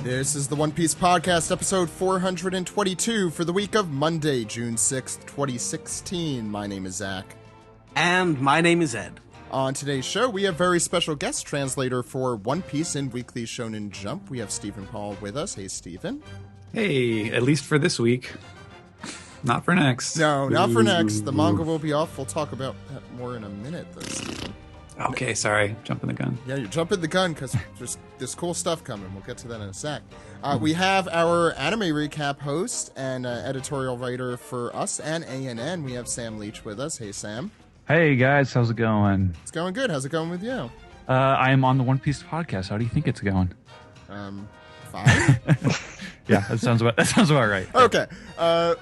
This is the One Piece Podcast, episode 422 for the week of Monday, June 6th, 2016. My name is Zach. And my name is Ed. On today's show, we have very special guest translator for One Piece and Weekly Shonen Jump. We have Stephen Paul with us. Hey, Stephen. Hey, at least for this week. Not for next. No, not for next. The manga will be off. We'll talk about that more in a minute, though, Stephen. Okay, sorry. Jumping the gun. Yeah, you're jumping the gun because there's cool stuff coming. We'll get to that in a sec. We have our anime recap host and editorial writer for us and ANN. We have Sam Leach with us. Hey, Sam. Hey, guys. How's it going? It's going good. How's it going with you? I am on the One Piece podcast. How do you think it's going? Fine. Yeah, that sounds about right. Okay.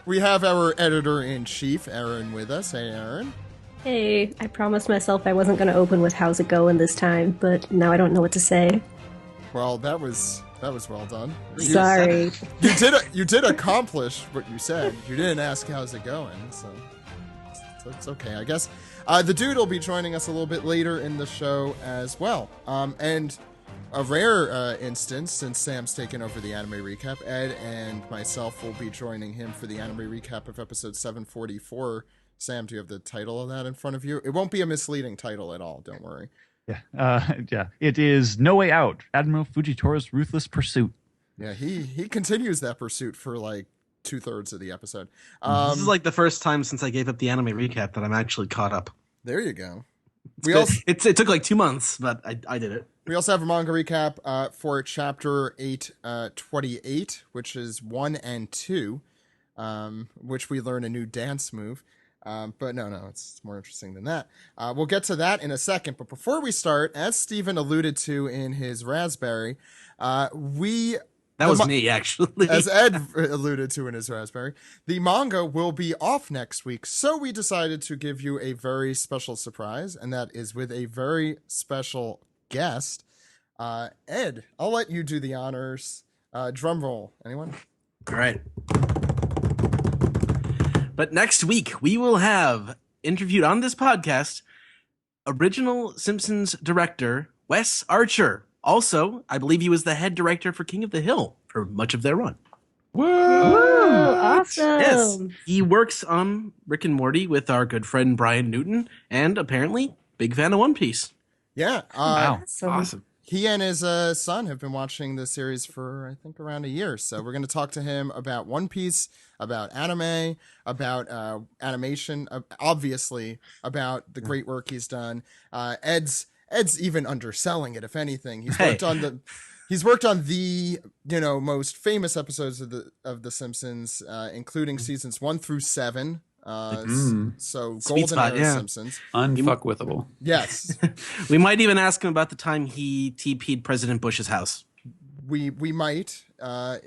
We have our editor-in-chief, Erin, with us. Hey, Erin. Hey, I promised myself I wasn't going to open with how's it going this time, but now I don't know what to say. Well, that was well done. Sorry. You did accomplish what you said. You didn't ask how's it going, so it's okay, I guess. The dude will be joining us a little bit later in the show as well. And a rare instance, since Sam's taken over the anime recap, Ed and myself will be joining him for the anime recap of episode 744. Sam, do you have the title of that in front of you? It won't be a misleading title at all, don't worry. Yeah. It is No Way Out, Admiral Fujitora's Ruthless Pursuit. Yeah, he continues that pursuit for like 2/3 of the episode. This is like the first time since I gave up the anime recap that I'm actually caught up. There you go. It took like 2 months, but I did it. We also have a manga recap for chapter 828, which is 1 and 2, which we learn a new dance move. But no, it's more interesting than that. We'll get to that in a second. But before we start, as Stephen alluded to in his Raspberry, That was me, actually. As Ed alluded to in his Raspberry, the manga will be off next week. So we decided to give you a very special surprise, and that is with a very special guest. Ed, I'll let you do the honors. Drum roll. Anyone? All right. But next week, we will have interviewed on this podcast original Simpsons director Wes Archer. Also, I believe he was the head director for King of the Hill for much of their run. Woo! Awesome! Yes, he works on Rick and Morty with our good friend Brian Newton, and apparently, big fan of One Piece. Yeah. Wow. Awesome. He and his son have been watching the series for, I think, around a year. So we're going to talk to him about One Piece, about anime, about animation, obviously, about the great work he's done. Ed's even underselling it, if anything. He's worked on the most famous episodes of the Simpsons, including seasons 1 through 7. So Golden Era Simpsons. Unfuckwithable. Yes. We might even ask him about the time he TP'd President Bush's house. We might. I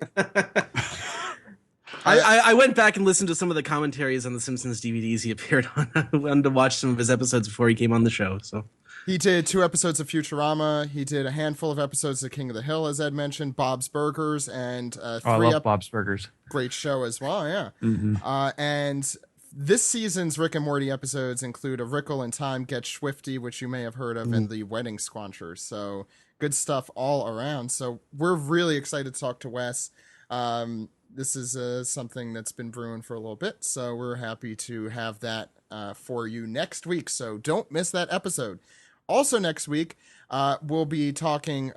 went back and listened to some of the commentaries on the Simpsons DVDs he appeared on. I wanted to watch some of his episodes before he came on the show. So he did 2 episodes of Futurama. He did a handful of episodes of King of the Hill, as Ed mentioned, Bob's Burgers, and 3 I love Bob's Burgers. Great show as well, yeah. Mm-hmm. And this season's Rick and Morty episodes include A Wrinkle in Time, Get Swifty, which you may have heard of, and The Wedding Squanchers. So good stuff all around. So we're really excited to talk to Wes. This is something that's been brewing for a little bit, so we're happy to have that for you next week. So don't miss that episode. Also next week, we'll be talking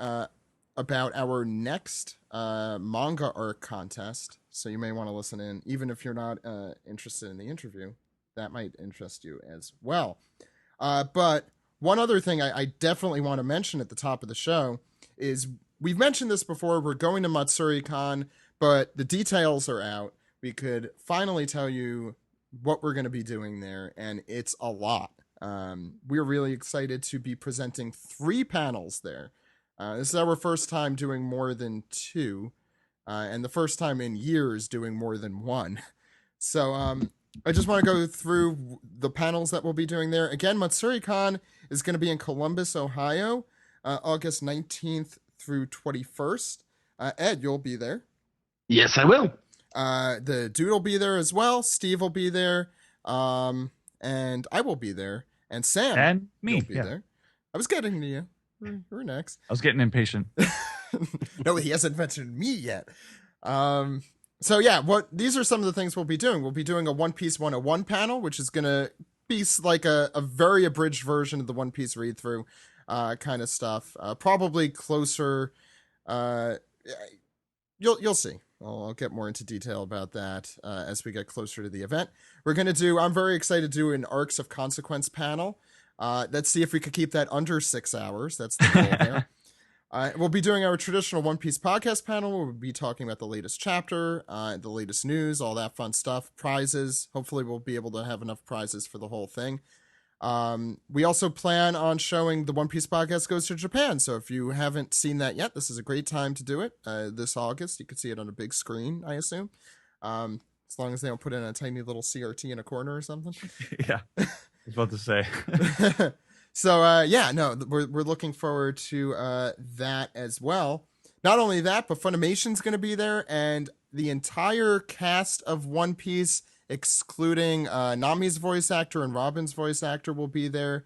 about our next manga art contest. So you may want to listen in, even if you're not interested in the interview. That might interest you as well. But one other thing I definitely want to mention at the top of the show is we've mentioned this before. We're going to Matsuri-Con, but the details are out. We could finally tell you what we're going to be doing there, and it's a lot. We're really excited to be presenting 3 panels there. This is our first time doing more than 2, and the first time in years doing more than 1. So I just want to go through the panels that we'll be doing there. Again, Matsuri-Con is going to be in Columbus, Ohio, August 19th through 21st. Ed, you'll be there. Yes, I will. The dude will be there as well. Steve will be there. And I will be there. And Sam and me will be there. I was getting to you. We're next. I was getting impatient. No, he hasn't mentioned me yet. So yeah, these are some of the things we'll be doing. We'll be doing a One Piece 101 panel, which is gonna be like a very abridged version of the One Piece read through, kind of stuff. Probably closer. You'll see. I'll get more into detail about that as we get closer to the event. I'm very excited to do an Arcs of Consequence panel. Let's see if we could keep that under 6 hours. That's the goal there. We'll be doing our traditional One Piece podcast panel. We'll be talking about the latest chapter, the latest news, all that fun stuff, prizes. Hopefully we'll be able to have enough prizes for the whole thing. We also plan on showing the One Piece podcast goes to Japan. So if you haven't seen that yet, this is a great time to do it. This August, you can see it on a big screen, I assume. As long as they don't put in a tiny little CRT in a corner or something. Yeah, I was about to say. So, we're looking forward to that as well. Not only that, but Funimation's going to be there, and the entire cast of One Piece, excluding Nami's voice actor and Robin's voice actor, will be there.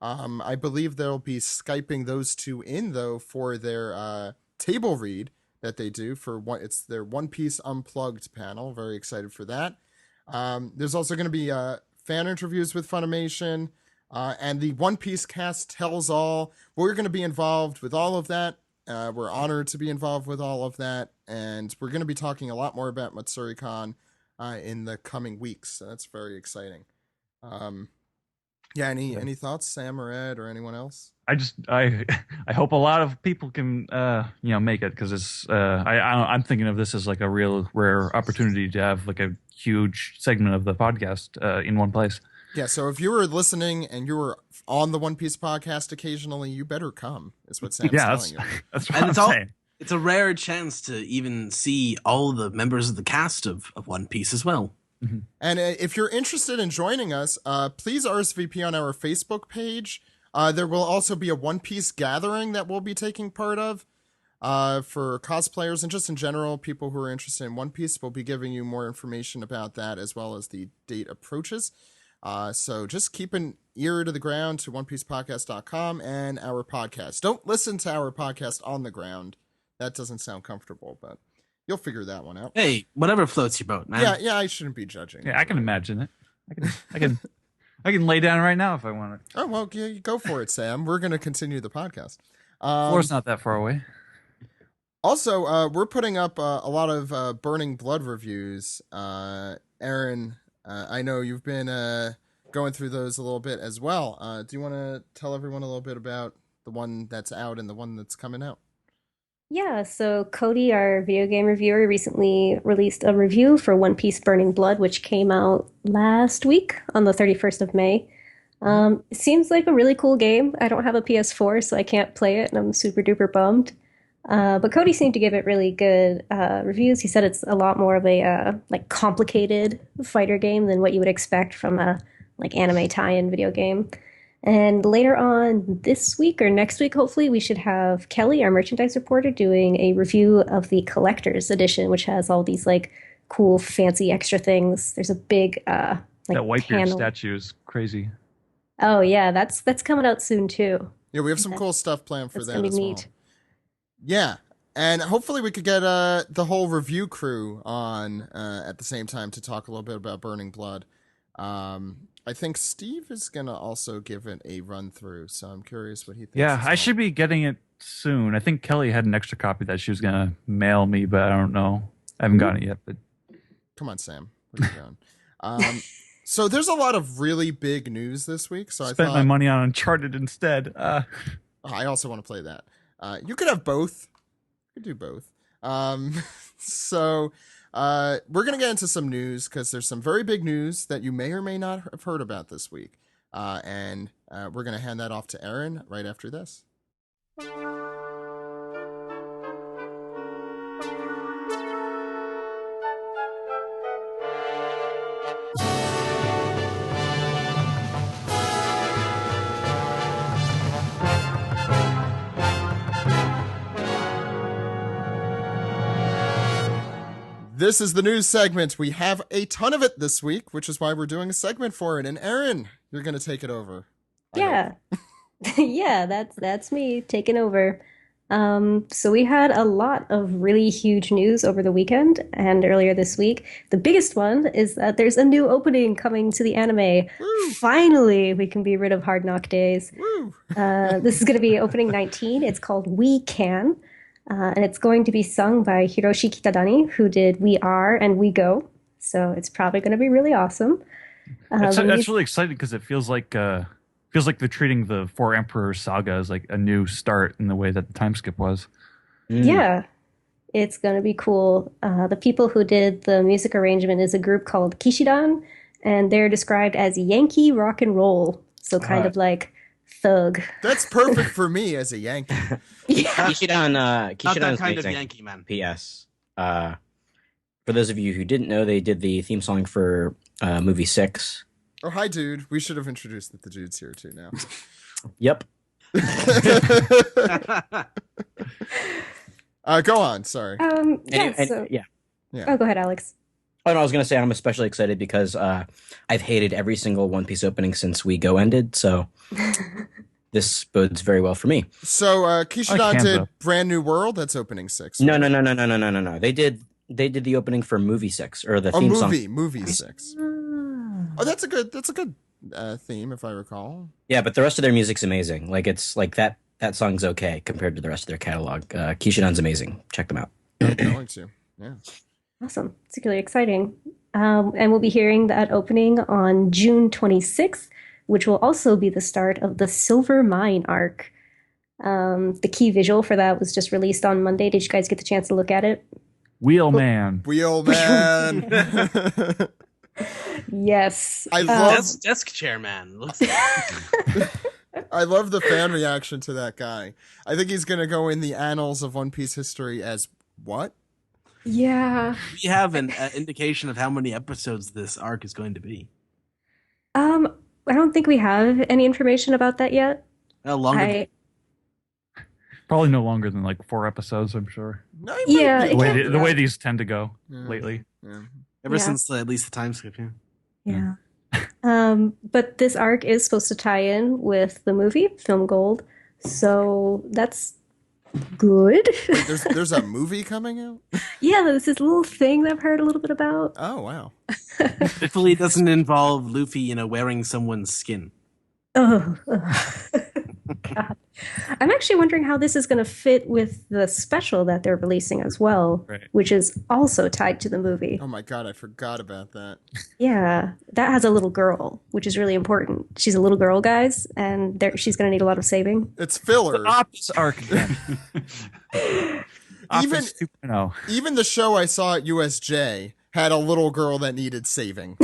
I believe they'll be Skyping those two in, though, for their table read that they do it's their One Piece Unplugged panel. Very excited for that. There's also going to be fan interviews with Funimation. And the One Piece cast tells all. We're going to be involved with all of that. We're honored to be involved with all of that. And we're going to be talking a lot more about Matsuri-Con in the coming weeks. So that's very exciting. Any thoughts, Sam or Ed or anyone else? I hope a lot of people can make it, because it's I'm thinking of this as like a real rare opportunity to have like a huge segment of the podcast in one place. Yeah, so if you were listening and you were on the One Piece podcast occasionally, you better come, is what Sam's telling you. That's what I'm saying. It's a rare chance to even see all the members of the cast of One Piece as well. Mm-hmm. And if you're interested in joining us, please RSVP on our Facebook page. There will also be a One Piece gathering that we'll be taking part of for cosplayers and just in general, people who are interested in One Piece. We'll be giving you more information about that as well as the date approaches. So just keep an ear to the ground to onepiecepodcast.com and our podcast. Don't listen to our podcast on the ground. That doesn't sound comfortable, but you'll figure that one out. Hey, whatever floats your boat, man. Yeah, I shouldn't be judging. Yeah, I can imagine it. I can lay down right now if I want to. Oh, well, yeah, go for it, Sam. We're going to continue the podcast. Floor's not that far away. Also, we're putting up a lot of Burning Blood reviews. Erin, I know you've been going through those a little bit as well. Do you want to tell everyone a little bit about the one that's out and the one that's coming out? Yeah, so Cody, our video game reviewer, recently released a review for One Piece Burning Blood, which came out last week on the 31st of May. It seems like a really cool game. I don't have a PS4, so I can't play it, and I'm super duper bummed. But Cody seemed to give it really good reviews. He said it's a lot more of a complicated fighter game than what you would expect from a anime tie-in video game. And later on this week or next week, hopefully, we should have Kelly, our merchandise reporter, doing a review of the collector's edition, which has all these cool, fancy extra things. There's a big that Whitebeard panel. statue is crazy. Oh yeah, that's coming out soon too. Yeah, we have some cool stuff planned for that as neat. well. Yeah, and hopefully we could get the whole review crew on at the same time to talk a little bit about Burning Blood. I think Steve is going to also give it a run through, so I'm curious what he thinks. Yeah, I should be getting it soon. I think Kelly had an extra copy that she was going to mail me, but I don't know. I haven't gotten it yet. But come on, Sam. Where are you going? So there's a lot of really big news this week. So I spent my money on Uncharted instead. I also want to play that. You could have both. You could do both. So we're going to get into some news because there's some very big news that you may or may not have heard about this week. And we're going to hand that off to Erin right after this. This is the news segment. We have a ton of it this week, which is why we're doing a segment for it. And Erin, you're going to take it over. Yeah. Yeah, that's me taking over. So we had a lot of really huge news over the weekend and earlier this week. The biggest one is that there's a new opening coming to the anime. Woo! Finally, we can be rid of Hard Knock Days. Woo! This is going to be opening 19. It's called We Can, and it's going to be sung by Hiroshi Kitadani, who did We Are and We Go. So it's probably going to be really awesome. That's really exciting because it feels like they're treating the Four Emperors saga as like a new start in the way that the time skip was. Yeah, it's going to be cool. The people who did the music arrangement is a group called Kishidan, and they're described as Yankee rock and roll. So kind of like thug. That's perfect for me as a Yankee. Yeah. Kishidan Not is that kind of amazing. Yankee, man. P.S. For those of you who didn't know, they did the theme song for movie 6. Oh, hi, dude. We should have introduced that the dude's here too now. Yep. Go on. Sorry. Yeah. Oh, go ahead, Alex. Oh, no, I was going to say I'm especially excited because I've hated every single One Piece opening since We Go ended, so this bodes very well for me. So Kishidan did Canva. Brand New World. That's opening 6. No. They did the opening for movie 6 or the Oh, theme song. movie 6. Oh, that's a good theme if I recall. Yeah, but the rest of their music's amazing. Like it's like that song's okay compared to the rest of their catalog. Kishidan's amazing. Check them out. I'm going to. Yeah. Awesome. It's really exciting. And we'll be hearing that opening on June 26th, which will also be the start of the Silver Mine arc. The key visual for that was just released on Monday. Did you guys get the chance to look at it? Wheelman. Wheelman. Yes. I love Desk chair man. I love the fan reaction to that guy. I think he's going to go in the annals of One Piece history as what? Yeah. We have an indication of how many episodes this arc is going to be. I don't think we have any information about that yet. Longer. Probably no longer than like 4 episodes, I'm sure. No, he might Yeah, be. The way these tend to go Yeah. lately. Yeah. Ever Yeah. since at least the time skip, yeah. Yeah. But this arc is supposed to tie in with the movie, Film Gold. So that's good. Wait, there's a movie coming out? Yeah, there's this little thing that I've heard a little bit about. Oh, wow. Hopefully it doesn't involve Luffy, wearing someone's skin. Oh, God. I'm actually wondering how this is going to fit with the special that they're releasing as well, Right. which is also tied to the movie. Oh my god, I forgot about that. Yeah, that has a little girl, which is really important. She's a little girl, guys, and she's going to need a lot of saving. It's filler. Ops arc again. Even- Office 2.0. Even the show I saw at USJ had a little girl that needed saving.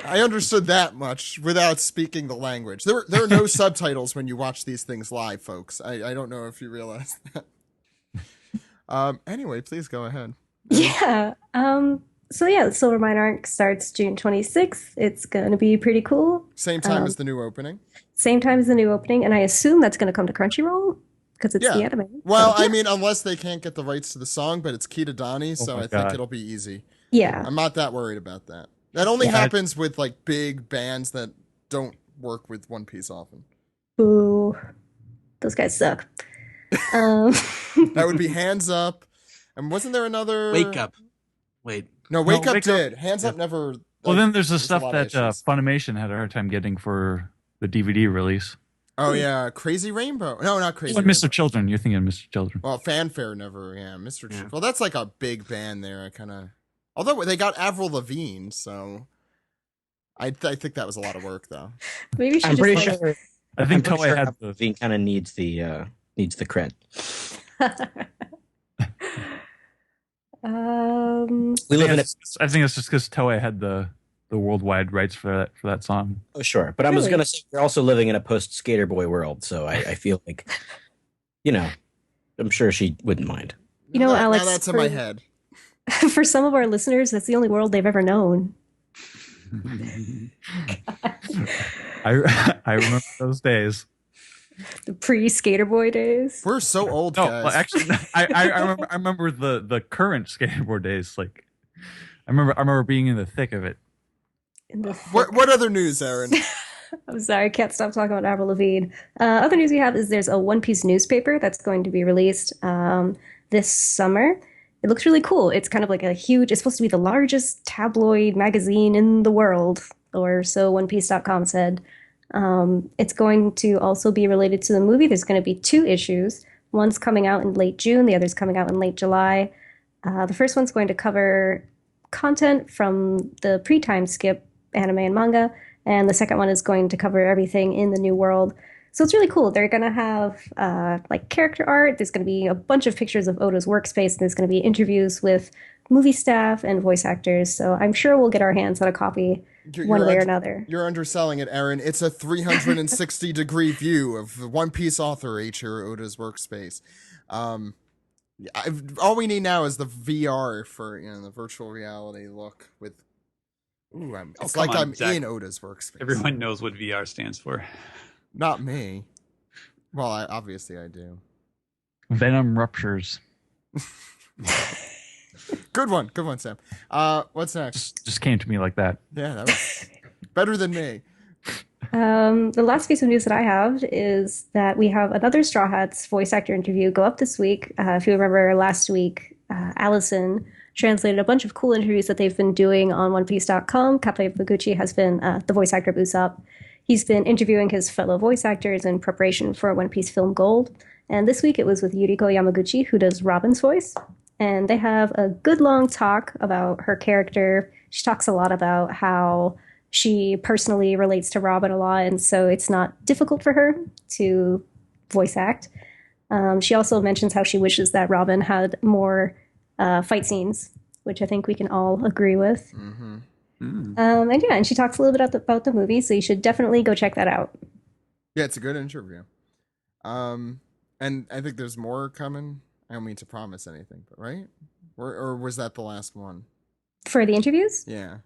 I understood that much without speaking the language. There are no subtitles when you watch these things live, folks. I don't know if you realize that. Anyway, please go ahead. Yeah. So yeah, the Silver Mine arc starts June 26th. It's going to be pretty cool. Same time as the new opening. Same time as the new opening, and I assume that's going to come to Crunchyroll because it's the anime. Well, So, I mean, unless they can't get the rights to the song, but it's Kitadani, so my I think God. it'll be easy. yeah. I'm not that worried about that. That only happens with like big bands that don't work with One Piece often. Boo. Those guys suck. Um, That would be Hands Up. And wasn't there another Wake Up. Wait. No, Wake Up Wake Up- did. Hands Up never. Well, then there's the there's a stuff lot of that issues. Funimation had a hard time getting for the DVD release. Oh yeah, Crazy Rainbow. No, not Crazy But Rainbow. Mr. Children, you're thinking of Mr. Children. Well, Fanfare never. Yeah, Mr. Yeah. Well, that's like a big band there. I kind of. Although they got Avril Lavigne, so I think that was a lot of work though. maybe you should I'm just pretty like, sure. I think I'm pretty Toei sure had Avril the. Lavigne kind of needs the cred. We live in a I think it's just because Toei had the worldwide rights for that song. Oh, sure. But I was Really? going to say we're also living in a post-Skater Boy world, so I feel like, I'm sure she wouldn't mind. You know, now, Alex, now that's in my head. for some of our listeners, that's the only world they've ever known. I remember those days. The pre-Skater Boy days. We're so old, No, guys. well, actually, I remember the current skateboard days. Like, I remember being in the thick of it. In the What other news, Erin? I'm sorry, I can't stop talking about Avril Lavigne. Other news we have is there's a One Piece newspaper that's going to be released this summer. It looks really cool. It's kind of like it's supposed to be the largest tabloid magazine in the world, or so OnePiece.com said. It's going to also be related to the movie. There's going to be 2 issues. One's coming out in late June, the other's coming out in late July. The first one's going to cover content from the pre-time skip anime and manga, and the second one is going to cover everything in the new world. So it's really cool. They're going to have like character art. There's going to be a bunch of pictures of Oda's workspace. And there's going to be interviews with movie staff and voice actors. So I'm sure we'll get our hands on a copy one way or another. You're underselling it, Erin. It's a 360-degree view of the One Piece author Eiichiro Oda's workspace. All we need now is the VR for the virtual reality look with. Ooh, it's like I'm in Oda's workspace. Everyone knows what VR stands for. Not me. Well, obviously I do. Venom ruptures. Good one, Sam. What's next? Just came to me like that. Yeah, that was better than me. The last piece of news that I have is that we have another Straw Hats voice actor interview go up this week. If you remember last week, Allison translated a bunch of cool interviews that they've been doing on OnePiece.com. Kape Baguchi has been the voice actor of Usopp. He's been interviewing his fellow voice actors in preparation for One Piece Film Gold. And this week it was with Yuriko Yamaguchi, who does Robin's voice. And they have a good long talk about her character. She talks a lot about how she personally relates to Robin a lot, and so it's not difficult for her to voice act. She also mentions how she wishes that Robin had more fight scenes, which I think we can all agree with. Mm-hmm. And she talks a little bit about the movie, so you should definitely go check that out. Yeah, it's a good interview. And I think there's more coming. I don't mean to promise anything, but right? Or was that the last one? For the interviews? Yeah.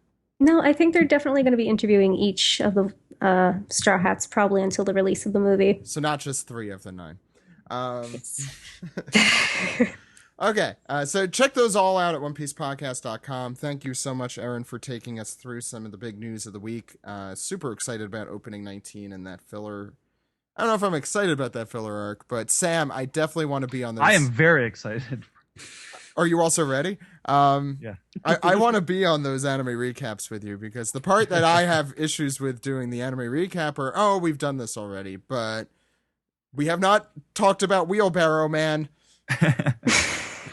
No, I think they're definitely going to be interviewing each of the Straw Hats probably until the release of the movie. So not just 3 of the 9. Okay, so check those all out at OnePiecePodcast.com. Thank you so much, Erin, for taking us through some of the big news of the week. Super excited about opening 19 and that filler. I don't know if I'm excited about that filler arc, but Sam, I definitely want to be on this. I am very excited. Are you also ready? Yeah. I want to be on those anime recaps with you, because the part that I have issues with doing the anime recap are, we've done this already, but we have not talked about Wheelbarrow Man.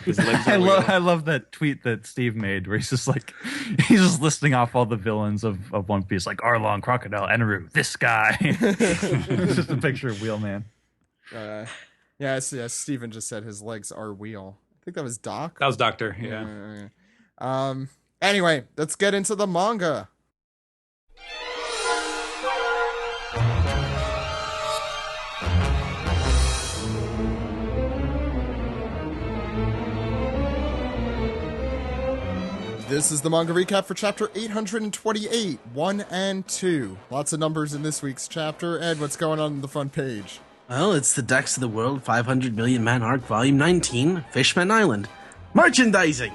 I love that tweet that Steve made where he's just listing off all the villains of One Piece, like Arlong, Crocodile, Eneru, this guy. It's just a picture of Wheelman. Yes, Steven just said his legs are wheel. I think that was Doc. That was Doctor, yeah. Anyway, let's get into the manga. This is the manga recap for chapter 828, 1 and 2. Lots of numbers in this week's chapter. Ed, what's going on the front page? Well, it's the Decks of the World 500 Million Man Arc, Volume 19, Fishman Island. Merchandising!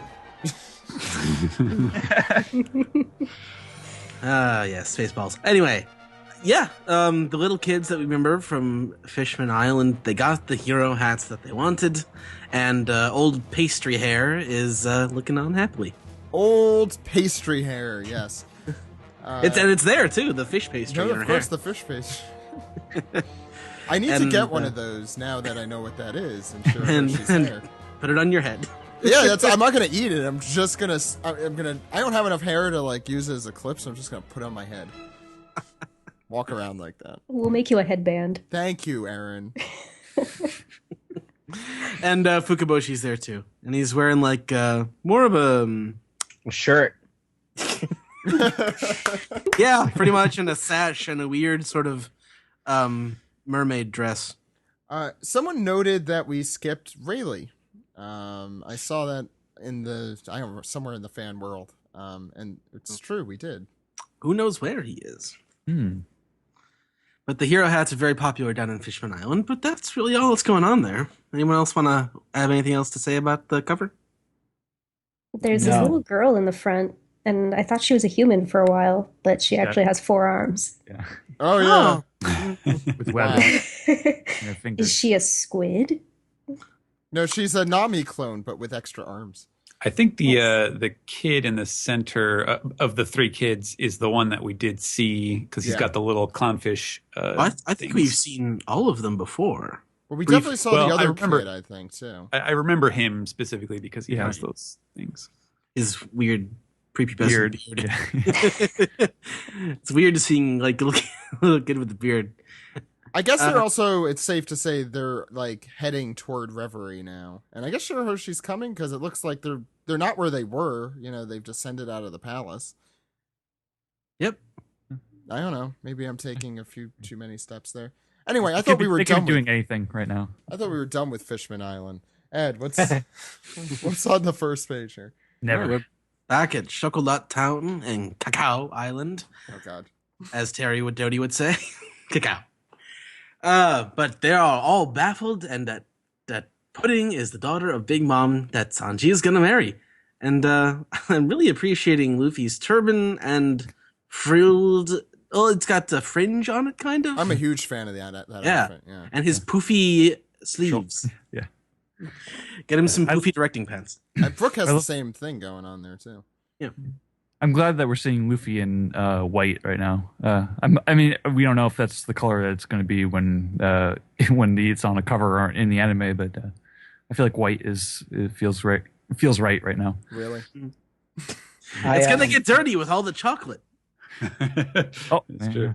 Yes, Spaceballs. Anyway, the little kids that we remember from Fishman Island, they got the hero hats that they wanted, and old pastry hair is looking on happily. Old pastry hair, yes. It's there too, the fish pastry. No, of course, the fish pastry. I need to get one of those now that I know what that is. I'm sure she's there. Put it on your head. Yeah, I'm not gonna eat it. I'm just gonna. I don't have enough hair to use it as a clip, so I'm just gonna put it on my head. Walk around like that. We'll make you a headband. Thank you, Erin. And Fukuboshi's there too, and he's wearing more of a shirt. Yeah, pretty much, and a sash and a weird sort of mermaid dress. Someone noted that we skipped Rayleigh. I saw that somewhere in the fan world. And it's true, we did. Who knows where he is? But the hero hats are very popular down in Fishman Island, but that's really all that's going on there. Anyone else want to have anything else to say about the cover? There's this little girl in the front and I thought she was a human for a while, but she actually has 4 arms. Yeah. Oh yeah. With webs in her fingers. Is she a squid? No, she's a Nami clone, but with extra arms. I think the kid in the center of the 3 kids is the one that we did see because he's got the little clownfish. I think we've seen all of them before. Well, we definitely saw the other remember, kid, I think, too. I remember him specifically because he has those things. His weird prepubescent beard. Yeah. It's weird seeing like a little kid with a beard. I guess they're also, it's safe to say they're like heading toward Reverie now. And I guess she's coming because it looks like they're not where they were. You know, they've descended out of the palace. Yep. I don't know. Maybe I'm taking a few too many steps there. Anyway, I thought we were They could done be doing anything right now. I thought we were done with Fishman Island. Ed, what's on the first page here? Never. We're back at Chocolat Town and Cacao Island, Oh God. as Doty would say. Cacao. But they are all baffled, and that Pudding is the daughter of Big Mom that Sanji is gonna marry. And I'm really appreciating Luffy's turban and frilled. Oh, it's got the fringe on it, kind of. I'm a huge fan of that outfit. Yeah. And his poofy sleeves. Yeah. Get him some poofy directing pants. And Brooke has the same thing going on there too. Yeah. I'm glad that we're seeing Luffy in white right now. I mean, we don't know if that's the color that it's going to be when it's on a cover or in the anime, but I feel like white feels right. It feels right now. Really? It's gonna get dirty with all the chocolate. Oh, That's true.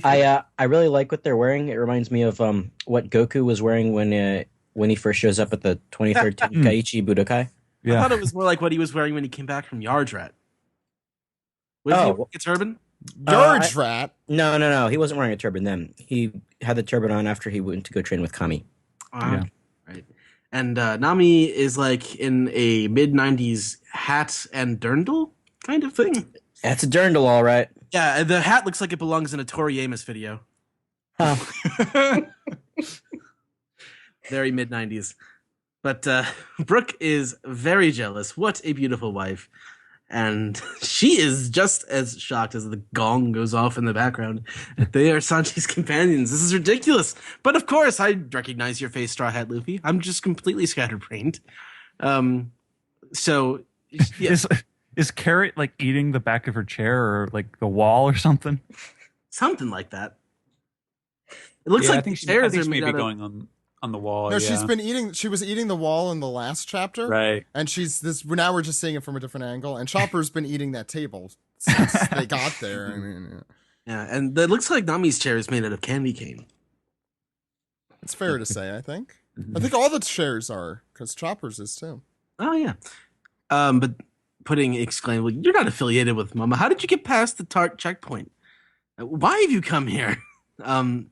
I really like what they're wearing. It reminds me of what Goku was wearing when he first shows up at the 23rd Tenkaichi Budokai. I thought it was more like what he was wearing when he came back from Yard's Rat. Was he wearing a turban? George Rat. No. He wasn't wearing a turban then. He had the turban on after he went to go train with Kami. Yeah. Right. And Nami is like in a mid-90s hat and dirndl kind of thing. That's a dirndl, all right. Yeah, the hat looks like it belongs in a Tori Amos video. Huh. Very mid-90s. But Brooke is very jealous. What a beautiful wife. And she is just as shocked as the gong goes off in the background that they are Sanji's companions. This is ridiculous. But of course, I recognize your face, Straw Hat Luffy. I'm just completely scatterbrained. So, yeah. Is Carrot like eating the back of her chair or like the wall or something? Something like that. It looks like the chairs are maybe made going on the wall. No, she was eating the wall in the last chapter. Right. And now we're just seeing it from a different angle. And Chopper's been eating that table since they got there. I mean, Yeah, and it looks like Nami's chair is made out of candy cane. it's fair to say, I think. I think all the chairs are, because Chopper's is too. Oh, yeah. But Pudding exclaimed, well, you're not affiliated with Mama. How did you get past the Tart checkpoint? Why have you come here? I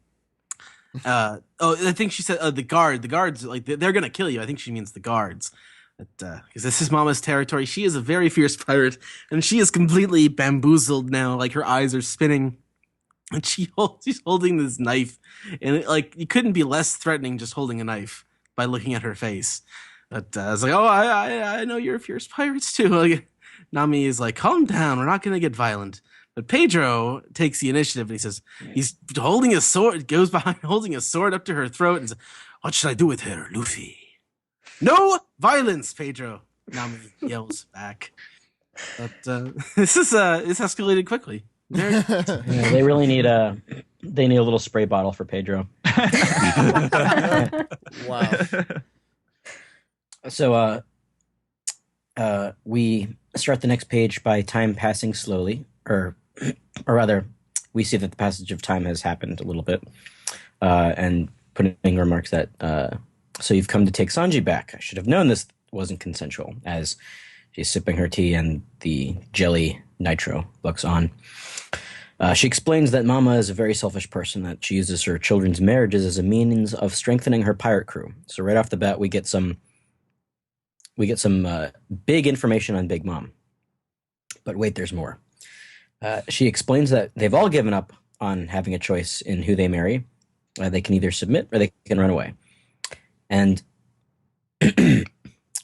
think she said the guards, like they're gonna kill you. I think she means the guards, because this is Mama's territory. She is a very fierce pirate, and she is completely bamboozled now. Like her eyes are spinning, and she's holding this knife, and you couldn't be less threatening just holding a knife by looking at her face. But I was like, oh, I know you're fierce pirates too. Like, Nami is like, calm down, we're not gonna get violent. But Pedro takes the initiative and he says, he's holding a sword, goes behind holding a sword up to her throat and says, what should I do with her, Luffy? No violence, Pedro, Nami yells back. But this escalated quickly. Yeah, they really need a little spray bottle for Pedro. Wow. So we start the next page by time passing slowly, or rather, we see that the passage of time has happened a little bit, and Pudding remarks that, so you've come to take Sanji back. I should have known this wasn't consensual, as she's sipping her tea and the jelly nitro looks on. She explains that Mama is a very selfish person, that she uses her children's marriages as a means of strengthening her pirate crew. So right off the bat, we get some big information on Big Mom. But wait, there's more. She explains that they've all given up on having a choice in who they marry. They can either submit or they can run away. And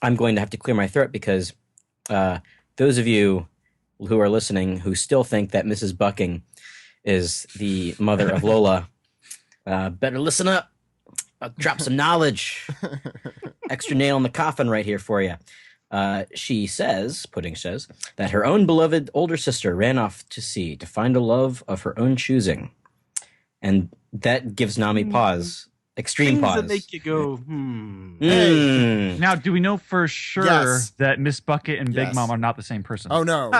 I'm going to have to clear my throat because those of you who are listening who still think that Mrs. Bucking is the mother of Lola, better listen up. I'll drop some knowledge. Extra nail in the coffin right here for you. She says, Pudding says, that her own beloved older sister ran off to sea to find a love of her own choosing. And that gives Nami pause. Extreme Things pause. that make you go, Now, do we know for sure Yes. that Miss Bucket and Big Yes. Mom are not the same person? Oh no.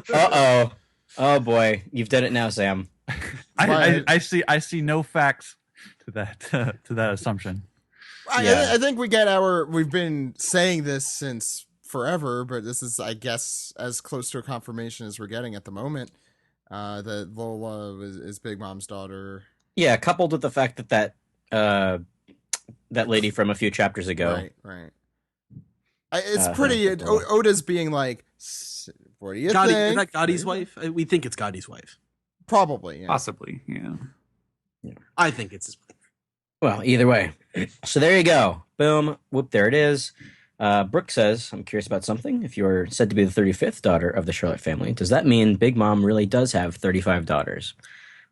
Uh-oh. Oh, boy. You've done it now, Sam. I see no facts to that assumption. Yeah. I think we've been saying this since forever, but this is, I guess, as close to a confirmation as we're getting at the moment. That Lola is Big Mom's daughter. Yeah, coupled with the fact that lady from a few chapters ago. Right. It's pretty. Oda's being like, "What do you Gotti, think?" is that Gotti's wife? We think it's Gotti's wife. Probably. Yeah. Possibly, yeah. I think it's his wife. Well, either way. So there you go. Boom. Whoop, there it is. Brooke says, I'm curious about something. If you're said to be the 35th daughter of the Charlotte family, does that mean Big Mom really does have 35 daughters?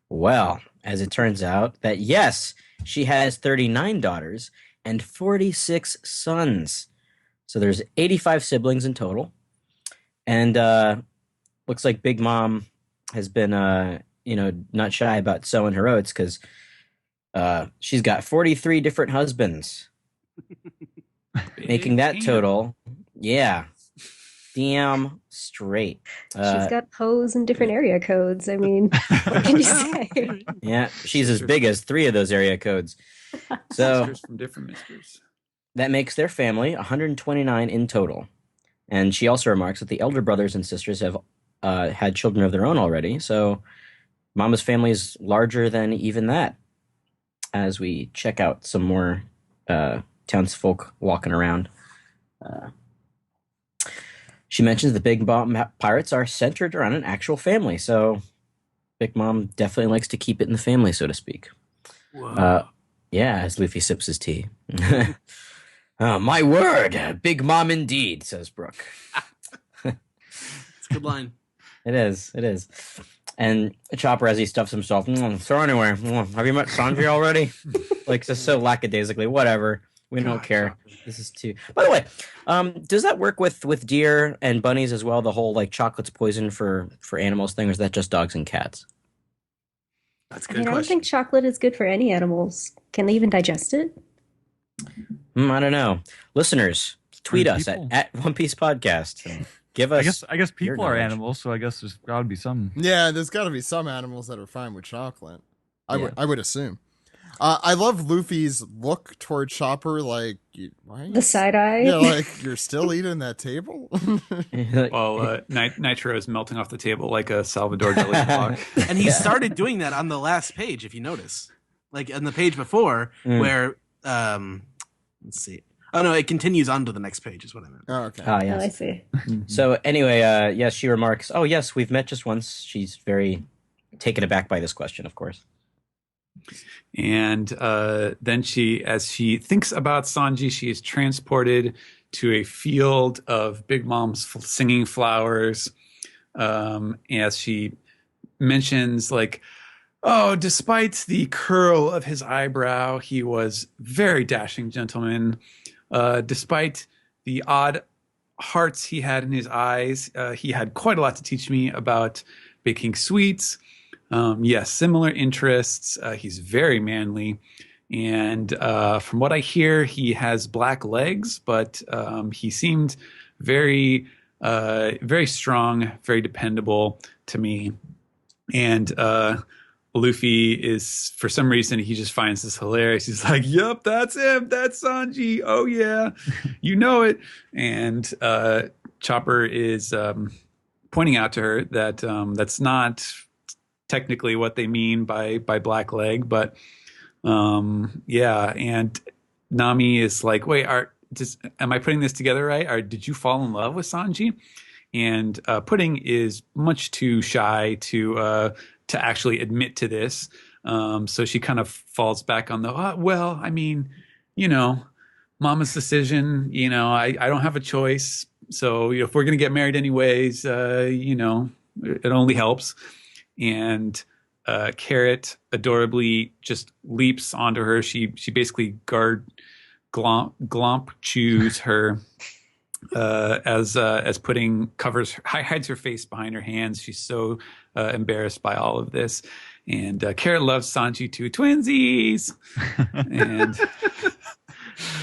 Well, as it turns out, that yes, she has 39 daughters and 46 sons. So there's 85 siblings in total. And looks like Big Mom has been, not shy about sowing her oats because she's got 43 different husbands. Making that total, yeah, damn straight. She's got hoes in different area codes. I mean, what can you say? Yeah, she's as big as 3 of those area codes. So Sisters from different misters. that makes their family 129 in total. And she also remarks that the elder brothers and sisters have had children of their own already. So Mama's family is larger than even that. As we check out some more townsfolk walking around. She mentions the Big Mom pirates are centered around an actual family. So Big Mom definitely likes to keep it in the family, so to speak. Yeah, as Luffy sips his tea. Oh, my word, Big Mom indeed, says Brooke. It's a good line. It is. And Chopper, as he stuffs himself, so anyway, have you met Sanji already? Like, just so lackadaisically, whatever. We don't care. Chopper. This is too. By the way, does that work with deer and bunnies as well? The whole like chocolate's poison for animals thing, or is that just dogs and cats? That's a I good don't question. think chocolate is good for any animals. Can they even digest it? I don't know. Listeners, tweet us People. at One Piece Podcast. And give us. I guess your people are knowledge. animals, so I guess there's got to be some. Yeah, there's got to be some animals that are fine with chocolate. I Yeah. would assume. I love Luffy's look toward Chopper. Like, why? Are you, The side eye? yeah, like you're still eating that table. While Nitro is melting off the table like a Salvador Dali block. And he started doing that on the last page, if you notice. Like on the page before, where let's see. Oh no, it continues on to the next page, is what I meant. Oh, okay. Ah, Oh, yes. I see. So anyway, yes, she remarks, "Oh yes, we've met just once." She's very taken aback by this question, of course. And then as she thinks about Sanji, she is transported to a field of Big Mom's singing flowers. As she mentions, like, oh, despite the curl of his eyebrow, he was very dashing gentleman. Despite the odd hearts he had in his eyes, he had quite a lot to teach me about baking sweets. Yes, similar interests. He's very manly. And from what I hear, he has black legs, but he seemed very, very strong, very dependable to me. And Luffy is, for some reason, he just finds this hilarious. He's like, "Yep, that's him. That's Sanji. Oh, yeah, you know it." And Chopper is pointing out to her that that's not technically what they mean by black leg, but yeah. And Nami is like, "Wait, am I putting this together right? Or did you fall in love with Sanji?" And Pudding is much too shy to actually admit to this. So she kind of falls back on well, I mean, Mama's decision, I don't have a choice. So if we're going to get married anyways, it only helps. And Carrot adorably just leaps onto her. She basically glomp chews her as Pudding hides her face behind her hands. She's so embarrassed by all of this. And Carrot loves Sanji too. Twinsies. And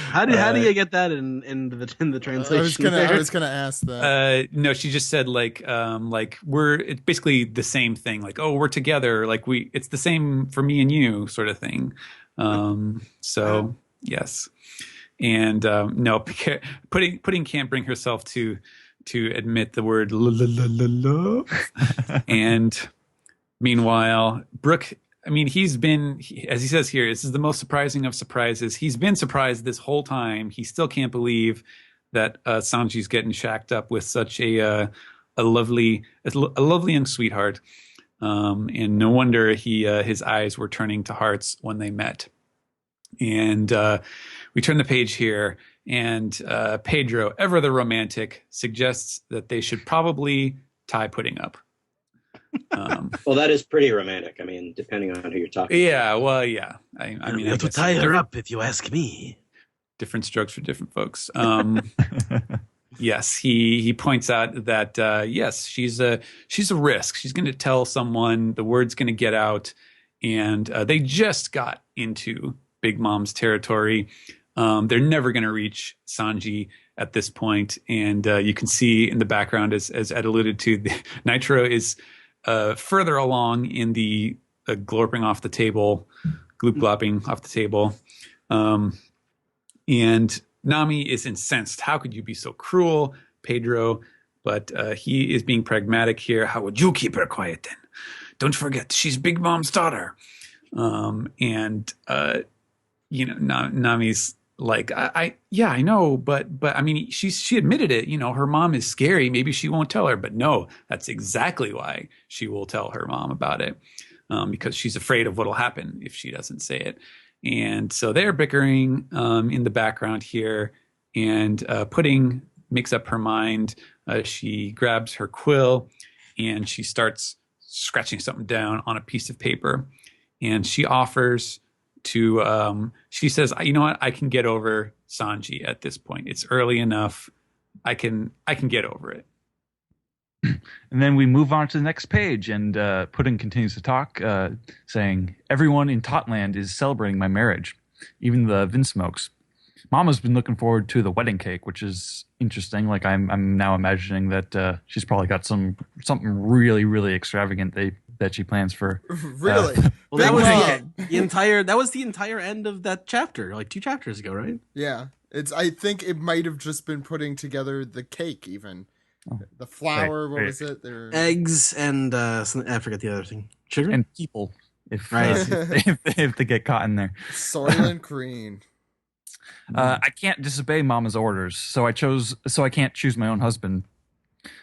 how do you get that in the translation? I was gonna ask that. No, she just said like it's basically the same thing. Like, oh, we're together. Like it's the same for me and you, sort of thing. So yes, and no, Pudding can't bring herself to admit the word love. And meanwhile, Brook. I mean, as he says here, this is the most surprising of surprises. He's been surprised this whole time. He still can't believe that Sanji's getting shacked up with such a lovely young sweetheart. And no wonder his eyes were turning to hearts when they met. And we turn the page here, and Pedro, ever the romantic, suggests that they should probably tie Pudding up. Well, that is pretty romantic. I mean, depending on who you're talking. Yeah, well, yeah. I mean, you have to tie her up, if you ask me. Different strokes for different folks. Yes, he points out that yes, she's a risk. She's going to tell someone, the word's going to get out, and they just got into Big Mom's territory. They're never going to reach Sanji at this point, and you can see in the background, as Ed alluded to, Nitro is further along in the glorping off the table, glopping off the table. And Nami is incensed. How could you be so cruel, Pedro? But he is being pragmatic here. How would you keep her quiet then? Don't forget, she's Big Mom's daughter. Nami's like, I know, but I mean, she admitted it. Her mom is scary. Maybe she won't tell her. But no, that's exactly why she will tell her mom about it, because she's afraid of what'll happen if she doesn't say it. And so they're bickering in the background here, and Pudding makes up her mind. She grabs her quill and she starts scratching something down on a piece of paper, and she offers to she says, you know what, I can get over Sanji at this point. It's early enough. I can get over it. And then we move on to the next page, and Pudding continues to talk, saying, everyone in Totland is celebrating my marriage, even the Vinsmokes. Mama's been looking forward to the wedding cake, which is interesting. Like I'm now imagining that she's probably got something really, really extravagant that she plans for. Really? Well, that was the entire end of that chapter, like 2 chapters ago, right? Yeah. I think it might have just been putting together the cake, even. The flour, what was it? Eggs and I forget the other thing. Sugar and people, if they get caught in there. Soylent Green. I can't disobey Mama's orders, so I can't choose my own husband.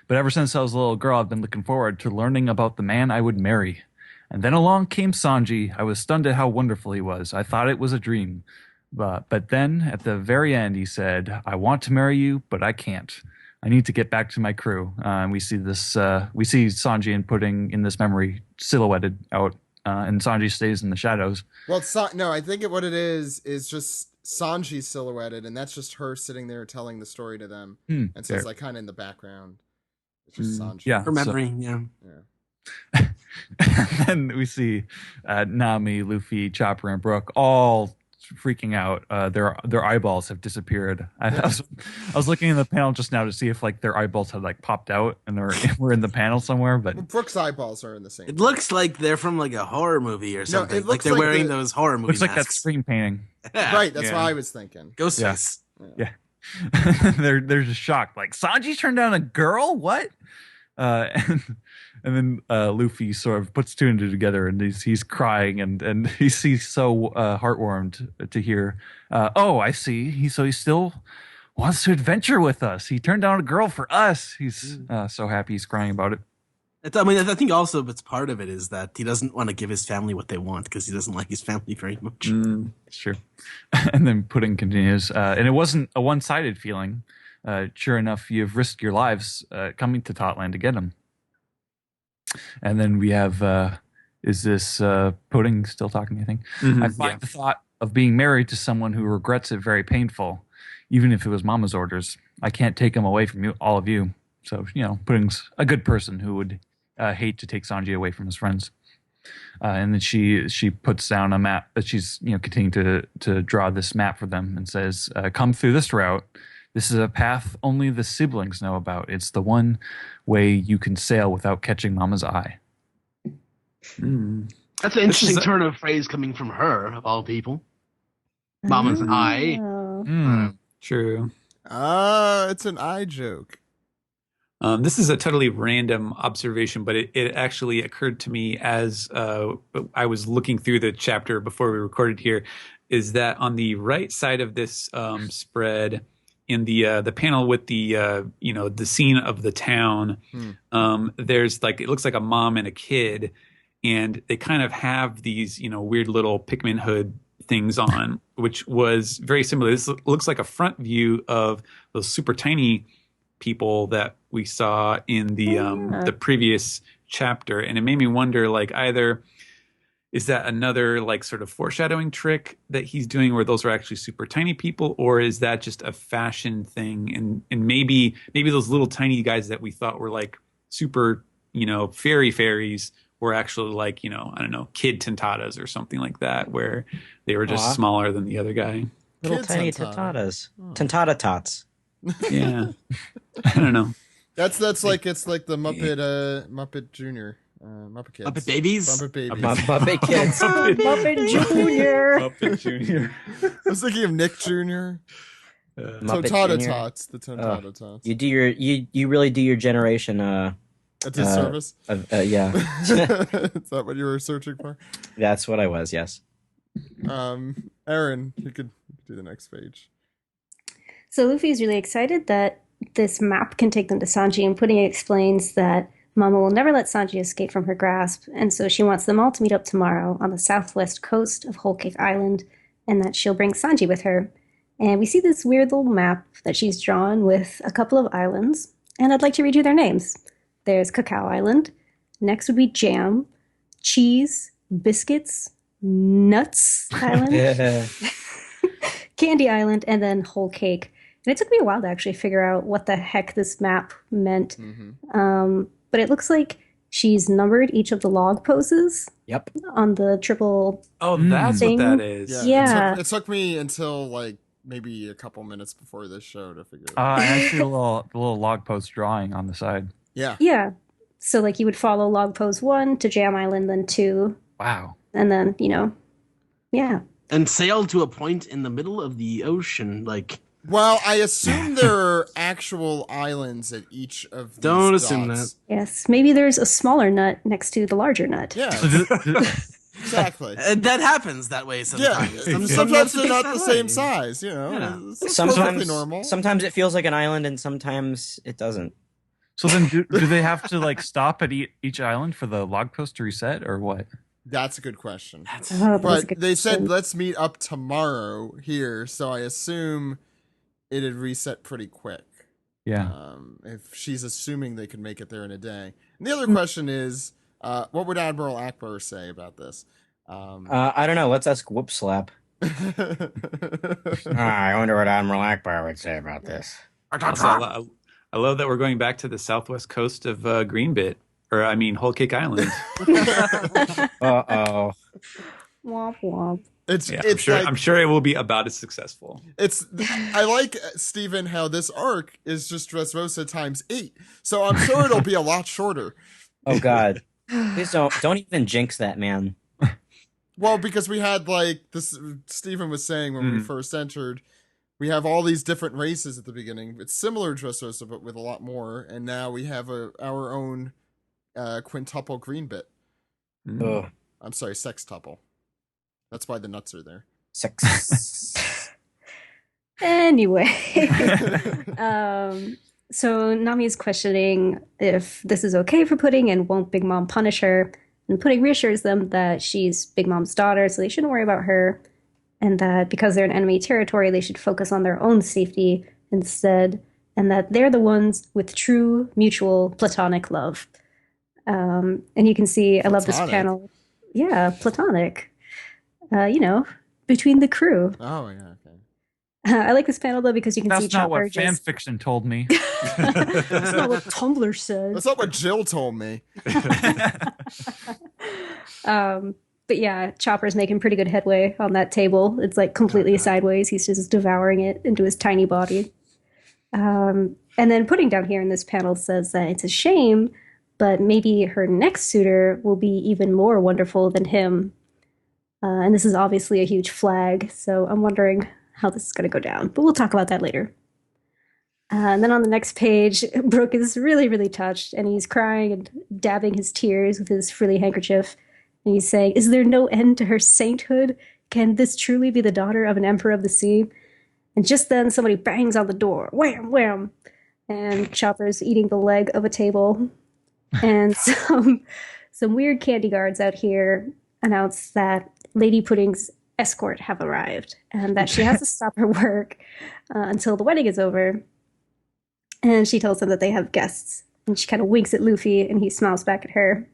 But ever since I was a little girl, I've been looking forward to learning about the man I would marry. And then along came Sanji. I was stunned at how wonderful he was. I thought it was a dream. But then, at the very end, he said, I want to marry you, but I can't. I need to get back to my crew. And we see Sanji and Pudding in this memory silhouetted out, and Sanji stays in the shadows. Well, no, I think what it is just Sanji silhouetted, and that's just her sitting there telling the story to them. And so it's like kind of in the background. It's just Sanji. Yeah, remembering, yeah. And then we see Nami, Luffy, Chopper, and Brook all freaking out. Their eyeballs have disappeared. I was looking in the panel just now to see if like their eyeballs had like popped out and were in the panel somewhere. But Brook's eyeballs are in the same. It looks like they're from like a horror movie or something. No, it looks like they're wearing those horror movie looks like masks. that screen painting. Yeah. Right, that's what I was thinking. Ghostface. Yeah. they're just shocked. Like, Sanji turned down a girl? What? And then Luffy sort of puts 2 and 2 together, and he's crying, and he's so heartwarmed to hear. Oh, I see. He still wants to adventure with us. He turned down a girl for us. He's so happy. He's crying about it. I think also it's part of it is that he doesn't want to give his family what they want because he doesn't like his family very much. Sure. And then Pudding continues, and it wasn't a one-sided feeling. sure enough, you've risked your lives coming to Totland to get him. And then we have, is this Pudding still talking, I think? I find the thought of being married to someone who regrets it very painful, even if it was Mama's orders. I can't take him away from you, all of you. So, Pudding's a good person who would hate to take Sanji away from his friends. And then she puts down a map that she's continuing to draw this map for them and says, come through this route. This is a path only the siblings know about. It's the one way you can sail without catching Mama's eye. That's an interesting turn of phrase coming from her, of all people. Mama's eye. True. It's an eye joke. This is a totally random observation, but it actually occurred to me as I was looking through the chapter before we recorded here, is that on the right side of this spread, in the panel with the scene of the town, there's it looks like a mom and a kid, and they kind of have these weird little Pikmin hood things on, which was very similar. This looks like a front view of those super tiny people that we saw in the previous chapter, and it made me wonder, either is that another sort of foreshadowing trick that he's doing where those are actually super tiny people, or is that just a fashion thing, and maybe those little tiny guys that we thought were super fairies were actually I don't know, kid Tentatas or something like that, where they were just smaller than the other guy. Little tiny Tentatas. Tentata tots. Yeah. I don't know. That's like it's like the Muppet Junior, Muppet Kids, Muppet Babies, Muppet Babies, Muppet Kids, Muppet Junior. Muppet Junior. I was thinking of Nick Junior. Totata Tots, the Totata Tots. You really do your generation a disservice. Yeah. Is that what you were searching for? That's what I was. Yes. Erin, you could do the next page. So Luffy's really excited that this map can take them to Sanji, and Pudding explains that Mama will never let Sanji escape from her grasp, and so she wants them all to meet up tomorrow on the southwest coast of Whole Cake Island, and that she'll bring Sanji with her. And we see this weird little map that she's drawn with a couple of islands, and I'd like to read you their names. There's Cacao Island. Next would be Jam, Cheese, Biscuits, Nuts Island, Candy Island, and then Whole Cake. And it took me a while to actually figure out what the heck this map meant. But it looks like she's numbered each of the log poses. Yep. On the triple. Oh, that's thing. what that is. Yeah. It took me until maybe a couple minutes before this show to figure it And out. I see the little log post drawing on the side. Yeah. Yeah. So you would follow log pose 1 to Jam Island, then 2. Wow. And then, yeah. and sail to a point in the middle of the ocean, Well, I assume there are actual islands at each of these Don't assume dots. that. Yes. Maybe there's a smaller nut next to the larger nut. Yeah, exactly. that happens that way sometimes. Yeah, sometimes they're not the same size, It's perfectly normal. Sometimes it feels like an island, and sometimes it doesn't. So then, do they have to stop at each island for the log post to reset, or what? That's a good question. Oh, But they said let's meet up tomorrow here, so I assume it'd reset pretty quick. Yeah. If she's assuming they can make it there in a day. And the other question is, what would Admiral Akbar say about this? I don't know. Let's ask Whoop Slap. I wonder what Admiral Akbar would say about this. Also, I love that we're going back to the southwest coast of Greenbit, or I mean Whole Cake Island. Uh-oh. Womp womp. I'm sure it will be about as successful. I like, Steven, how this arc is just Dressrosa times 8. So I'm sure it'll be a lot shorter. Oh God. Please don't even jinx that, man. Well, because we had this, Steven was saying when we first entered, we have all these different races at the beginning. It's similar to Dressrosa, but with a lot more. And now we have our own quintuple green bit. Ugh. I'm sorry, sextuple. That's why the nuts are there. Sex. Anyway. So Nami is questioning if this is okay for Pudding and won't Big Mom punish her. And Pudding reassures them that she's Big Mom's daughter, so they shouldn't worry about her. And that because they're in enemy territory, they should focus on their own safety instead. and that they're the ones with true mutual platonic love. And you can see, I love this Platonic? panel. Yeah, platonic. Between the crew. Oh, yeah, okay. I like this panel though because you can see That's not Chopper what fan just. fiction told me. That's not what Tumblr says. That's not what Jill told me. But yeah, Chopper's making pretty good headway on that table. It's like completely sideways. He's just devouring it into his tiny body. And then Pudding down here in this panel says that it's a shame, but maybe her next suitor will be even more wonderful than him. And this is obviously a huge flag, so I'm wondering how this is going to go down. But we'll talk about that later. And then on the next page, Brooke is really, really touched, and he's crying and dabbing his tears with his frilly handkerchief. And he's saying, "Is there no end to her sainthood? Can this truly be the daughter of an emperor of the sea?" And just then somebody bangs on the door. Wham, wham. And Chopper's eating the leg of a table. And some weird candy guards out here announce that Lady Pudding's escort have arrived and that she has to stop her work until the wedding is over. And she tells them that they have guests. And she kind of winks at Luffy, and he smiles back at her.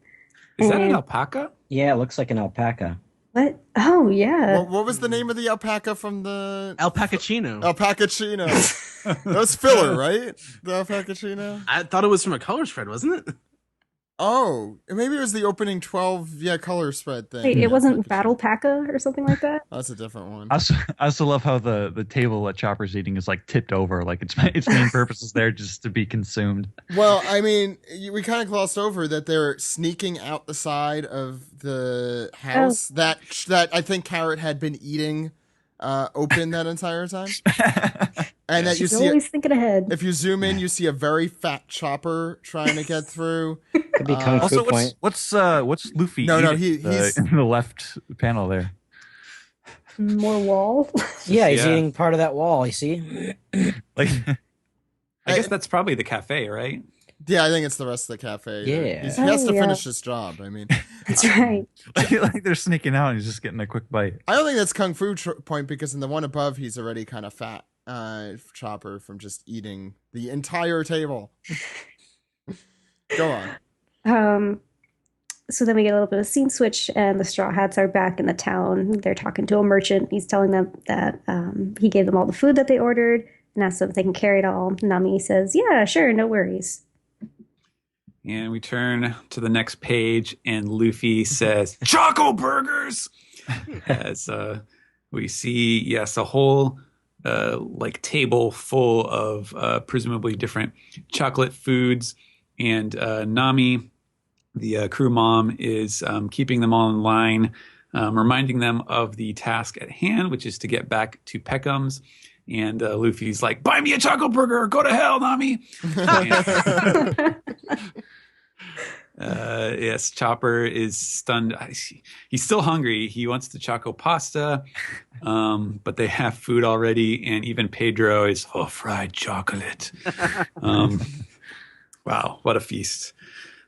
Is that an And- alpaca? Yeah, it looks like an alpaca. What? Oh, yeah. What was the name of the alpaca from the Alpacachino. Alpacachino? That was filler, right? The Alpacachino? I thought it was from a color spread, wasn't it? Oh, maybe it was the opening 12 color spread thing. Wait, Yeah, it wasn't Alpacachino. Battle Packa or something like that? That's a different one. I also love how the table that Chopper's eating is like tipped over, like its main purpose is there just to be consumed. Well, I mean, we kind of glossed over that they're sneaking out the side of the house that I think Carrot had been eating open that entire time. And that you She's see, always thinking ahead. if you zoom in, you see a very fat Chopper trying to get through. Could be Kung Fu Also, Point. what's Luffy? No, eating, he's- in the left panel there. More wall. Yeah, he's Yeah. eating part of that wall, you see? Like, I guess that's probably the cafe, right? Yeah, I think it's the rest of the cafe. Yeah. he has to Oh, yeah. finish his job. I mean, That's right. like they're sneaking out and he's just getting a quick bite. I don't think that's Kung Fu Point because in the one above, he's already kind of fat. Chopper from just eating the entire table. Go on. So then we get a little bit of scene switch, and the Straw Hats are back in the town. They're talking to a merchant. He's telling them that he gave them all the food that they ordered and asked them if they can carry it all. Nami says, "Yeah, sure, no worries." And we turn to the next page, and Luffy says, "Choco-burgers!" As we see, yes, a whole like table full of presumably different chocolate foods, and Nami, the crew mom, is keeping them all in line, reminding them of the task at hand, which is to get back to Peckham's. And Luffy's like, "Buy me a Choco-burger, go to hell, Nami!" Yes, Chopper is stunned. He's still hungry. He wants the Choco pasta, but they have food already, and even Pedro is fried chocolate. Wow, what a feast!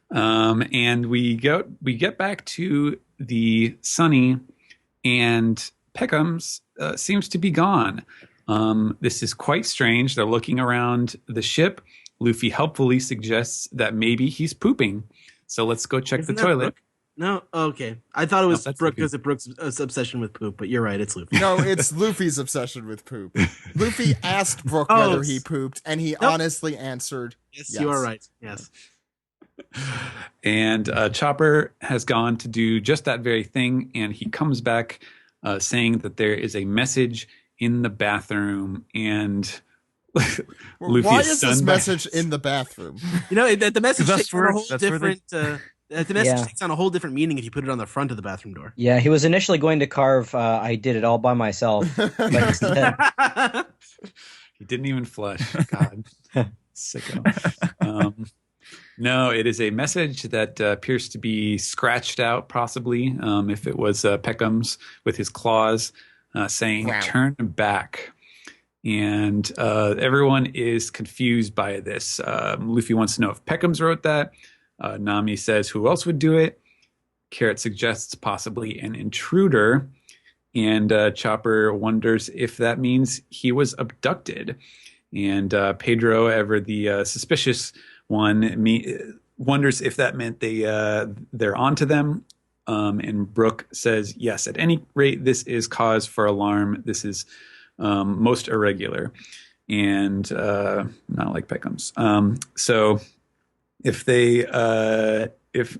And we get back to the Sunny, and Peckham's seems to be gone. This is quite strange. They're looking around the ship. Luffy helpfully suggests that maybe he's pooping. So let's go check Isn't the that toilet. Brooke? No, okay. I thought it was that's Brooke Luffy. because of Brooke's obsession with poop, but you're right, it's Luffy. No, it's Luffy's obsession with poop. Luffy asked Brooke Oh, whether he pooped, and he honestly answered, Yes, you are right. Yes. And Chopper has gone to do just that very thing, and he comes back saying that there is a message in the bathroom, and Luffy Why is is stunned this by message in the bathroom? You know, the message That's takes on a where- whole that's where they- different. The message Yeah. takes on a whole different meaning if you put it on the front of the bathroom door. Yeah, he was initially going to carve I did it all by myself. But instead, He didn't even flush. God, sicko. No, it is a message that appears to be scratched out, possibly, if it was Peckham's with his claws, saying, Wow. "Turn back." And everyone is confused by this. Luffy wants to know if Peckham's wrote that. Nami says, "Who else would do it?" Carrot suggests possibly an intruder. And Chopper wonders if that means he was abducted. And Pedro, ever the suspicious one, wonders if that meant they're onto them. And Brooke says, yes, at any rate, this is cause for alarm. This is most irregular. And not like Peckham's. So if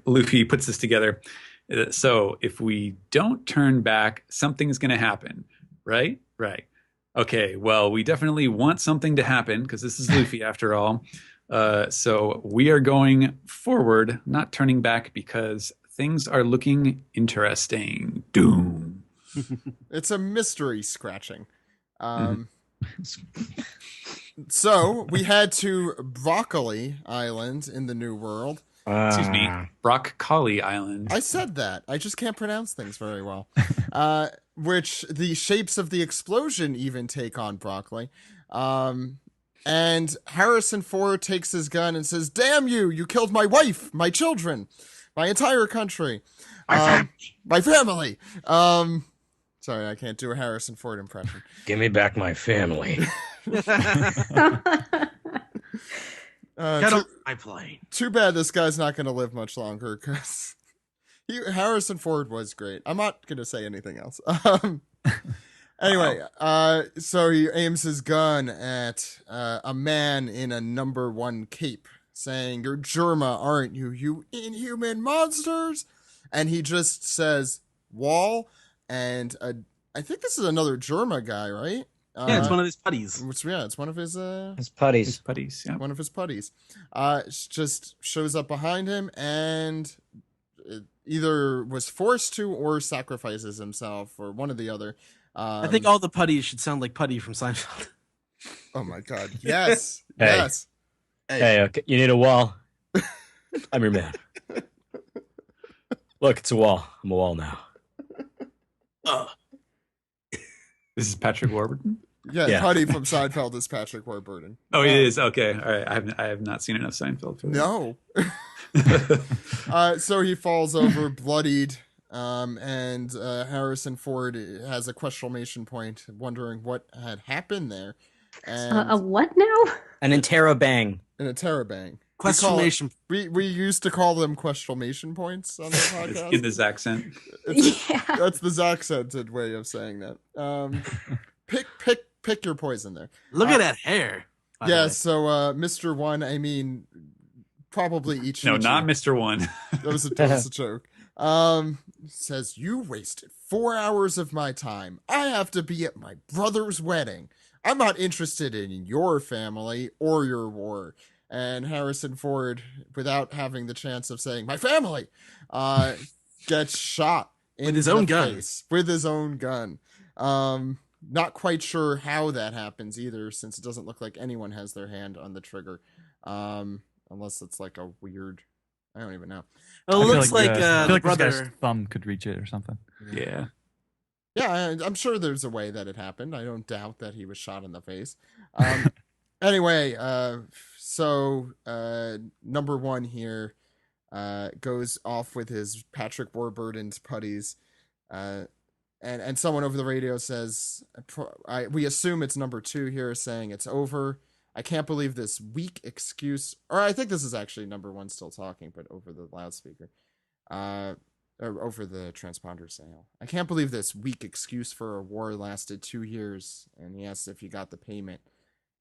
Luffy puts this together, so if we don't turn back, something's going to happen, right? Right. Okay, well, we definitely want something to happen because this is Luffy after all. So we are going forward, not turning back because things are looking interesting. Doom. It's a mystery scratching. So we head to Broccoli Island in the New World. Excuse me, Broccoli Island. I said that. I just can't pronounce things very well. Which the shapes of the explosion even take on Broccoli. And Harrison Ford takes his gun and says, "Damn you! You killed my wife, my children, my entire country, my family." Sorry, I can't do a Harrison Ford impression. Give me back my family. Get on my plane. Too bad this guy's not going to live much longer because Harrison Ford was great. I'm not going to say anything else. Anyway, so he aims his gun at a man in a number 1 cape, saying, "You're Germa, aren't you, you inhuman monsters?" And he just says, "Wall," and I think this is another Germa guy, right? Yeah, it's one of his putties. It's one of his putties. His putties, yeah. One of his putties. Just shows up behind him and either was forced to or sacrifices himself, or one or the other. I think all the putties should sound like Putty from Seinfeld. Oh my god! Yes, Hey. yes. Hey, okay, you need a wall. I'm your man. Look, it's a wall. I'm a wall now. This is Patrick Warburton. Yeah, Putty from Seinfeld is Patrick Warburton. Oh, it is. Okay, all right. I have not seen enough Seinfeld for No. So he falls over, bloodied, and Harrison Ford has a questionation point, wondering what had happened there. And A what now? An interrobang. an interrobang. Questionation. We used to call them questionation points on the podcast. in this accent. Yeah. That's the Zaxented way of saying that. Pick your poison there. Look at that hair. by the Yeah, way. so Mr. One, I mean, probably each. No, not Mr. One. That was a joke. Says, "You wasted 4 hours of my time. I have to be at my brother's wedding. I'm not interested in your family or your war." And Harrison Ford, without having the chance of saying "my family," gets shot With his own gun. face with his own gun. Not quite sure how that happens either, since it doesn't look like anyone has their hand on the trigger, unless it's like a weird. I don't even know. Well, it I feel looks like I feel the like this guy's brother. thumb could reach it or something. Yeah. Yeah, I'm sure there's a way that it happened. I don't doubt that he was shot in the face. Anyway, so number 1 here goes off with his Patrick Warburton's putties, and someone over the radio says, we assume it's number 2 here, saying it's over. I can't believe this weak excuse, or I think this is actually number 1 still talking, but over the loudspeaker. Or over the transponder sale. I can't believe this weak excuse for a war lasted 2 years. And he asks if you got the payment.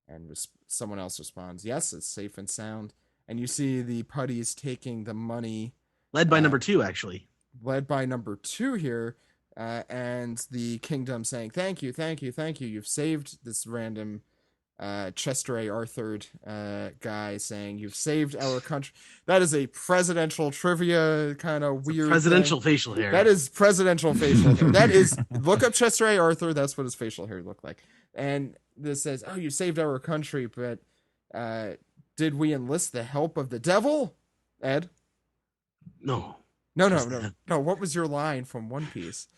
And someone else responds, "Yes, it's safe and sound." And you see the putties taking the money. Led by number 2, actually. Led by number 2 here. And the kingdom saying, "Thank you, thank you, thank you. You've saved this random Chester A. Arthur guy," saying, "You've saved our country." That is a presidential trivia kind of weird Presidential thing. facial hair. That is presidential facial hair. That is, look up Chester A. Arthur. That's what his facial hair looked like. And this says, "Oh, you saved our country, but did we enlist the help of the devil?" Ed? No. No. What was your line from One Piece?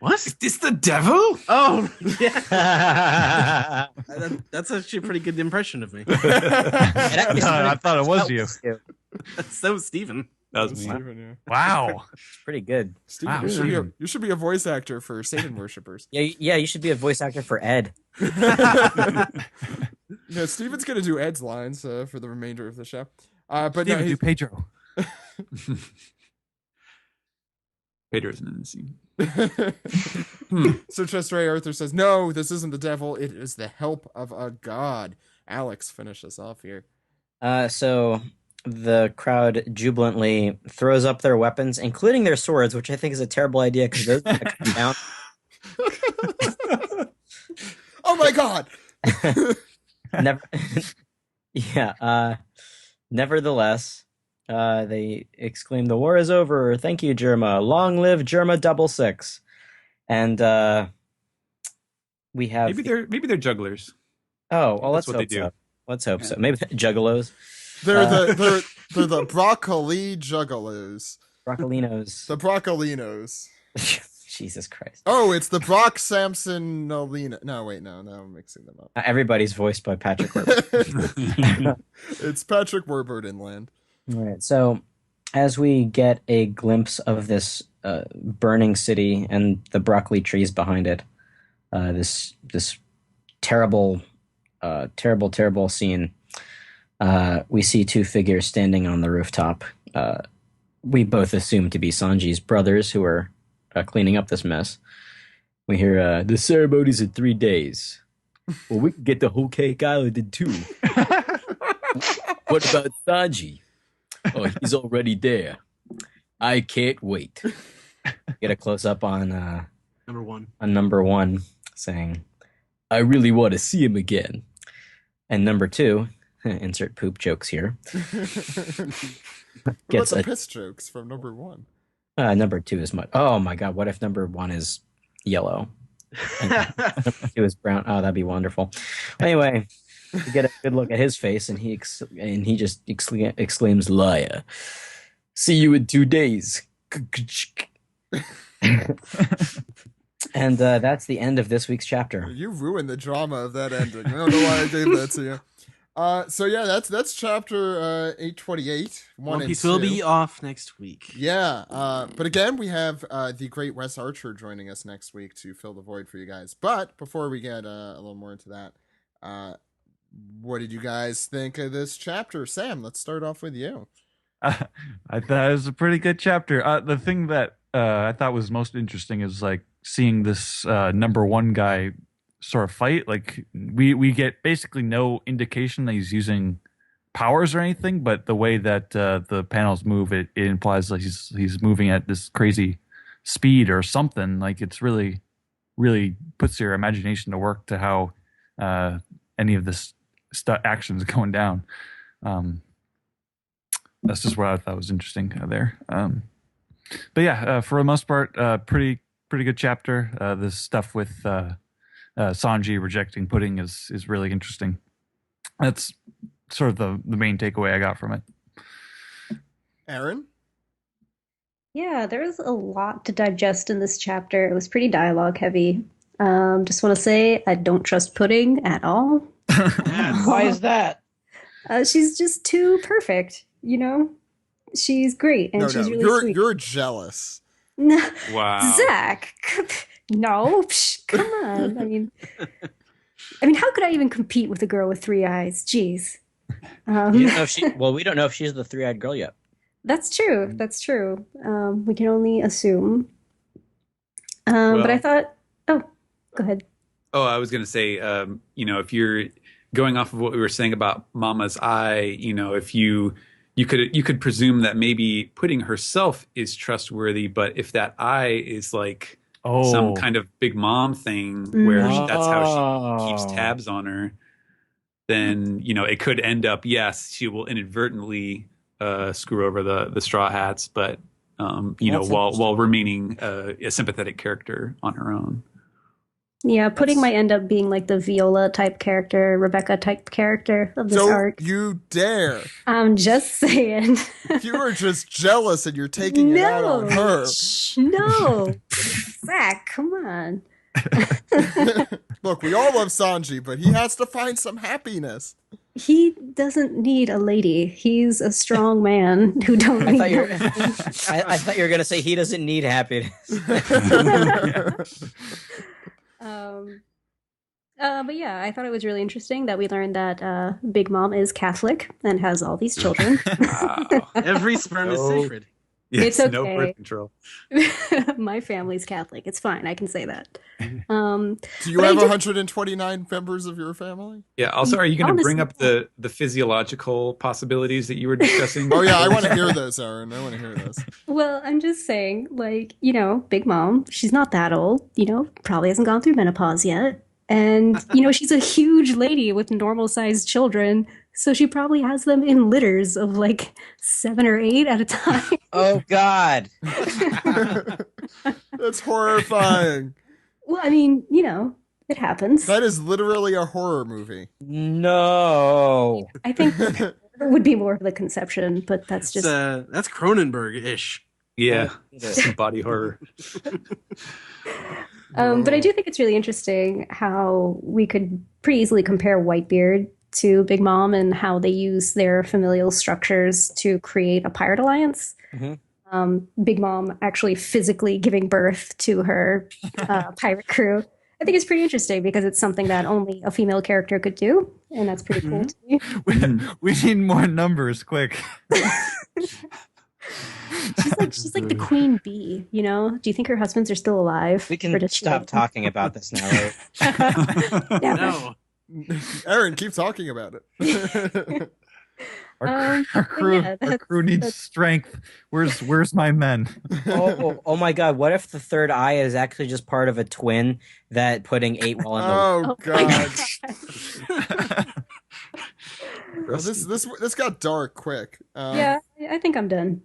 What? Is this the devil? Oh, yeah. That's actually a pretty good impression of me. I thought it was you. That was Steven. That was me. Steven, yeah. Wow. It's pretty good. Steven, Wow, you should be a voice actor for Satan worshippers. Yeah, you should be a voice actor for Ed. No, Steven's gonna do Ed's lines for the remainder of the show. But no, Steven, do Pedro. Pedro isn't in the scene. So Trestray Arthur says, "No, this isn't the devil. It is the help of a god." Alex, finish us off here. So the crowd jubilantly throws up their weapons, including their swords, which I think is a terrible idea because those are gonna come down. Oh my god! Never, yeah. Nevertheless, they exclaim, "The war is over! Thank you, Germa. Long live Germa 66!" And we have Maybe they're jugglers. Oh, well, let's That's what they hope do. so. Let's hope so. Maybe juggalos, They're the broccoli juggalos. broccolinos. The broccolinos. Jesus Christ! Oh, it's the Brock Samson Nolina. No, wait, no, I'm mixing them up. Everybody's voiced by Patrick Warburton. It's Patrick Warburton land. All right. So, as we get a glimpse of this burning city and the broccoli trees behind it, this terrible scene, we see two figures standing on the rooftop. We both assume to be Sanji's brothers who are cleaning up this mess. We hear, the ceremony's in 3 days. Well, we can get the whole cake island in 2. What about Sanji? Oh, he's already there. I can't wait. Get a close up on number one saying, I really want to see him again. And number 2, insert poop jokes here. What about the piss jokes from number 1? Number 2 is oh my god, what if number 1 is yellow? And number 2 is brown. Oh, that'd be wonderful. Anyway, we get a good look at his face, and he just exclaims, "Liar! See you in 2 days." And that's the end of this week's chapter. You ruined the drama of that ending. I don't know why I gave that to you. So yeah, that's chapter 828. One Piece will be off next week. Yeah, but again, we have the great Wes Archer joining us next week to fill the void for you guys. But before we get a little more into that, what did you guys think of this chapter? Sam, let's start off with you. I thought it was a pretty good chapter. The thing that I thought was most interesting is like seeing this number 1 guy sort of fight. Like we get basically no indication that he's using powers or anything, but the way that the panels move, it implies like he's moving at this crazy speed or something. Like it's really puts your imagination to work to how any of this actions going down. That's just what I thought was interesting there. But yeah, for the most part, pretty good chapter. This stuff with Sanji rejecting pudding is really interesting. That's sort of the main takeaway I got from it. Erin? Yeah, there's a lot to digest in this chapter. It was pretty dialogue heavy. Just want to say I don't trust pudding at all. Why is that? She's just too perfect, you know? She's great, and she's really sweet. You're jealous. No, Wow. Zach, no, come on. I mean, how could I even compete with a girl with 3 eyes? Jeez. You don't know if we don't know if she's the 3-eyed girl yet. That's true. We can only assume. But I thought, go ahead. Oh, I was going to say, if you're going off of what we were saying about Mama's eye, if you could presume that maybe Pudding herself is trustworthy, but if that eye is like some kind of Big Mom thing where that's how she keeps tabs on her, then it could end up, yes, she will inadvertently screw over the Straw Hats, but while remaining a sympathetic character on her own. Yeah, Pudding might end up being like the Viola type character, Rebecca type character of this arc. You dare. I'm just saying. You are just jealous and you're taking it out on her. No. Zach, come on. Look, we all love Sanji, but he has to find some happiness. He doesn't need a lady. He's a strong man who don't I need thought you a were, I thought you were gonna say he doesn't need happiness. Um, but yeah, I thought it was really interesting that we learned that Big Mom is Catholic and has all these children. Wow. Every sperm is No. sacred. Yes, It's no okay. birth control. My family's Catholic. It's fine. I can say that. Do you But I have do- 129 members of your family? Yeah. Also, are you going to bring Honestly, up the physiological possibilities that you were discussing? Oh yeah, I want to hear this, Erin. I want to hear this. Well, I'm just saying, like, Big Mom, she's not that old, probably hasn't gone through menopause yet. And, she's a huge lady with normal sized children. So she probably has them in litters of like 7 or 8 at a time. Oh God! That's horrifying. Well, I mean, it happens. That is literally a horror movie. No. I think it would be more of the conception, but that's just. That's Cronenberg-ish. Yeah. Some body horror. But I do think it's really interesting how we could pretty easily compare Whitebeard to Big Mom and how they use their familial structures to create a pirate alliance. Big Mom actually physically giving birth to her pirate crew. I think it's pretty interesting because it's something that only a female character could do, and that's pretty cool to me. We need more numbers, quick. She's like the queen bee, Do you think her husbands are still alive? We Or can does she stop like- talking about this now, right? Yeah. No. Erin, keep talking about it. Our but crew, yeah, our crew needs that's- strength. Where's my men? Oh my God! What if the third eye is actually just part of a twin that putting 8 while in the Oh my God. God. Well, this got dark quick. Yeah, I think I'm done.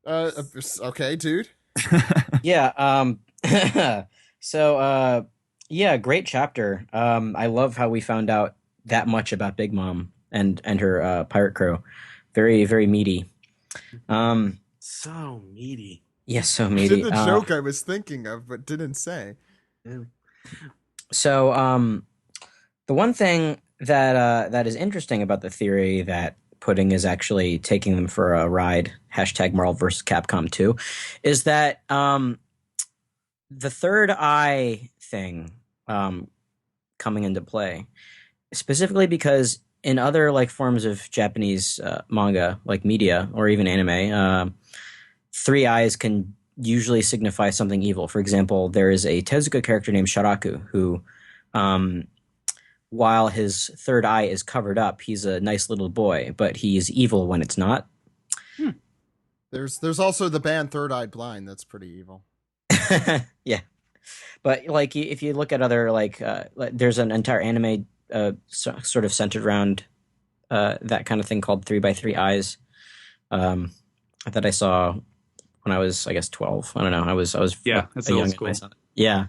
Okay, dude. Yeah. So yeah, great chapter. I love how we found out that much about Big Mom and her pirate crew. Very, very meaty. So meaty. Yes, so Did meaty. the joke I was thinking of but didn't say. So the one thing that is interesting about the theory that Pudding is actually taking them for a ride, #Marvel vs. Capcom 2, is that the third eye thing coming into play, specifically because in other like forms of Japanese manga, like media or even anime, 3 eyes can usually signify something evil. For example, there is a Tezuka character named Sharaku who, while his third eye is covered up, he's a nice little boy, but he's evil when it's not. There's also the band Third Eye Blind. That's pretty evil. Yeah, but like if you look at other there's an entire anime sort of centered around that kind of thing called 3x3 Eyes that I saw when I was, I guess, 12. I don't know. I was Yeah, that's a old young school. guy. Yeah,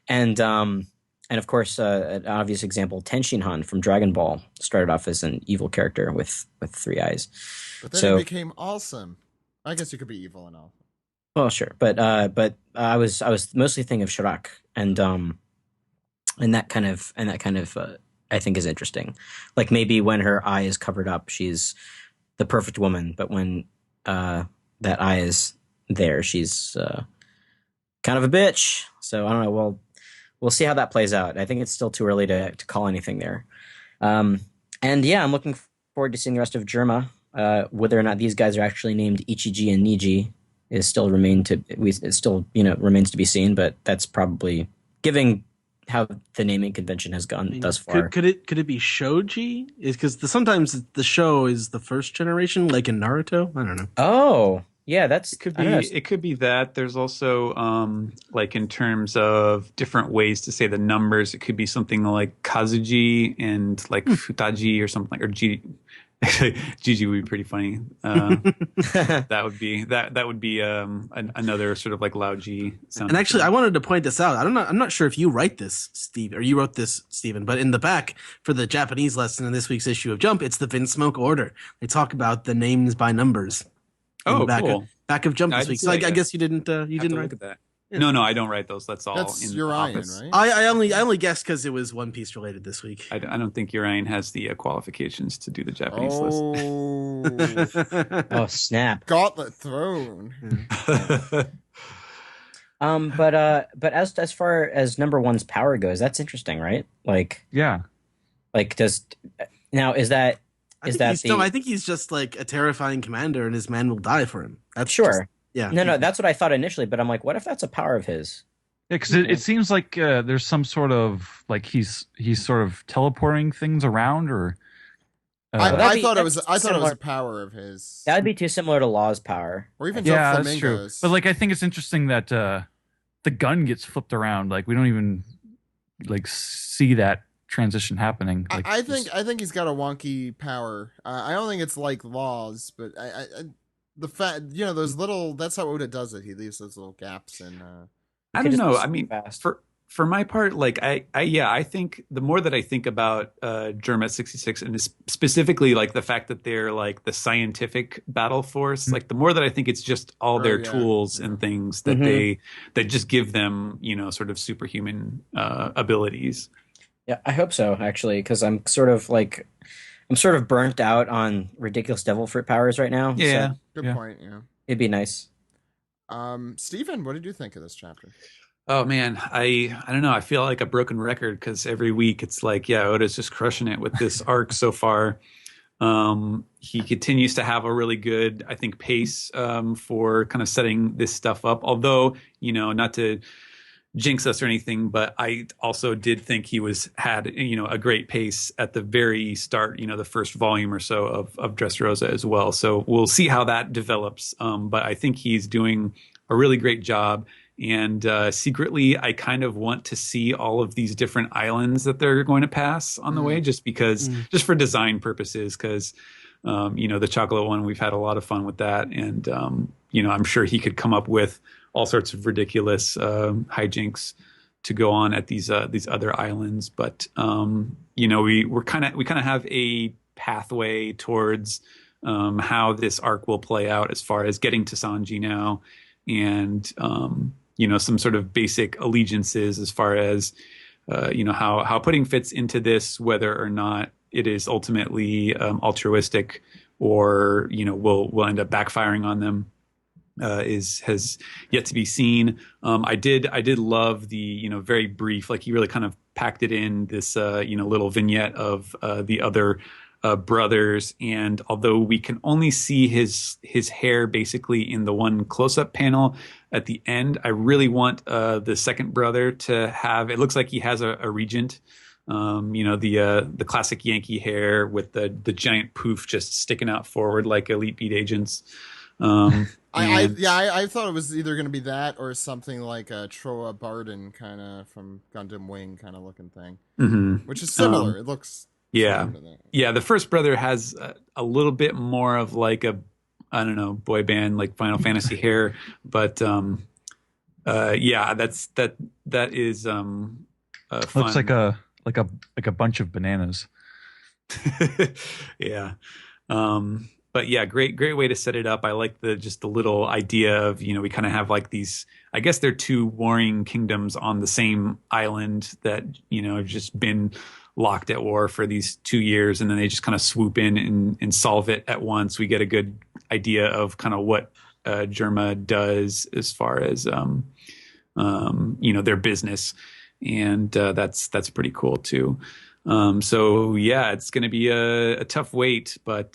and of course an obvious example, Tenshinhan from Dragon Ball started off as an evil character with 3 eyes. But then So- it became awesome. I guess you could be evil and all. Well, sure, but I was mostly thinking of Shirak, and that kind of I think is interesting. Like maybe when her eye is covered up, she's the perfect woman, but when that eye is there, she's kind of a bitch. So I don't know. We'll see how that plays out. I think it's still too early to call anything there. And yeah, I'm looking forward to seeing the rest of Germa. Whether or not these guys are actually named Ichiji and Niji is still remains to be seen, but that's probably giving how the naming convention has gone thus far. Could it be Shoji? Is because sometimes the show is the first generation, like in Naruto. I don't know. Oh, yeah, that's It could I be. don't know. It could be that. There's also like in terms of different ways to say the numbers. It could be something like Kazuji and like Futaji or something like or G. Actually, Gigi would be pretty funny. That would be another sort of like loud G sound. And actually, I wanted to point this out. I'm not sure if you write this, Steve, or you wrote this, Stephen, but in the back for the Japanese lesson in this week's issue of Jump, it's the Vinsmoke order. They talk about the names by numbers. In the back cool. back of Jump I this didn't week. see So I that yet. guess you didn't Have to write look at that. No, I don't write those. That's all That's in Urian, office. right? I only guessed because it was One Piece related this week. I don't think Urian has the qualifications to do the Japanese list. Oh, Oh snap! gauntlet thrown. But as far as number one's power goes, that's interesting, right? Like does now is that I think he's just like a terrifying commander, and his men will die for him. That's sure. Yeah. No, that's what I thought initially, but I'm like, what if that's a power of his? Yeah, because it seems like there's some sort of like he's sort of teleporting things around, or I thought it was a power of his. That'd be too similar to Law's power, or even that's true. flamingos. But like, I think it's interesting that the gun gets flipped around. Like we don't even like see that transition happening. Like, I think he's got a wonky power. I don't think it's like Law's, but I the fact those little, that's how Oda does it. He leaves those little gaps in. I don't know. I mean, for my part, like I think the more that I think about Germa 66 and specifically like the fact that they're like the scientific battle force, like the more that I think it's just all their tools and things that that just give them sort of superhuman abilities. Yeah, I hope so actually, because I'm sort of burnt out on ridiculous devil fruit powers right now. Yeah, so good point. Yeah, it'd be nice. Stephen, what did you think of this chapter? Oh man, I don't know. I feel like a broken record because every week it's like, Oda's just crushing it with this arc so far. He continues to have a really good, I think, pace for kind of setting this stuff up. Although, not to jinx us or anything, but I also did think he had a great pace at the very start, the first volume or so of Dressrosa as well. So we'll see how that develops. But I think he's doing a really great job. And secretly, I kind of want to see all of these different islands that they're going to pass on the way, just for design purposes, because the chocolate one, we've had a lot of fun with that. And, I'm sure he could come up with all sorts of ridiculous hijinks to go on at these other islands. But we kind of have a pathway towards how this arc will play out as far as getting to Sanji now, and some sort of basic allegiances as far as how Pudding fits into this, whether or not it is ultimately altruistic or will end up backfiring on them. Has yet to be seen. I did love the very brief, like he really kind of packed it in this little vignette of the other brothers, and although we can only see his hair basically in the one close-up panel at the end, I really want the second brother to have, it looks like he has a regent, the classic Yankee hair with the giant poof just sticking out forward like Elite Beat agents. I thought it was either going to be that or something like a Troa Barden kind of from Gundam Wing kind of looking thing, which is similar. It looks similar to that. Yeah. The first brother has a little bit more of like a, I don't know, boy band like Final Fantasy hair, but that is fun. Looks like a bunch of bananas. Yeah. But yeah, great way to set it up. I like the little idea of, we kind of have like these, I guess they're two warring kingdoms on the same island that, have just been locked at war for these 2 years, and then they just kind of swoop in and solve it at once. We get a good idea of kind of what Germa does as far as, their business. And that's pretty cool too. So yeah, it's going to be a tough wait, but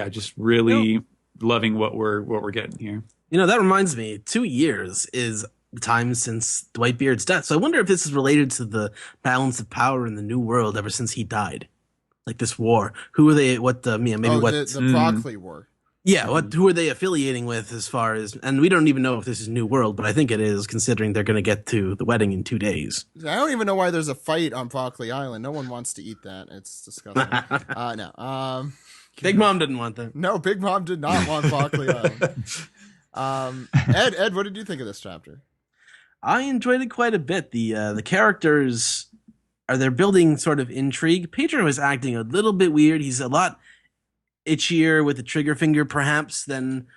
just really loving what we're getting here. That reminds me, 2 years is the time since Whitebeard's death. So I wonder if this is related to the balance of power in the New World ever since he died, like this war. Who are they? The Broccoli War. Yeah, who are they affiliating with as far as, and we don't even know if this is New World, but I think it is, considering they're going to get to the wedding in 2 days. I don't even know why there's a fight on Broccoli Island. No one wants to eat that. It's disgusting. No. Big Mom didn't want that. No, Big Mom did not want Broccoli Island. Ed, what did you think of this chapter? I enjoyed it quite a bit. The characters they're building sort of intrigue. Pedro is acting a little bit weird. He's a lot itchier with the trigger finger perhaps than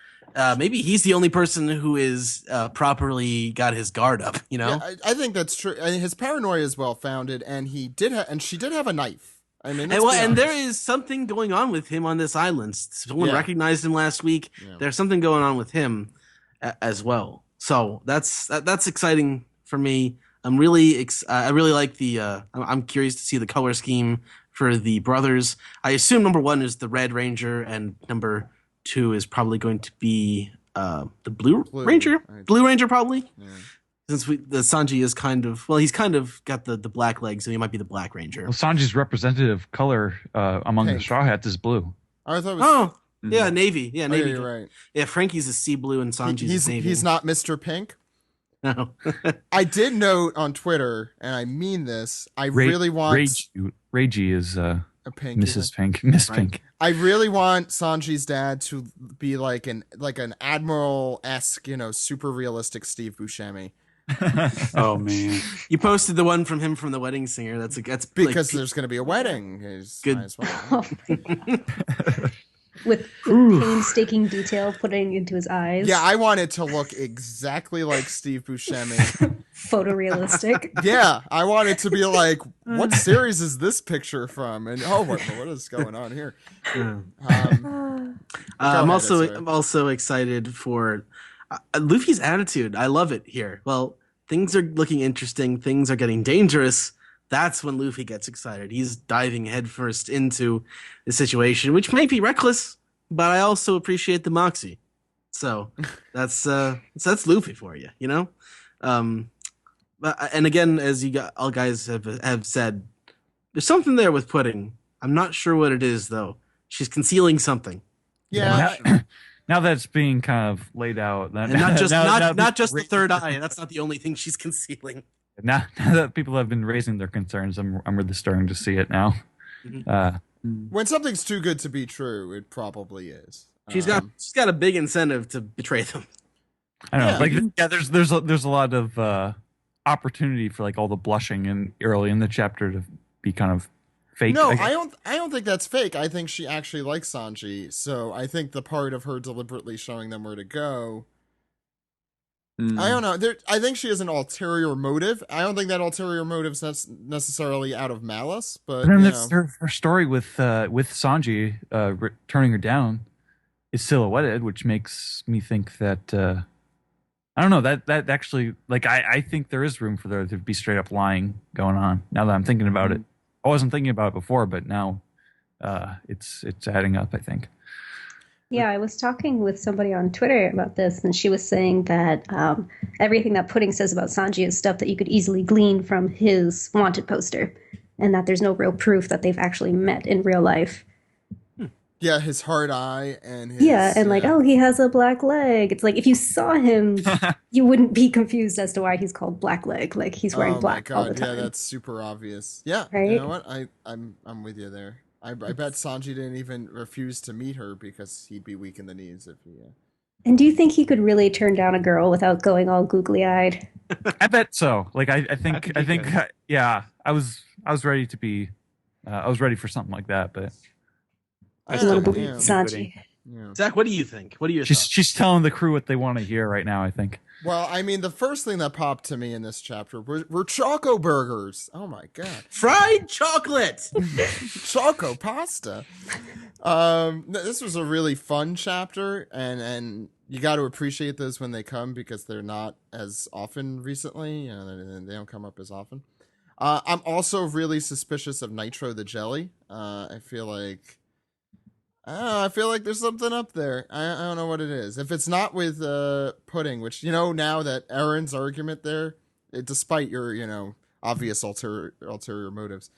maybe he's the only person who is properly got his guard up. You know, Yeah, I think that's true. I mean, his paranoia is well founded, and she did have a knife. I mean, and there is something going on with him on this island. Someone recognized him last week. Yeah. There's something going on with him as well. So that's exciting for me. I'm really I really like the. I'm curious to see the color scheme for the brothers. I assume number 1 is the Red Ranger, and number 2 is probably going to be the Blue Ranger. Blue Ranger probably. Yeah. Since the Sanji is he's kind of got the black legs, so he might be the Black Ranger. Well, Sanji's representative color among the Straw Hats is blue. I thought it was. Yeah, navy. Yeah, navy. You're right. Yeah, Frankie's a sea blue and Sanji's navy. He's not Mr. Pink. No. I did note on Twitter, and I mean this. I really want Reiji is a Pink, Mrs. Pink, Miss Pink. I really want Sanji's dad to be like an Admiral-esque, super realistic Steve Buscemi. Oh man! You posted the one from him from The Wedding Singer. That's because there's going to be a wedding. Good. Might as well. With painstaking detail putting into his eyes. Yeah, I want it to look exactly like Steve Buscemi. Photorealistic. Yeah, I want it to be like, what series is this picture from? And what is going on here? I'm also excited for Luffy's attitude. I love it here. Well, things are looking interesting. Things are getting dangerous. That's when Luffy gets excited. He's diving headfirst into the situation, which might be reckless, but I also appreciate the moxie. So that's Luffy for you, you know. And again, as all guys have said, there's something there with Pudding. I'm not sure what it is though. She's concealing something. Yeah. Now that it's being kind of laid out, and not just the third eye. That's not the only thing she's concealing. Now that people have been raising their concerns, I'm really starting to see it now. When something's too good to be true, it probably is. She's got a big incentive to betray them. I know, there's a lot of opportunity for like all the blushing and early in the chapter to be kind of fake. No, I don't think that's fake. I think she actually likes Sanji, so I think the part of her deliberately showing them where to go. I don't know. I think she has an ulterior motive. I don't think that ulterior motive's necessarily out of malice, but that's her story with Sanji turning her down is silhouetted, which makes me think that I don't know that actually, like, I think there is room for there to be straight up lying going on. Now that I'm thinking about it, I wasn't thinking about it before, but now it's adding up, I think. Yeah, I was talking with somebody on Twitter about this, and she was saying that everything that Pudding says about Sanji is stuff that you could easily glean from his wanted poster, and that there's no real proof that they've actually met in real life. Yeah, his hard eye and his... Yeah, and like, he has a black leg. It's like, if you saw him, you wouldn't be confused as to why he's called Black Leg. Like, he's wearing black all the time. Yeah, that's super obvious. Yeah, right? You know what? I'm with you there. I bet Sanji didn't even refuse to meet her because he'd be weak in the knees if he... And do you think he could really turn down a girl without going all googly-eyed? I bet so. Like, I think, yeah, I was ready to be, I was ready for something like that, but... I still believe Sanji. Yeah. Zach, what do you think? What are your thoughts? She's telling the crew what they want to hear right now, I think. Well, I mean, the first thing that popped to me in this chapter were Choco-burgers. Oh my god. Fried chocolate! Choco pasta. This was a really fun chapter, and you got to appreciate those when they come because they're not as often recently. They don't come up as often. I'm also really suspicious of Nitro the Jelly. I feel like there's something up there. I don't know what it is. If it's not with Pudding, which, now that Erin's argument there, despite your, obvious ulterior motives,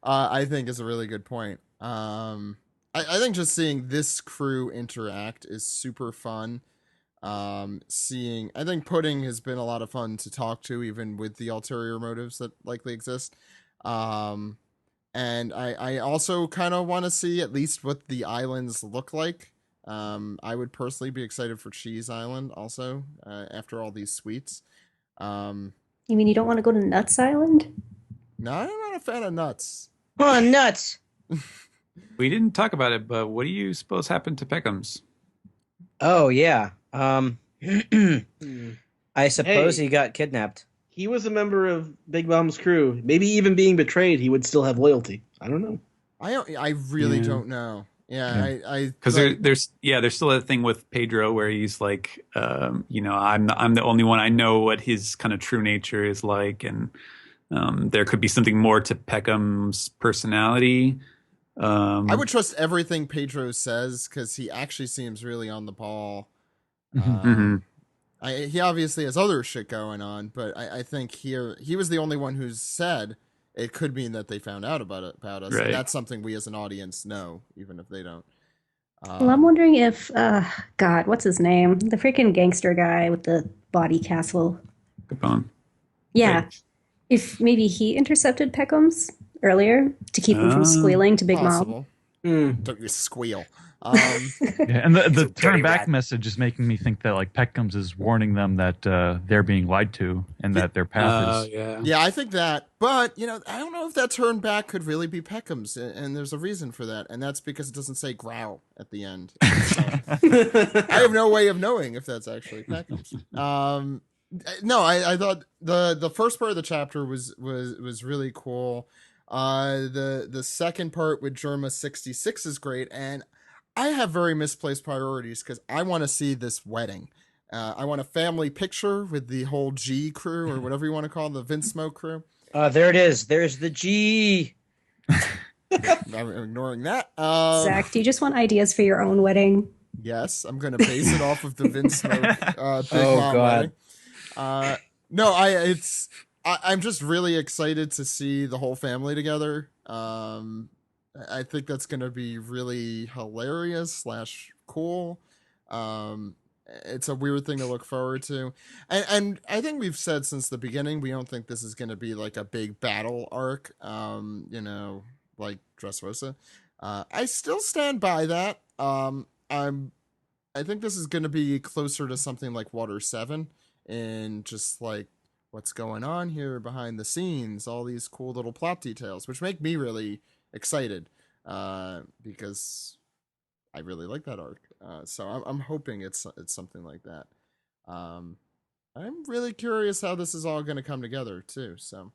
I think is a really good point. I think just seeing this crew interact is super fun. I think Pudding has been a lot of fun to talk to, even with the ulterior motives that likely exist. And I also kind of want to see at least what the islands look like. I would personally be excited for Cheese Island also, after all these sweets. You mean you don't want to go to Nuts Island? No, I'm not a fan of nuts. Oh, nuts! We didn't talk about it, but what do you suppose happened to Peckham's? Oh yeah. I suppose Hey. he got kidnapped. He was a member of Big Mom's crew. Maybe even being betrayed, he would still have loyalty. I don't know. I really Yeah. don't know. Yeah, Because there's still that thing with Pedro where he's like, I'm the only one I know what his kind of true nature is like, and there could be something more to Peckham's personality. I would trust everything Pedro says because he actually seems really on the ball. He obviously has other shit going on, but I think here he was the only one who's said it could mean that they found out about us. Right. And that's something we as an audience know, even if they don't. Well, I'm wondering if, God, what's his name? The freaking gangster guy with the body castle. Capone. Yeah. If maybe he intercepted Peckham's earlier to keep him from squealing to Big Mom. Possible. Don't you squeal. Yeah, and the turn back message is making me think that like Peckham's is warning them that they're being lied to and that their path is. Yeah, I think that. But, I don't know if that turn back could really be Peckham's. And there's a reason for that. And that's because it doesn't say growl at the end. So, I have no way of knowing if that's actually Peckham's. No, I thought the first part of the chapter was really cool. The second part with Germa 66 is great. And I have very misplaced priorities because I want to see this wedding. I want a family picture with the whole G crew or whatever you want to call it, the Vince Smoke crew. There it is. There's the G. I'm ignoring that. Zach, do you just want ideas for your own wedding? Yes, I'm going to base it off of the Vince Smoke Big Mom God. wedding. No, I'm just really excited to see the whole family together. I think that's going to be really hilarious / cool. It's a weird thing to look forward to. And I think we've said since the beginning, we don't think this is going to be like a big battle arc, like Dressrosa. I still stand by that. I think this is going to be closer to something like Water 7 and just like what's going on here behind the scenes, all these cool little plot details, which make me really excited because I really like that arc. So I'm hoping it's something like that. I'm really curious how this is all going to come together too. So,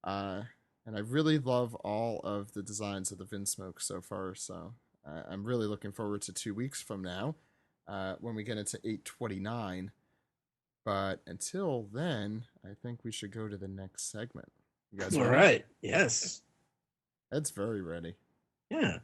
and I really love all of the designs of the Vinsmoke so far. So I'm really looking forward to 2 weeks from now when we get into 829. But until then, I think we should go to the next segment. You guys All ready? right. Yes. Ed's very ready. Yeah.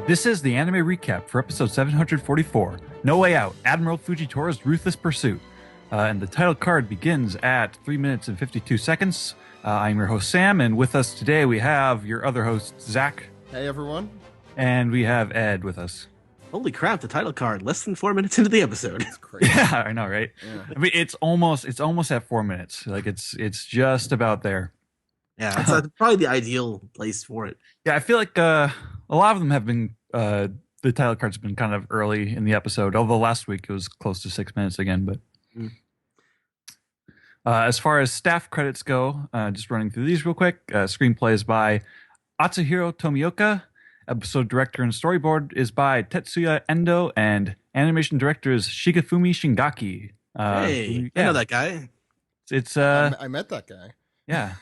This is the anime recap for episode 744, No Way Out, Admiral Fujitora's Ruthless Pursuit. And the title card begins at 3 minutes and 52 seconds. I'm your host, Sam, and with us today we have your other host, Zach. Hey, everyone. And we have Ed with us. Holy crap, the title card, less than 4 minutes into the episode. It's crazy. Yeah, I know, right? Yeah. I mean, it's almost at 4 minutes. Like it's just about there. Yeah, it's probably the ideal place for it. Yeah, I feel like a lot of them have been. The title card's been kind of early in the episode, although last week it was close to 6 minutes again. But as far as staff credits go, just running through these real quick. Screenplay is by Atsuhiro Tomioka. Episode director and storyboard is by Tetsuya Endo, and animation director is Shigefumi Shingaki. Hey, I know that guy. It's I met that guy. yeah,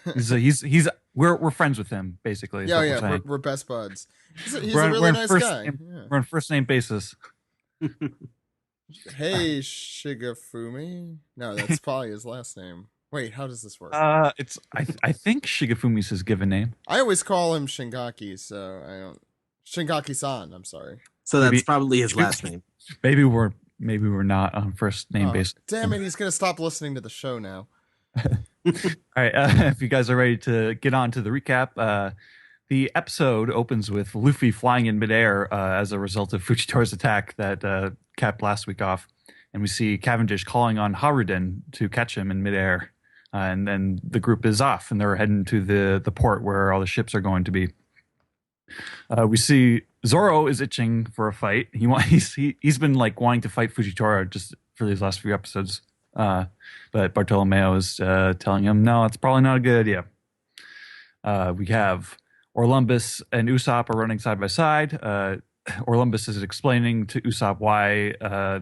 we're friends with him basically. is what we're saying. We're best buds. He's a We're really on nice first guy. name- Yeah. We're on first name basis. Hey, Shigefumi. No, that's probably his last name. Wait, how does this work? It's I think Shigefumi's his given name. I always call him Shingaki, so I don't. Shingaki-san. I'm sorry. So that's Maybe- probably his last name. Maybe we're not on first name Oh, basis. damn it! He's gonna stop listening to the show now. All right, if you guys are ready to get on to the recap, the episode opens with Luffy flying in midair as a result of Fujitora's attack that capped last week off. And we see Cavendish calling on Haruden to catch him in midair. And then the group is off, and they're heading to the port where all the ships are going to be. We see Zoro is itching for a fight. He's been like wanting to fight Fujitora just for these last few episodes. But Bartolomeo is telling him, no, it's probably not a good idea. We have Orlumbus and Usopp are running side by side. Orlumbus is explaining to Usopp why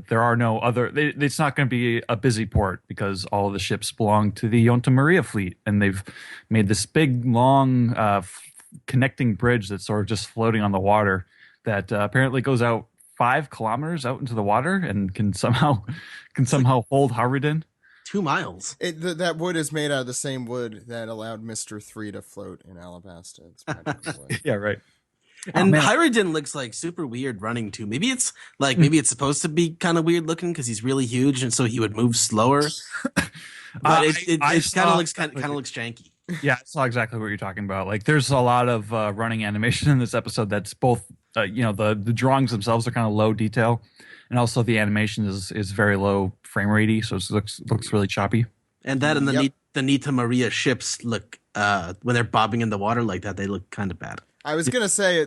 there are no other. It's not going to be a busy port because all of the ships belong to the Yonta Maria fleet, and they've made this big, long connecting bridge that's sort of just floating on the water that apparently goes out 5 kilometers out into the water and can somehow hold Haruden. 2 miles. That wood is made out of the same wood that allowed Mr. 3 to float in Alabasta. It's magical wood. Yeah, right. And Hyruden looks like super weird running too. Maybe it's supposed to be kind of weird looking because he's really huge, and so he would move slower. But it kind of looks janky. Yeah, I saw exactly what you're talking about. Like, there's a lot of running animation in this episode that's both, the drawings themselves are kind of low detail, and also the animation is very low frame ratey, so it looks really choppy. And that and the Nita Maria ships look when they're bobbing in the water like that, they look kind of bad. I was gonna say,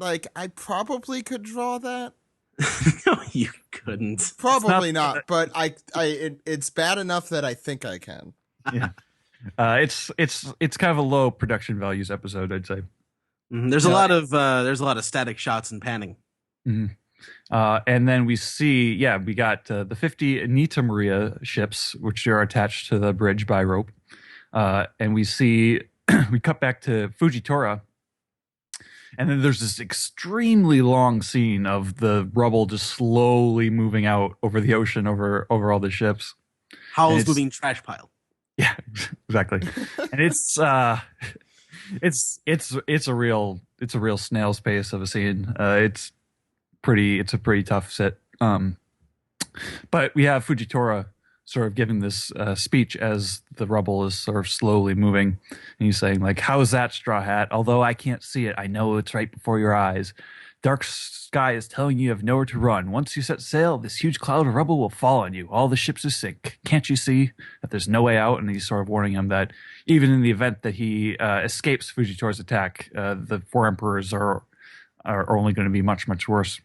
I probably could draw that. No, you couldn't. Probably not, but it's bad enough that I think I can. Yeah, it's kind of a low production values episode, I'd say. There's a lot of static shots and panning. Mm-hmm. And then we see, we got the 50 Nita Maria ships, which are attached to the bridge by rope, and we see we cut back to Fujitora. And then there's this extremely long scene of the rubble just slowly moving out over the ocean, over all the ships. Howl's moving trash pile. Yeah, exactly. And it's a real snail's pace of a scene. It's a pretty tough sit. But we have Fujitora sort of giving this speech as the rubble is sort of slowly moving. And he's saying, like, how is that, Straw Hat? Although I can't see it, I know it's right before your eyes. Dark sky is telling you have nowhere to run. Once you set sail, this huge cloud of rubble will fall on you. All the ships will sink. Can't you see that there's no way out? And he's sort of warning him that even in the event that he escapes Fujitora's attack, the 4 emperors are only going to be much, much worse.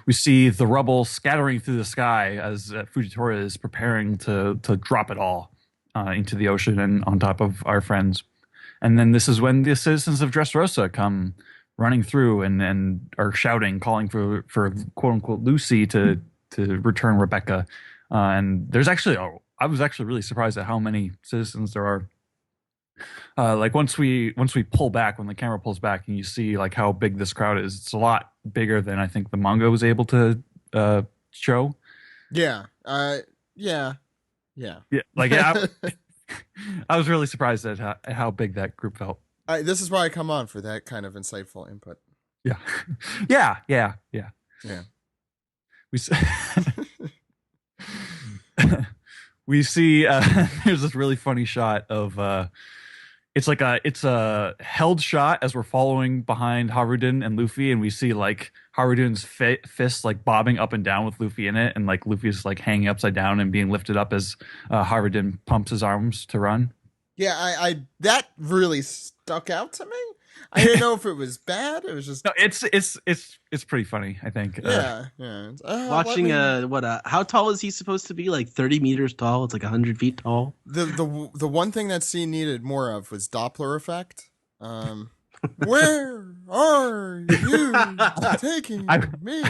We see the rubble scattering through the sky as Fujitora is preparing to drop it all into the ocean and on top of our friends. And then this is when the citizens of Dressrosa come running through and are shouting, calling for quote unquote Lucy to return Rebecca. And there's actually, I was actually really surprised at how many citizens there are. Like once we pull back, when the camera pulls back and you see like how big this crowd is, it's a lot bigger than I think the manga was able to show. Yeah. Like I was really surprised at how big that group felt. This is why I come on, for that kind of insightful input. Yeah. Yeah. We see there's this really funny shot of it's a held shot as we're following behind Haruden and Luffy, and we see like Haruden's fist like bobbing up and down with Luffy in it, and like Luffy's like hanging upside down and being lifted up as Haruden pumps his arms to run. Yeah, I that really stuck out to me. I didn't know if it was bad. It was just it's pretty funny, I think. Yeah. Watching how tall is he supposed to be? Like 30 meters tall. It's like 100 feet tall. The one thing that scene needed more of was Doppler effect. Where are you taking me?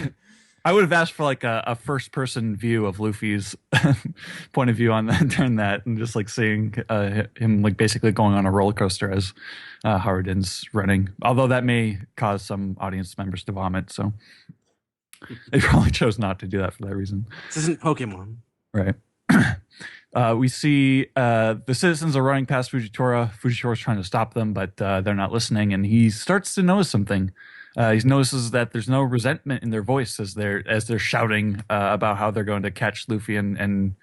I would have asked for like a first person view of Luffy's point of view on that during that, and just like seeing him like basically going on a roller coaster as Haruden's running. Although that may cause some audience members to vomit, so they probably chose not to do that for that reason. This isn't Pokemon, right? We see the citizens are running past Fujitora. Fujitora's trying to stop them, but they're not listening, and he starts to notice something. He notices that there's no resentment in their voice as they're shouting about how they're going to catch Luffy and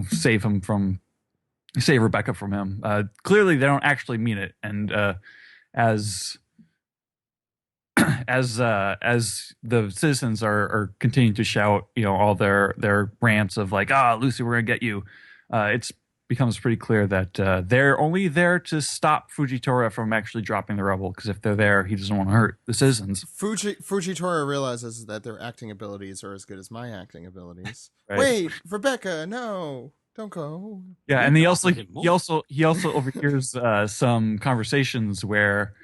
save Rebecca from him. Clearly, they don't actually mean it, and as the citizens are continuing to shout, all their rants of like, Lucy, we're gonna get you. It's becomes pretty clear that they're only there to stop Fujitora from actually dropping the rebel, because if they're there, he doesn't want to hurt the citizens. Fujitora realizes that their acting abilities are as good as my acting abilities. Right. Wait, Rebecca, no, don't go. Yeah, and he also overhears some conversations where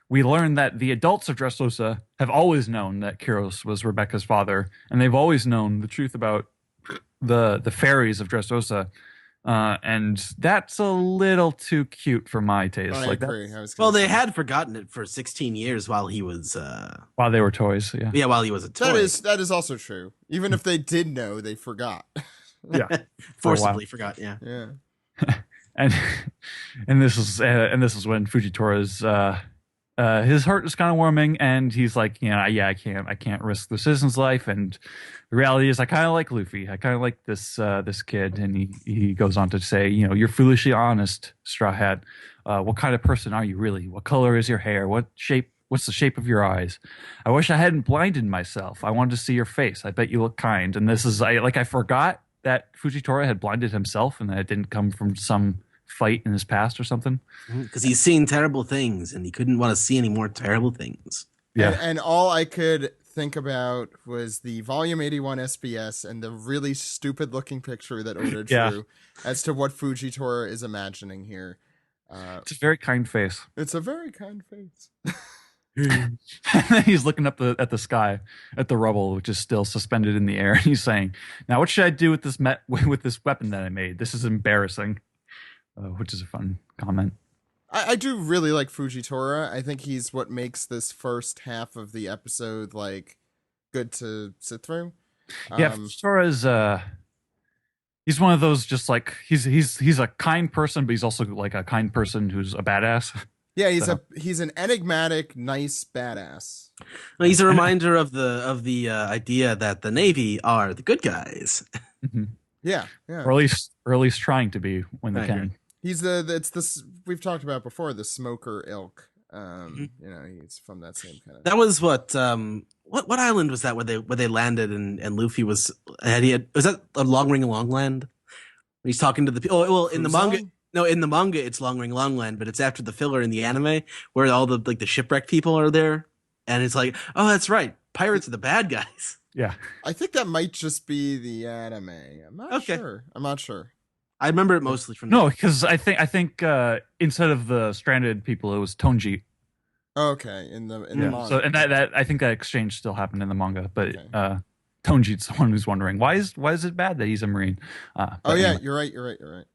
we learn that the adults of Dressrosa have always known that Kiros was Rebecca's father, and they've always known the truth about the fairies of Dressrosa. And that's a little too cute for my taste. I agree. Well, they had forgotten it for 16 years while he was while they were toys. Yeah. Yeah, while he was a toy. That is also true. Even if they did know, they forgot. Yeah. Forcibly forgot. Yeah. Yeah. and this is when Fujitora's his heart is kind of warming, and he's like, I can't risk the citizen's life. And the reality is, I kind of like Luffy. I kind of like this kid. And he goes on to say, you're foolishly honest, Straw Hat. What kind of person are you really? What color is your hair? What's the shape of your eyes? I wish I hadn't blinded myself. I wanted to see your face. I bet you look kind. And this is I forgot that Fujitora had blinded himself, and that it didn't come from some fight in his past or something, because he's seen terrible things and he couldn't want to see any more terrible things. Yeah. And all I could think about was the volume 81 SBS and the really stupid looking picture that Oda drew as to what Fujitora is imagining here. It's a very kind face. It's a very kind face. He's looking up at the sky, at the rubble, which is still suspended in the air, and he's saying, now what should I do with this weapon that I made? This is embarrassing. Which is a fun comment. I do really like Fujitora. I think he's what makes this first half of the episode good to sit through. Fujitora's he's one of those, just like he's a kind person, but he's also like a kind person who's a badass. Yeah, he's an enigmatic, nice badass. Well, he's a reminder of the idea that the Navy are the good guys. Mm-hmm. Yeah. Or at least trying to be when they can. He's it's this we've talked about before, the smoker ilk. He's from that same kind of. That was what island was that where they landed and Luffy was that a Long Ring Long Land? He's talking to the people. Oh, well, in the manga. No, in the manga it's Long Ring Long Land, but it's after the filler in the anime where all the shipwrecked people are there, and it's like, oh, that's right, pirates are the bad guys. Yeah, I think that might just be the anime. I'm not sure. I remember it mostly from because I think instead of the stranded people, it was Tonji. Okay, in the manga. So and that I think that exchange still happened in the manga, but Tonji's the one who's wondering why is it bad that he's a Marine? Anyway. You're right.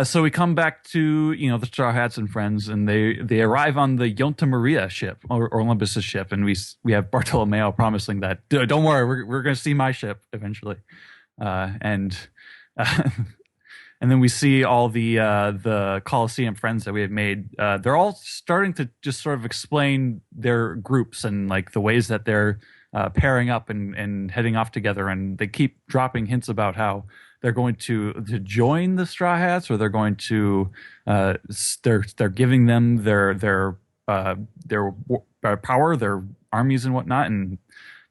So we come back to the Straw Hats and friends, and they arrive on the Yonta Maria ship, or Olympus's ship, and we have Bartolomeo promising that don't worry, we're going to see my ship eventually, and then we see all the Colosseum friends that we have made. They're all starting to just sort of explain their groups and like the ways that they're pairing up and heading off together, and they keep dropping hints about how they're going to join the Straw Hats, or they're going to they're giving them their power, their armies and whatnot, and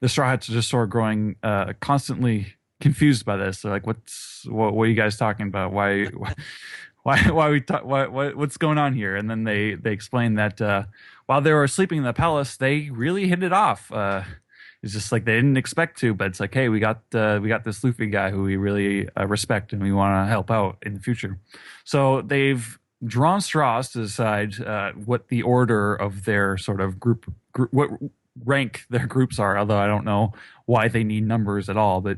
the Straw Hats are just sort of growing constantly confused by this. They're like, what are you guys talking about? What's going on here? And then they explain that while they were sleeping in the palace, they really hit it off. It's just like they didn't expect to, but it's like, hey, we got this Luffy guy who we really respect, and we want to help out in the future. So they've drawn straws to decide what the order of their sort of group, what rank their groups are. Although I don't know why they need numbers at all, but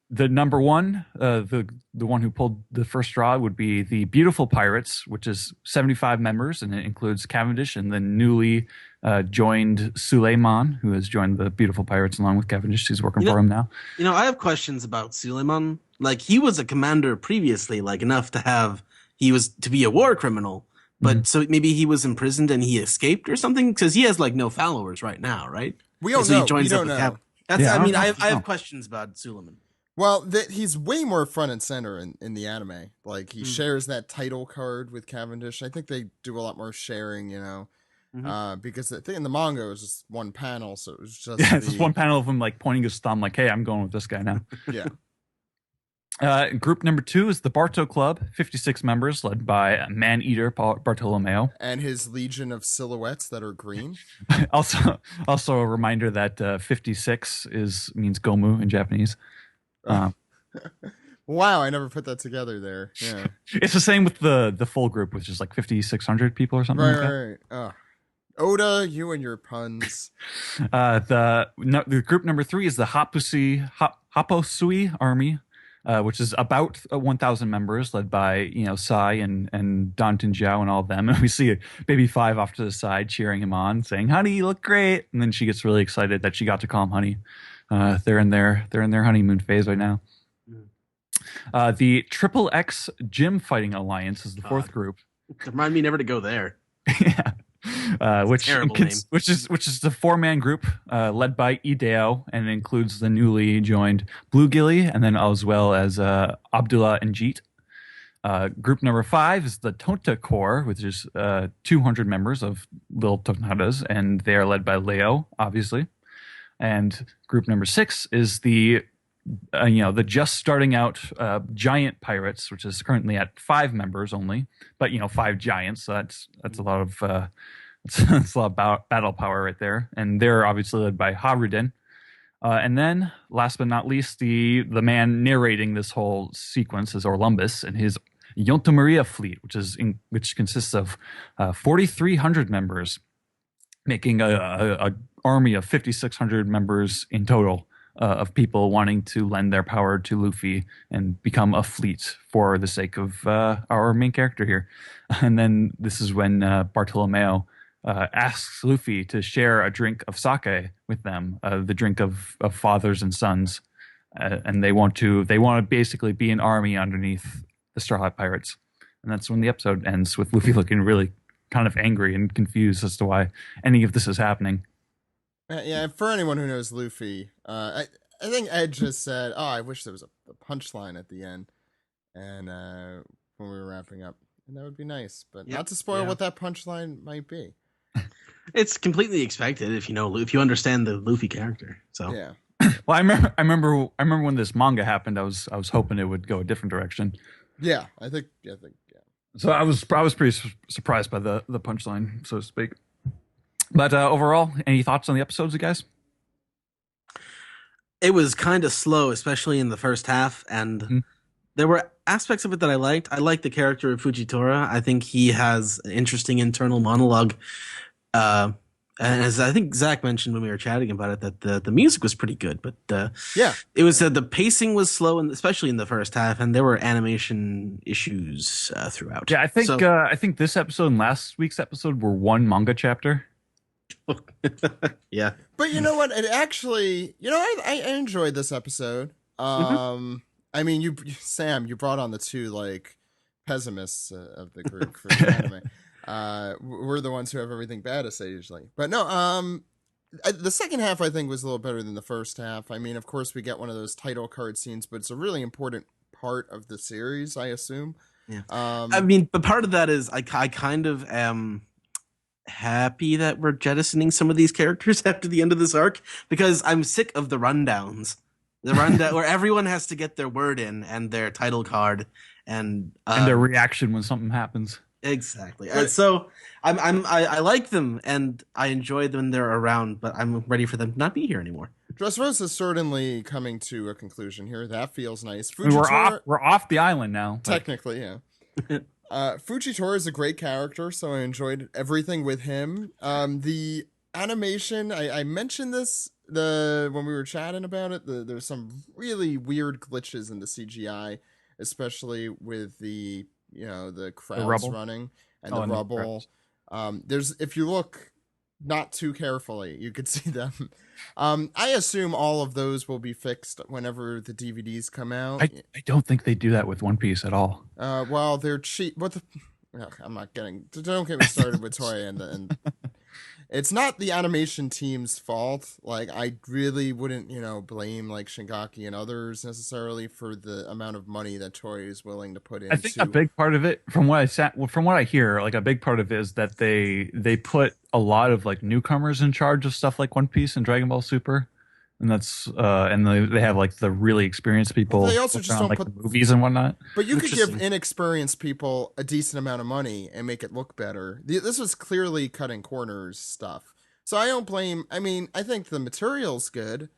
the number one, the one who pulled the first straw would be the Beautiful Pirates, which is 75 members, and it includes Cavendish and the newly joined Suleiman, who has joined the Beautiful Pirates along with Cavendish. He's working for him now. I have questions about Suleiman. Like, he was a commander previously, like enough he was to be a war criminal, but so maybe he was imprisoned and he escaped or something, because he has like no followers right now, right? We don't know. We don't know. I have questions about Suleiman. Well, he's way more front and center in the anime. Like, he shares that title card with Cavendish. I think they do a lot more sharing, because the thing in the manga was just one panel, so it was just it's just one panel of him like pointing his thumb, like, "Hey, I'm going with this guy now." Yeah. Group number 2 is the Barto Club, 56 members, led by Man-Eater Bartolomeo. And his legion of silhouettes that are green. also a reminder that 56 means Gomu in Japanese. Wow, I never put that together there. Yeah, it's the same with the full group, which is like 5,600 people or something. Right. Oda, you and your puns. The group number 3 is the Haposui Army. Which is about 1,000 members, led by Sai and Danton Jiao and all of them. And we see Baby Five off to the side cheering him on, saying, "Honey, you look great." And then she gets really excited that she got to call him Honey. They're in their honeymoon phase right now. The Triple X Gym Fighting Alliance is the fourth group. Remind me never to go there. Yeah. Which is the 4-man group led by Ideo, and includes the newly joined Blue Gilly, and then as well as Abdullah and Jeet. Group number 5 is the Tonta Corps, which is 200 members of little Tontadas, and they are led by Leo, obviously. And group number 6 is the just starting out giant pirates, which is currently at 5 members only, but 5 giants. So that's a lot of it's a lot of battle power right there, and they're obviously led by Haruden. And then, last but not least, the man narrating this whole sequence is Orlumbus and his Yonta Maria fleet, which consists of 4,300 members, making a army of 5,600 members in total. Of people wanting to lend their power to Luffy and become a fleet for the sake of our main character here. And then this is when Bartolomeo asks Luffy to share a drink of sake with them, the drink of fathers and sons, and they want to basically be an army underneath the Straw Hat Pirates. And that's when the episode ends, with Luffy looking really kind of angry and confused as to why any of this is happening. Yeah, for anyone who knows Luffy, I think Ed just said, "Oh, I wish there was a punchline at the end," and when we were wrapping up, and that would be nice. But not to spoil what that punchline might be. It's completely expected if you understand the Luffy character. So yeah. Well, I remember when this manga happened. I was hoping it would go a different direction. Yeah, I think. So I was pretty surprised by the punchline, so to speak. But overall, any thoughts on the episodes, you guys? It was kind of slow, especially in the first half, and there were aspects of it that I liked. I liked the character of Fujitora. I think he has an interesting internal monologue. And as I think Zach mentioned when we were chatting about it, that the music was pretty good, but it was the pacing was slow, and especially in the first half, and there were animation issues throughout. Yeah, I think this episode and last week's episode were one manga chapter. Yeah, but you know what? It actually, I enjoyed this episode. I mean, Sam, you brought on the two pessimists of the group for the anime. We're the ones who have everything bad to say usually, but no. The second half I think was a little better than the first half. I mean, of course, we get one of those title card scenes, but it's a really important part of the series, I assume. Yeah. I mean, but part of that is I kind of am happy that we're jettisoning some of these characters after the end of this arc, because I'm sick of the rundowns. The rundown where everyone has to get their word in and their title card and their reaction when something happens. Exactly. So I like them and I enjoy them when they're around, but I'm ready for them to not be here anymore. Dressrosa is certainly coming to a conclusion here. That feels nice. We're off the island now. Technically, yeah. Fujitora is a great character, so I enjoyed everything with him. The animation, I mentioned this when we were chatting about it. There's some really weird glitches in the CGI, especially with the crowds running and the rubble. If you look not too carefully, you could see them. I assume all of those will be fixed whenever the DVDs come out. I don't think they do that with One Piece at all. Well, they're cheap. I'm not getting. Don't get me started with Toei and it's not the animation team's fault. I really wouldn't, blame Shingaki and others necessarily for the amount of money that Toei is willing to put in. I think a big part of it, from what I hear, a big part of it is that they put a lot of newcomers in charge of stuff like One Piece and Dragon Ball Super, and that's and they have like the really experienced people. They also just don't like put the movies and whatnot. But you could give Interesting. inexperienced people a decent amount of money and make it look better. This was clearly cutting corners stuff. So I don't blame. I mean, I think the material's good.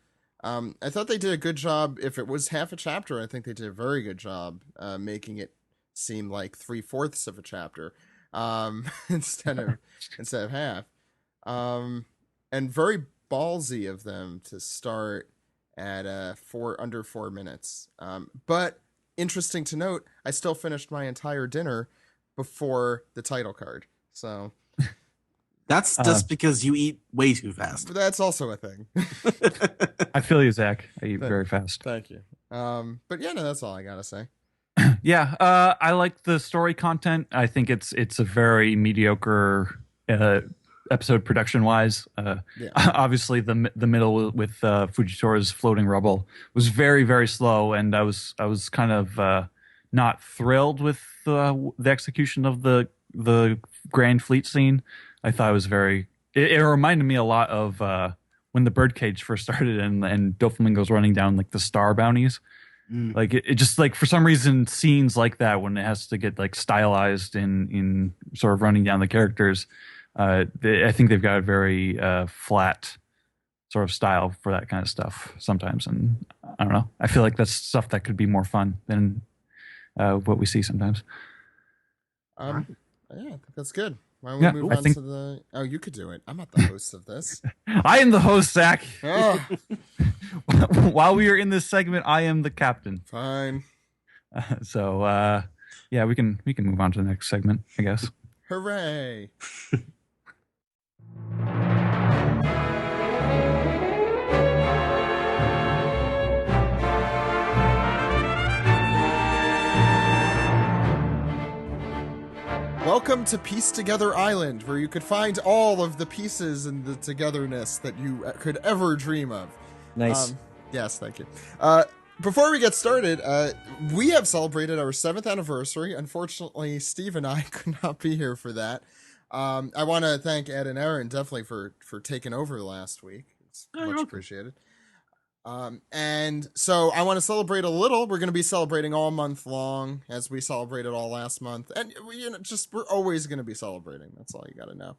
I thought they did a good job. If it was half a chapter, I think they did a very good job making it seem like 3/4 of a chapter instead of half. And very ballsy of them to start at under 4 minutes. But interesting to note, I still finished my entire dinner before the title card. So That's just because you eat way too fast. that's also a thing. I feel you, Zach. I eat very fast. Thank you. But yeah, no, that's all I gotta say. Yeah, I like the story content. I think it's a very mediocre episode production wise. Obviously, the middle with Fujitora's floating rubble was very, very slow, and I was kind of not thrilled with the execution of the Grand Fleet scene. I thought it was very. It reminded me a lot of when the Birdcage first started, and Doflamingo's running down like the star bounties. Like it just like for some reason scenes like that when it has to get like stylized in sort of running down the characters. I think they've got a very flat sort of style for that kind of stuff sometimes, and I don't know. I feel like that's stuff that could be more fun than what we see sometimes. Yeah, I think that's good. Why don't we move on to the... Oh, you could do it. I'm not the host of this. I am the host, Zach. Oh. While we are in this segment, I am the captain. Fine. So, yeah, we can move on to the next segment, I guess. Hooray. Welcome to Piece Together Island, where you could find all of the pieces and the togetherness that you could ever dream of. Nice. Yes, thank you. Before we get started, we have celebrated our 7th anniversary. Unfortunately, Steve and I could not be here for that. I want to thank Ed and Erin definitely for taking over last week. It's much appreciated. And so I want to celebrate a little. We're going to be celebrating all month long as we celebrated all last month. And, we're always going to be celebrating. That's all you got to know.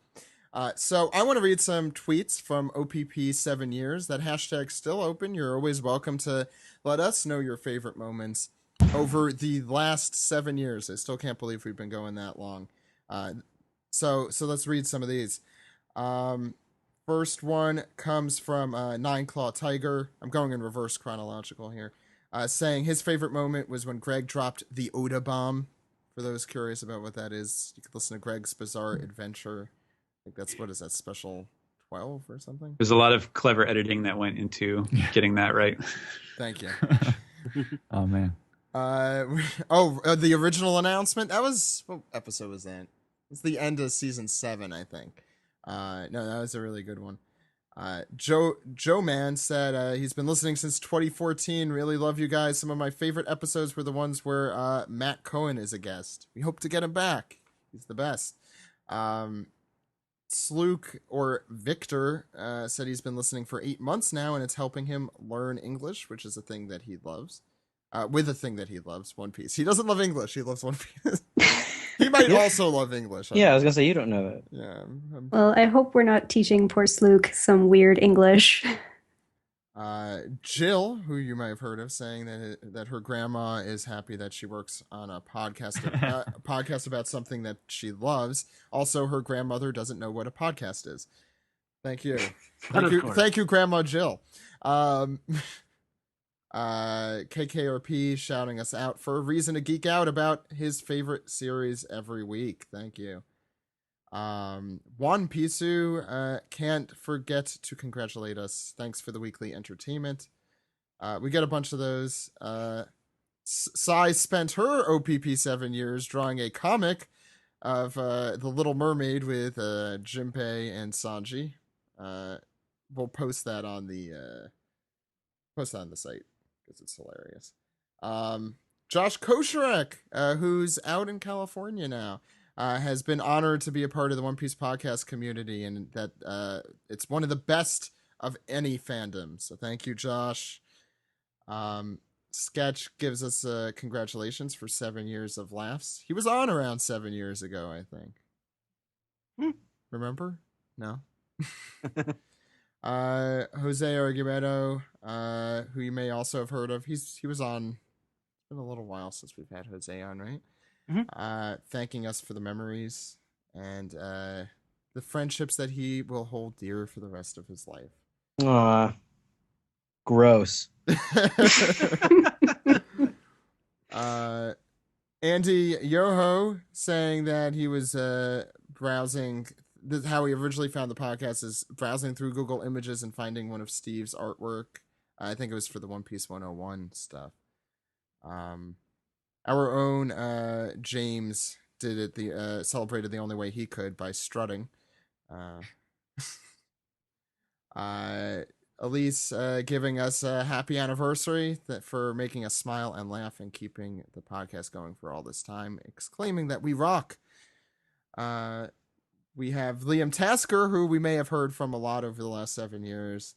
So I want to read some tweets from OPP 7 years. That hashtag's still open. You're always welcome to let us know your favorite moments over the last 7 years. I still can't believe we've been going that long. So let's read some of these. First one comes from Nine Claw Tiger. I'm going in reverse chronological here. Saying his favorite moment was when Greg dropped the Oda bomb. For those curious about what that is, you could listen to Greg's Bizarre Adventure. I think that's, what is that, special 12 or something? There's a lot of clever editing that went into getting that right. Thank you. Oh, man. The original announcement? That was, what episode was that? It's the end of season 7, I think. No, that was a really good one. Joe Man said he's been listening since 2014. Really love you guys. Some of my favorite episodes were the ones where Matt Cohen is a guest. We hope to get him back. He's the best. Slook or Victor said he's been listening for 8 months now, and it's helping him learn English, which is a thing that he loves. With a thing that he loves, One Piece. He doesn't love English. He loves One Piece. He might also love English. I was gonna say you don't know that. Yeah. Well, I hope we're not teaching poor Slook some weird English. Jill, who you might have heard of, saying that her grandma is happy that she works on a podcast podcast about something that she loves. Also, her grandmother doesn't know what a podcast is. Thank you. Thank you, Grandma Jill. KKRP shouting us out for a reason to geek out about his favorite series every week. Thank you. Juan Pisu can't forget to congratulate us. Thanks for the weekly entertainment. We get a bunch of those. Sai spent her OPP 7 years drawing a comic of The Little Mermaid with Jinpei and Sanji. We'll post that on the site because it's hilarious. Josh Kosharek, who's out in California now, has been honored to be a part of the One Piece podcast community, and that it's one of the best of any fandom. So thank you, Josh. Sketch gives us congratulations for 7 years of laughs. He was on around 7 years ago, I think. Remember? No. Jose Argumedo, who you may also have heard of. He was on. It's been a little while since we've had Jose on, right? Thanking us for the memories and the friendships that he will hold dear for the rest of his life. Aw, gross. Andy Yoho saying that he was browsing. How he originally found the podcast is browsing through Google Images and finding one of Steve's artwork. I think it was for the One Piece 101 stuff. Our own James did it. Celebrated the only way he could by strutting. Elise giving us a happy anniversary for making us smile and laugh and keeping the podcast going for all this time, exclaiming that we rock. We have Liam Tasker, who we may have heard from a lot over the last 7 years,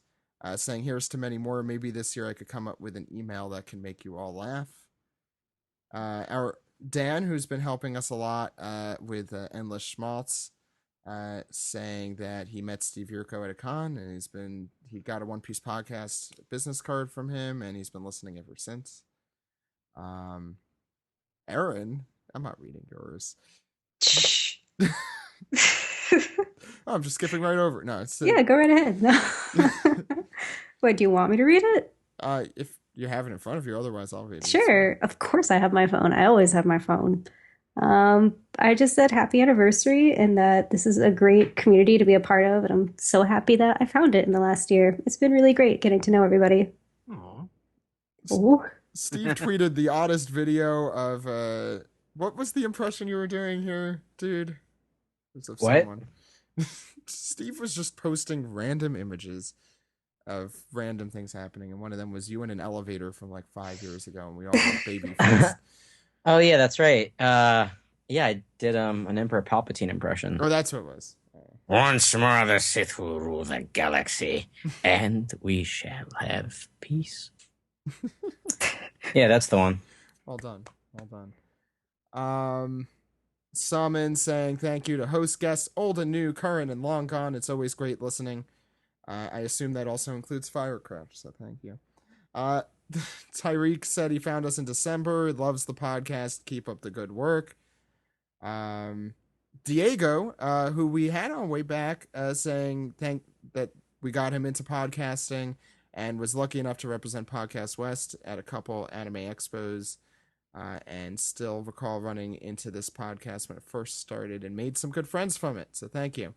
saying, here's to many more. Maybe this year I could come up with an email that can make you all laugh. Our Dan, who's been helping us a lot with Endless Schmaltz, saying that he met Steve Yurko at a con and he got a One Piece podcast business card from him and he's been listening ever since. Erin, I'm not reading yours. I'm just skipping right over it. No, it's Yeah, go right ahead. No. Wait, do you want me to read it? If you have it in front of you, otherwise I'll read it. Sure, of course I have my phone. I always have my phone. I just said happy anniversary and that this is a great community to be a part of, and I'm so happy that I found it in the last year. It's been really great getting to know everybody. Aww. Oh. Steve tweeted the oddest video of what was the impression you were doing here, dude? It was of What? someone. Steve was just posting random images of random things happening, and one of them was you in an elevator from like 5 years ago, and we all got baby faced. Oh yeah, that's right. Yeah, I did an Emperor Palpatine impression. Oh, that's what it was. Once more the Sith will rule the galaxy, and we shall have peace. Yeah, that's the one. Well done. Well done. Summon saying thank you to host guests, old and new, current and long gone. It's always great listening. I assume that also includes Firecraft, so thank you. Tyreek said he found us in December, loves the podcast, keep up the good work. Diego, who we had on way back, saying that we got him into podcasting and was lucky enough to represent Podcast West at a couple anime expos, and still recall running into this podcast when it first started and made some good friends from it. So thank you.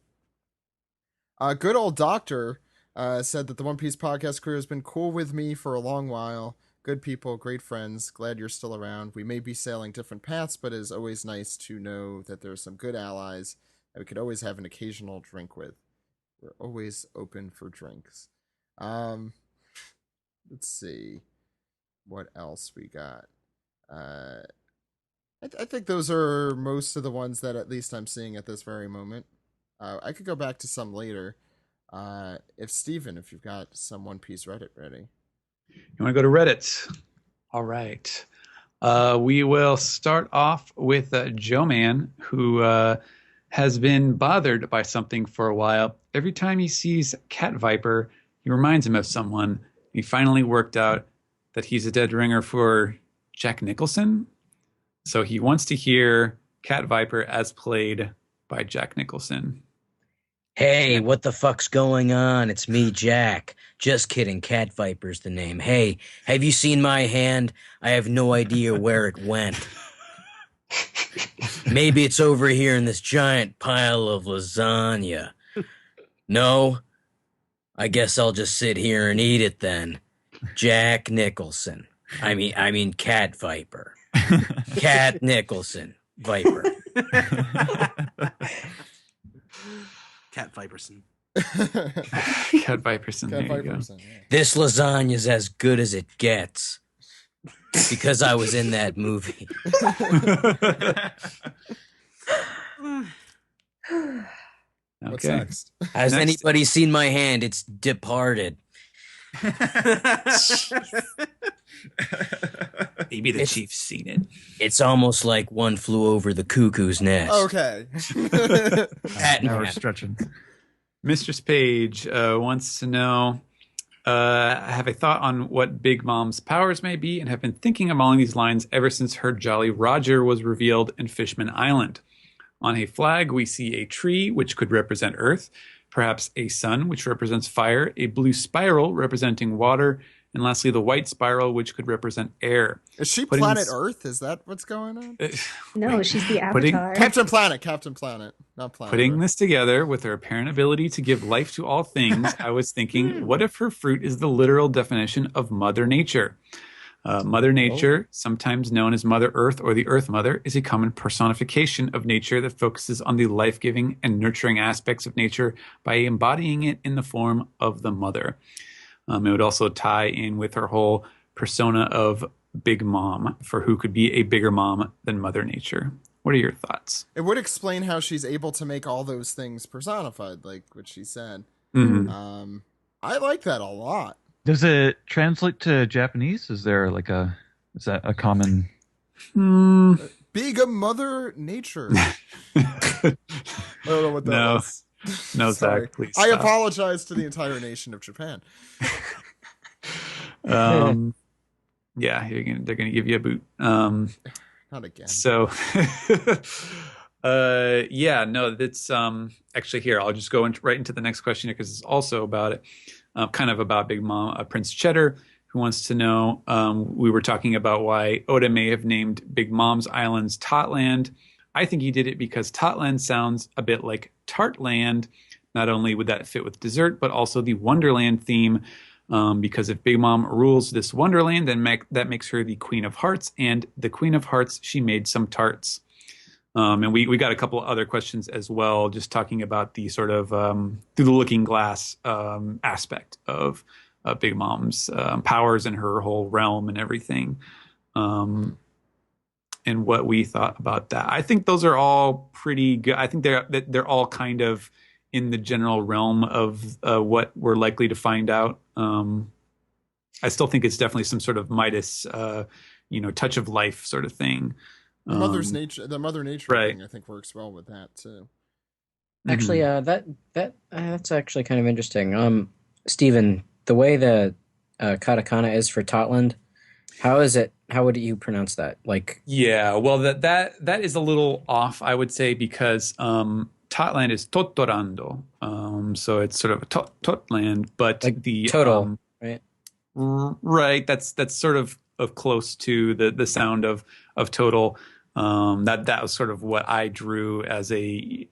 Good old Doctor said that the One Piece podcast crew has been cool with me for a long while. Good people, great friends. Glad you're still around. We may be sailing different paths, but it is always nice to know that there are some good allies that we could always have an occasional drink with. We're always open for drinks. Let's see what else we got. I think those are most of the ones that at least I'm seeing at this very moment. I could go back to some later. If you've got some One Piece Reddit ready. You want to go to Reddit? All right. We will start off with Joe Man, who has been bothered by something for a while. Every time he sees Cat Viper, he reminds him of someone. He finally worked out that he's a dead ringer for Jack Nicholson. So he wants to hear Cat Viper as played by Jack Nicholson. Hey, what the fuck's going on? It's me, Jack. Just kidding. Cat Viper's the name. Hey, have you seen my hand? I have no idea where it went. Maybe it's over here in this giant pile of lasagna. No? I guess I'll just sit here and eat it then. Jack Nicholson. I mean Cat Viper. Cat Nicholson. Viper. Cat Viperson. Cat Viperson. There you go. Yeah. This lasagna's as good as it gets. Because I was in that movie. What's Okay. next? Has Next- anybody seen my hand? It's departed. Maybe the chief's seen it. It's almost like one flew over the cuckoo's nest. Okay. That Now we're man. stretching. Mistress Page wants to know, I have a thought on what Big Mom's powers may be and have been thinking along these lines ever since her Jolly Roger was revealed in Fishman Island. On a flag, we see a tree, which could represent Earth, perhaps a sun, which represents fire, a blue spiral representing water, and lastly, the white spiral, which could represent air. Is she Putting planet s- Earth? Is that what's going on? No, she's the Putting- Avatar. Captain Planet, not Planet Putting Earth. this together with her apparent ability to give life to all things, I was thinking, what if her fruit is the literal definition of Mother Nature? Mother Nature, sometimes known as Mother Earth or the Earth Mother, is a common personification of nature that focuses on the life-giving and nurturing aspects of nature by embodying it in the form of the mother. It would also tie in with her whole persona of Big Mom, for who could be a bigger mom than Mother Nature. What are your thoughts? It would explain how she's able to make all those things personified, like what she said. Mhm. I like that a lot. Does it translate to Japanese? Is that a common? Big Mother Nature. I don't know what that No. was. No, Sorry. Zach, please I stop. apologize to the entire nation of Japan. Yeah, they're gonna give you a boot. Not again. So, yeah, no, that's actually here. I'll just go right into the next question because it's also about it, kind of about Big Mom. Prince Cheddar, who wants to know, we were talking about why Oda may have named Big Mom's islands Totland. I think he did it because Totland sounds a bit like Tartland. Not only would that fit with dessert, but also the Wonderland theme. Because if Big Mom rules this Wonderland, then that makes her the Queen of Hearts. And the Queen of Hearts, she made some tarts. And we got a couple of other questions as well, just talking about the sort of through the looking glass aspect of Big Mom's powers and her whole realm and everything. And what we thought about that. I think those are all pretty good. I think they're all kind of in the general realm of what we're likely to find out. I still think it's definitely some sort of Midas, touch of life sort of thing. The Mother Nature right. thing, I think, works well with that too. Actually, that's actually kind of interesting. Steven, the way the katakana is for Totland, how is it? How would you pronounce that? Like, yeah, well, that is a little off, I would say, because Totland is Totorando, so it's sort of a Totland, but like the total, right? Right, that's sort of close to the sound of total. That was sort of what I drew as a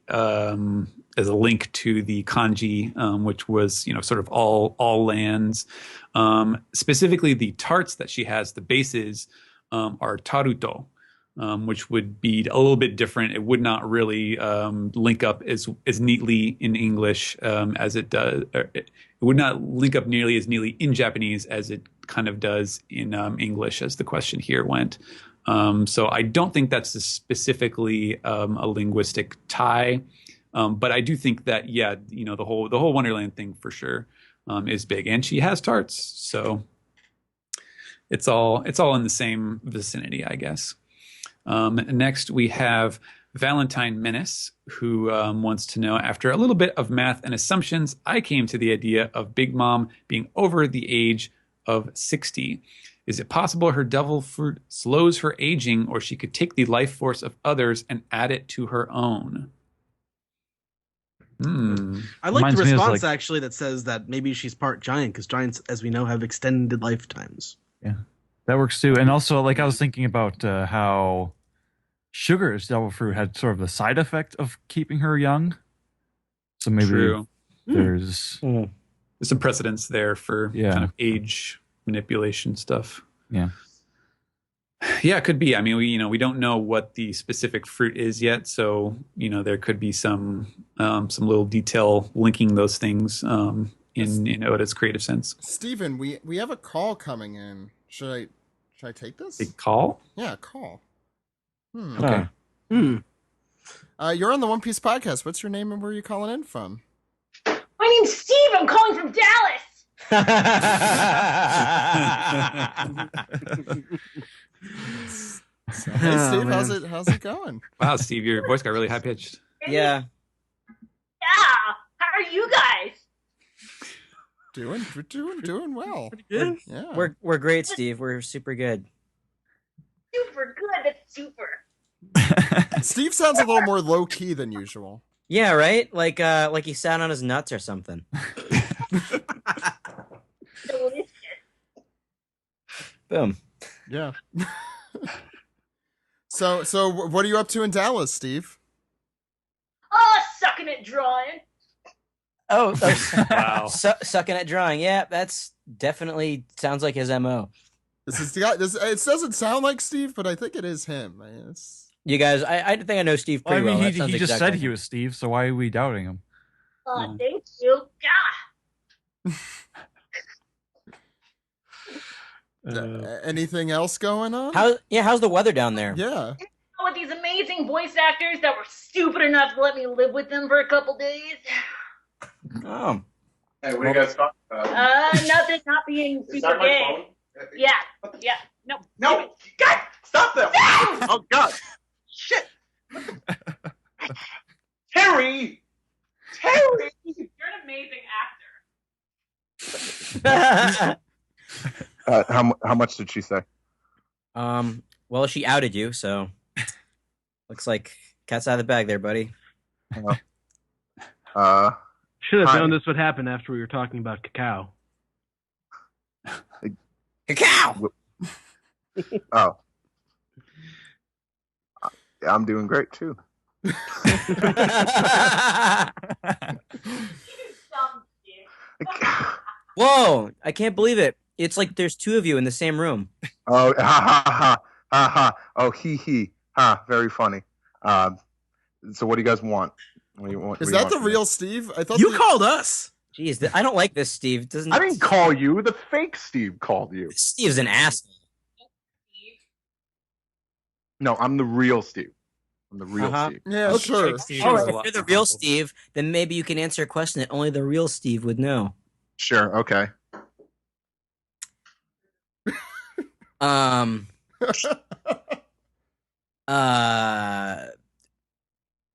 link to the kanji, which was sort of all lands. Specifically, the tarts that she has, the bases, are taruto, which would be a little bit different. It would not really link up as neatly in English as it does. It would not link up nearly as neatly in Japanese as it kind of does in English, as the question here went. So I don't think that's specifically a linguistic tie, but I do think that the whole Wonderland thing for sure is big, and she has tarts, so it's all in the same vicinity, I guess. Next, we have Valentine Menace, who wants to know, after a little bit of math and assumptions, I came to the idea of Big Mom being over the age of 60. Is it possible her devil fruit slows her aging, or she could take the life force of others and add it to her own? I like Reminds the me of, response like- actually that says that maybe she's part giant because giants, as we know, have extended lifetimes. Yeah, that works too. And also, like, I was thinking about how Sugar's devil fruit had sort of the side effect of keeping her young. So maybe True. there's There's some precedence there for Yeah. kind of age manipulation stuff. yeah. Yeah, it could be. I mean, we don't know what the specific fruit is yet, so there could be some little detail linking those things in Oda's creative sense. Steven, we have a call coming in. Should I take this? Big call. Yeah, a call. Okay. You're on the One Piece podcast. What's your name and where are you calling in from? My name's Steve. I'm calling from Dallas. So, hey, Steve, how's it going? Wow, Steve, your voice got really high pitched. Yeah. Yeah. How are you guys? Doing well. Good. Yeah. We're great, Steve. We're super good. Super good. That's super. Steve sounds a little more low key than usual. Yeah, right? Like he sat on his nuts or something. Delicious. Boom. Yeah. So what are you up to in Dallas, Steve? Oh, sucking at drawing. Oh, Wow. Sucking at drawing. Yeah, that's definitely sounds like his MO. This is the guy. It doesn't sound like Steve, but I think it is him. You guys, I think I know Steve Well, I pretty mean, well. he That sounds just exactly said he was Steve, so why are we doubting him? Oh, thank you. Anything else going on? How's the weather down there? Yeah. With these amazing voice actors that were stupid enough to let me live with them for a couple days. Oh. Hey, what are you guys talking about? Nothing. Not being Is super that my gay. phone? Yeah. No. No! God! Stop that! Oh, God! Shit! Terry! Terry! You're an amazing actor. How much did she say? Well, she outed you, so looks like cat's out of the bag there, buddy. Should have Hi. known this would happen after we were talking about cacao. Cacao! Oh. I'm doing great, too. Dumb shit. Whoa, I can't believe it. It's like there's two of you in the same room. Oh, ha, ha, ha, ha, ha. Oh, he. Ha, very funny. So what do you guys want? What do you want? Is what do you that the want from me? real Steve? I thought You called us. Jeez, I don't like this, Steve. I didn't call you. The fake Steve called you. Steve's an asshole. No, I'm the real Steve. I'm the real Uh-huh. Steve. Yeah, Okay, sure. Steve All is right, a if lot you're the more real humble. Steve, then maybe you can answer a question that only the real Steve would know. Sure, okay.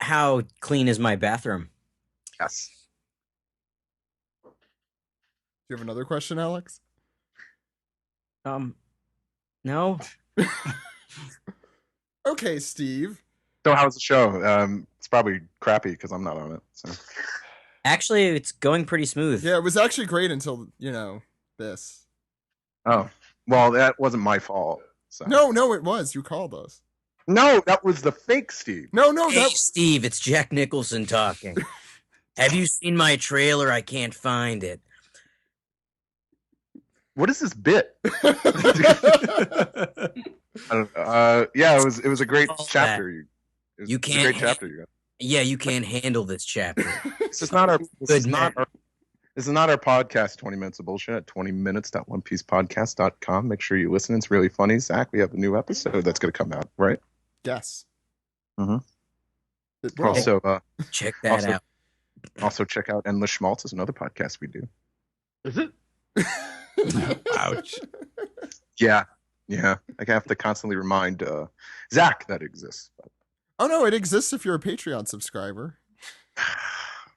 How clean is my bathroom? Yes. Do you have another question, Alex? No. Okay, Steve. So how's the show? It's probably crappy because I'm not on it. So. Actually, it's going pretty smooth. Yeah, it was actually great until, this. Oh, well, that wasn't my fault. So. No, it was. You called us. No, that was the fake Steve. No, Hey, that... Steve, it's Jack Nicholson talking. Have you seen my trailer? I can't find it. What is this bit? I don't know. Yeah, it was a great Call chapter. You It was a can't great chapter you got. Yeah, you can't handle this chapter. This is not our. This is not our podcast. 20 minutes of bullshit at 20minutes.onepiecepodcast.com. Make sure you listen. It's really funny. Zach, we have a new episode that's going to come out, right? Yes. Mhm. Well, Also, Check that out. also check out Endless Schmaltz is another podcast we do. Is it? Ouch. Yeah. I have to constantly remind Zach that it exists. oh, no, it exists if you're a Patreon subscriber.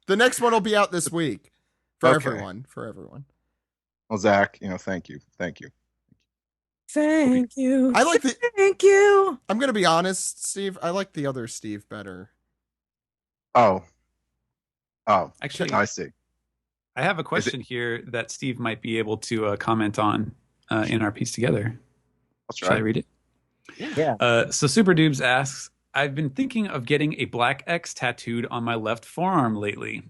The next one will be out this week. For Okay. everyone. Well, Zach, thank you. Thank you. I like the... Thank you. I'm going to be honest, Steve. I like the other Steve better. Oh, Actually, I see. I have a question here that Steve might be able to comment on in our piece together. That's Shall I right. read it? Yeah. So Super Dubes asks, I've been thinking of getting a black X tattooed on my left forearm lately.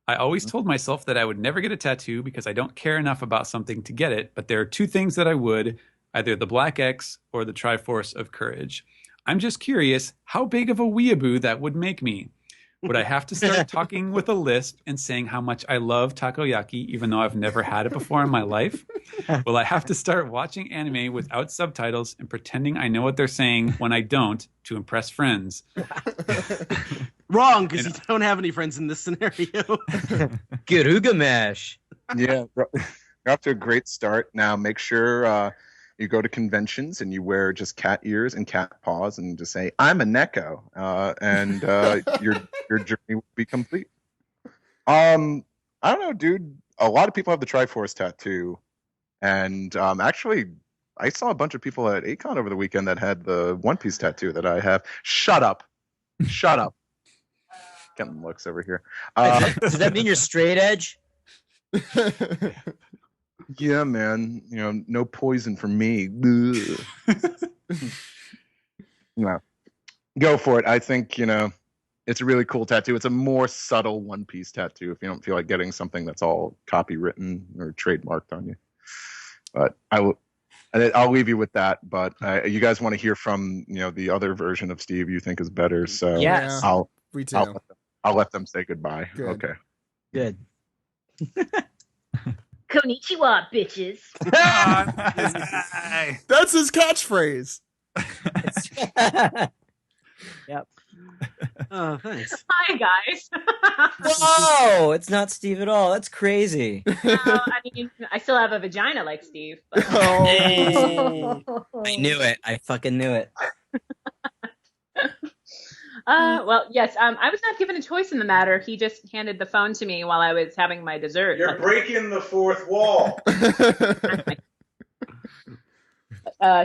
I always told myself that I would never get a tattoo because I don't care enough about something to get it, but there are two things that I would, either the black X or the Triforce of Courage. I'm just curious how big of a weeaboo that would make me. Would I have to start talking with a lisp and saying how much I love takoyaki, even though I've never had it before in my life? Will I have to start watching anime without subtitles and pretending I know what they're saying when I don't to impress friends? Wrong, because you don't have any friends in this scenario. Gilgamesh. Yeah, you're off to a great start. Now make sure you go to conventions and you wear just cat ears and cat paws and just say, "I'm a Neko," and your journey will be complete. I don't know, dude. A lot of people have the Triforce tattoo, and actually, I saw a bunch of people at Akon over the weekend that had the One Piece tattoo that I have. Shut up. Getting looks over here. Does that mean you're straight edge? Yeah, man. No poison for me. No, go for it. I think it's a really cool tattoo. It's a more subtle One Piece tattoo if you don't feel like getting something that's all copywritten or trademarked on you. But I'll leave you with that. But you guys want to hear from the other version of Steve you think is better. So Yes. We do. I'll let them say goodbye. Good. Okay. Good. Konnichiwa, bitches. That's his catchphrase. Yep. Oh, thanks. Hi, guys. Whoa! It's not Steve at all. That's crazy. I mean, I still have a vagina like Steve. But... I knew it. I fucking knew it. Well, yes. I was not given a choice in the matter. He just handed the phone to me while I was having my dessert. You're breaking the fourth wall.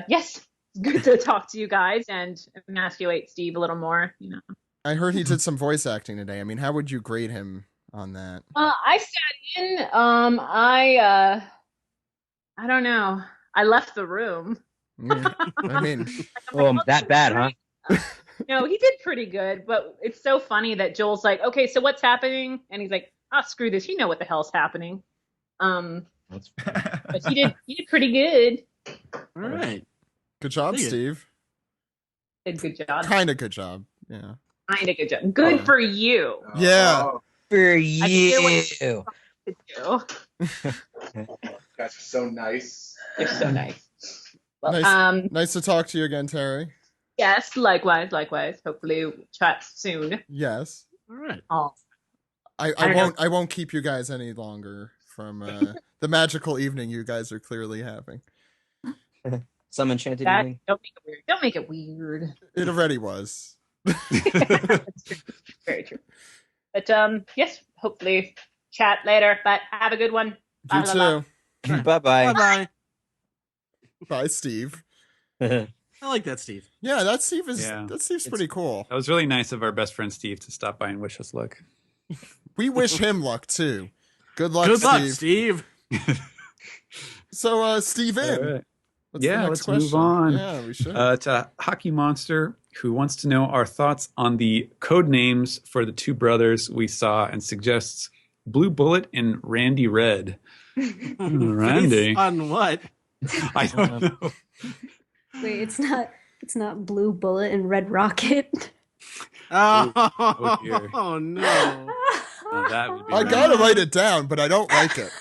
Yes, it's good to talk to you guys and emasculate Steve a little more. I heard he did some voice acting today. I mean, how would you grade him on that? I sat in. I don't know. I left the room. I mean, that bad, huh? No, he did pretty good, but it's so funny that Joel's like, "Okay, so what's happening?" And he's like, "Oh, screw this. You know what the hell's happening." But he did pretty good. All right. good job, Thank you. Steve. Did good job. Kind of good job. Yeah. Kind of good job. Good for you. Yeah. For you. you. Guys are so nice. You're so nice. Well, Nice to talk to you again, Terry. yes, likewise. Hopefully we'll chat soon. Yes. All right. Oh, I won't keep you guys any longer from the magical evening you guys are clearly having. Some enchanted that, evening. don't make it weird. Don't make it weird. It already was. That's true. Very true. But yes, hopefully chat later. But have a good one. You Bye, bye, too. Bye bye. Bye-bye. Bye, Steve. I like that, Steve. Yeah, that Steve's It's- pretty cool. That was really nice of our best friend Steve to stop by and wish us luck. We wish him luck too. Good luck, Good luck, Steve. Steve. So, Steve in. All right. What's the next let's question? move on. Yeah, we should. To Hockey Monster, who wants to know our thoughts on the code names for the two brothers we saw and suggests Blue Bullet and Randy Red. Randy. Based on what? I don't know. Wait, it's not Blue Bullet and Red Rocket. Oh, dear. oh no. Oh, that would be I gotta write it down, but I don't like it.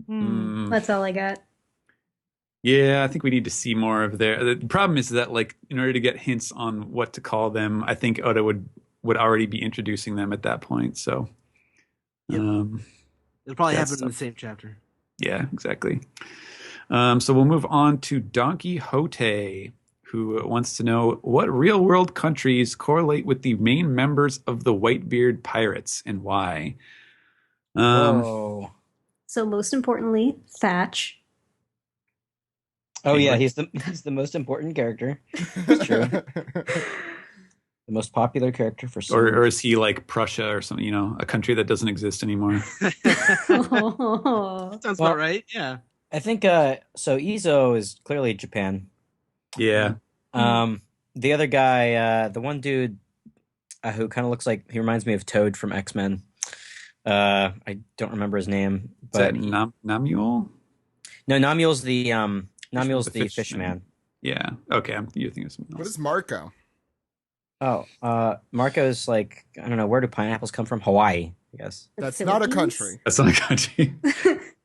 That's all I got. Yeah, I think we need to see more of their. The problem is that, like, in order to get hints on what to call them, I think Oda would already be introducing them at that point. So, Yep. It'll probably That's happen in the same chapter. yeah, exactly. So we'll move on to Donkey Hote, who wants to know what real-world countries correlate with the main members of the Whitebeard Pirates and why. Oh. So most importantly, Thatch. Oh yeah, he's the most important character. It's true. The most popular character for some Or is he like Prussia or something? You know, a country that doesn't exist anymore. Oh. Sounds Well- about right. Yeah. I think so Izo is clearly Japan. Yeah. The other guy, the one dude who kind of looks like he reminds me of Toad from X-Men. I don't remember his name, Is but that Namuel? no, Namuel's the Fisherman. fisherman. Yeah. Okay. You think of something What else. is Marco? Oh, Marco's like, I don't know, where do pineapples come from? Hawaii, I guess. That's not a country. That's not a country.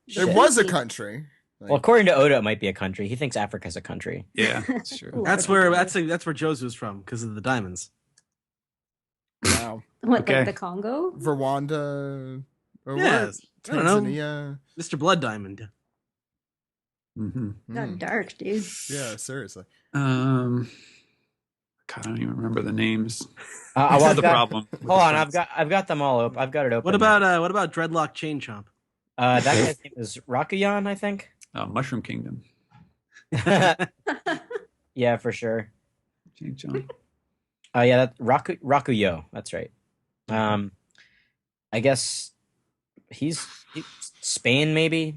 It was a country. Like, Well, according to Oda, it might be a country. He thinks Africa's a country. Yeah, that's true. That's where Josu's from because of the diamonds. wow. What, Okay. like the Congo? Rwanda. Or Yes. what? I don't know. Tanzania. Mr. Blood Diamond. Hmm. Got dark, dude. Yeah, seriously. God, I don't even remember the names. Well, That's I've the got- problem. with Hold the on, friends. I've got them all open. I've got it open. What about Dreadlock Chain Chomp? that guy's name is Rakuyan, I think. Mushroom Kingdom. Yeah, for sure. Jake John. Yeah, that Rakuyo. That's right. I guess he's Spain, maybe.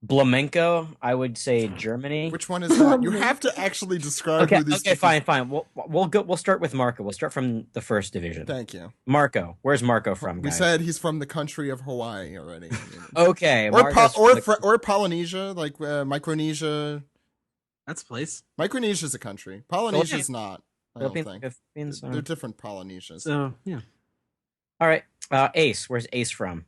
Blamenco, I would say Germany. Which one is that? You have to actually describe Okay, who these okay, fine. We'll start with Marco. We'll start from the first division. Thank you. Marco, where's Marco from, We guys? said he's from the country of Hawaii already. Okay, or Marco's from the- or Polynesia, like Micronesia. That's a place. Micronesia's a country. Polynesia's not. I don't think. Philippines. They're different Polynesias. So yeah. All right, Ace. Where's Ace from?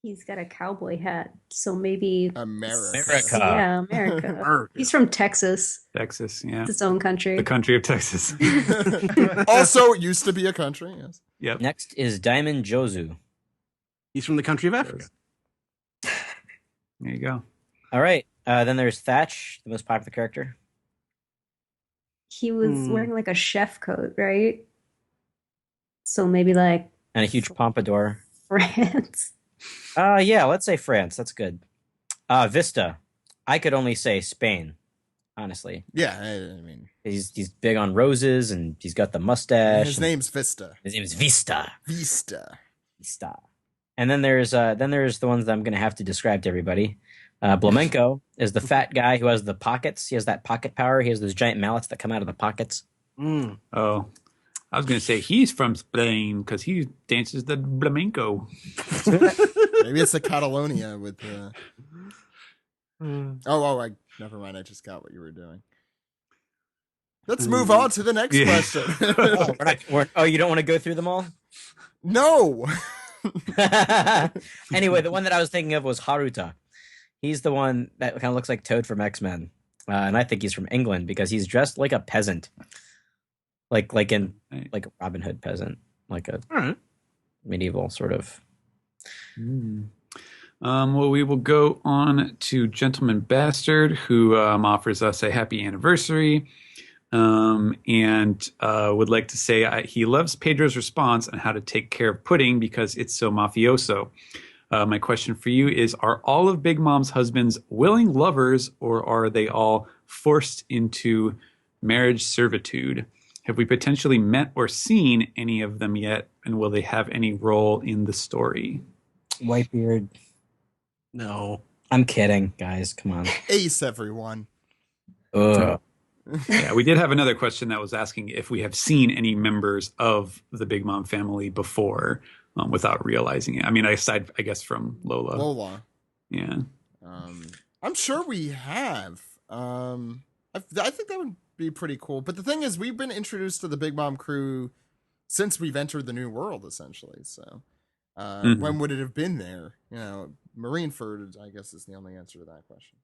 He's got a cowboy hat, so maybe America. Yeah, America. He's from Texas. Texas, yeah. It's its own country. The country of Texas. Also used to be a country, yes. Yep. Next is Diamond Jozu. He's from the country of Africa. There you go. All right, then there's Thatch, the most popular character. He was wearing like a chef coat, right? So maybe like And a huge pompadour. France. Yeah, let's say France. That's good. Vista. I could only say Spain, honestly. Yeah, I mean, He's big on roses and he's got the mustache. his name's Vista. His name is Vista. Vista. Vista. And then there's the ones that I'm gonna have to describe to everybody. Blamenco is the fat guy who has the pockets. He has that pocket power. He has those giant mallets that come out of the pockets. Mm. Oh, I was going to say he's from Spain because he dances the flamenco. Maybe it's the Catalonia with the. I never mind. I just got what you were doing. Let's move on to the next Yeah. question. You don't want to go through them all? No. Anyway, the one that I was thinking of was Haruta. He's the one that kind of looks like Toad from X-Men. And I think he's from England because he's dressed like a peasant. Like a Robin Hood peasant. Like a All right. medieval sort of. Well, we will go on to Gentleman Bastard, who offers us a happy anniversary and would like to say he loves Pedro's response on how to take care of pudding because it's so mafioso. My question for you is, are all of Big Mom's husbands willing lovers, or are they all forced into marriage servitude? Have we potentially met or seen any of them yet, and will they have any role in the story? Whitebeard. No. I'm kidding, guys. Come on. Ace, everyone. Ugh. Yeah, we did have another question that was asking if we have seen any members of the Big Mom family before without realizing it. I mean, aside, I guess, from Lola. Lola. Yeah. I'm sure we have. I think that would be pretty cool. But the thing is, we've been introduced to the Big Mom crew since we've entered the new world, essentially. So when would it have been there? You know, Marineford, I guess, is the only answer to that question.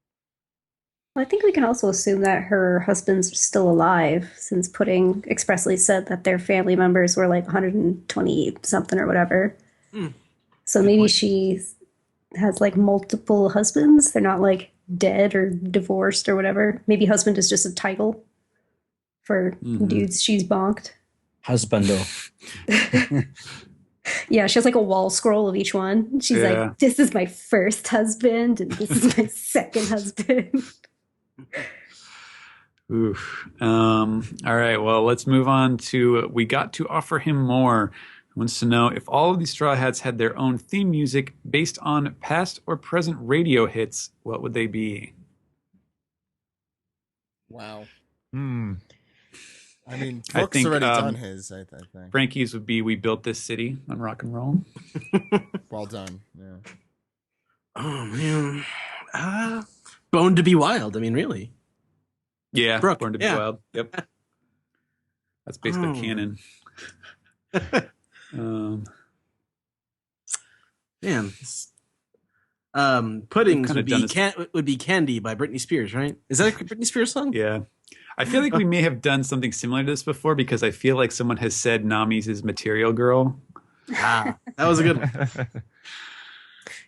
Well, I think we can also assume that her husband's still alive, since Pudding expressly said that their family members were like 120 something or whatever. So maybe she has like multiple husbands. They're not like dead or divorced or whatever. Maybe husband is just a title for dudes she's bonked. Husbando. Yeah, she has like a wall scroll of each one. She's like, this is my first husband and this is my second husband. Oof. All right. Well, let's move on to we got to offer him more. He wants to know if all of these Straw Hats had their own theme music based on past or present radio hits, what would they be? Wow. I mean, I Brooks think, already done his, I think. Frankie's would be We Built This City on rock and roll. Well done. Yeah. Oh man. Born to be Wild. I mean, really. Yeah. Brooke, Born to Be yeah. Wild. Yep. That's basically canon. Man, Puddings kinda would be Candy by Britney Spears, right? Is that a Britney Spears song? Yeah. I feel like we may have done something similar to this before because I feel like someone has said Nami's is Material Girl. Ah, that was a good one.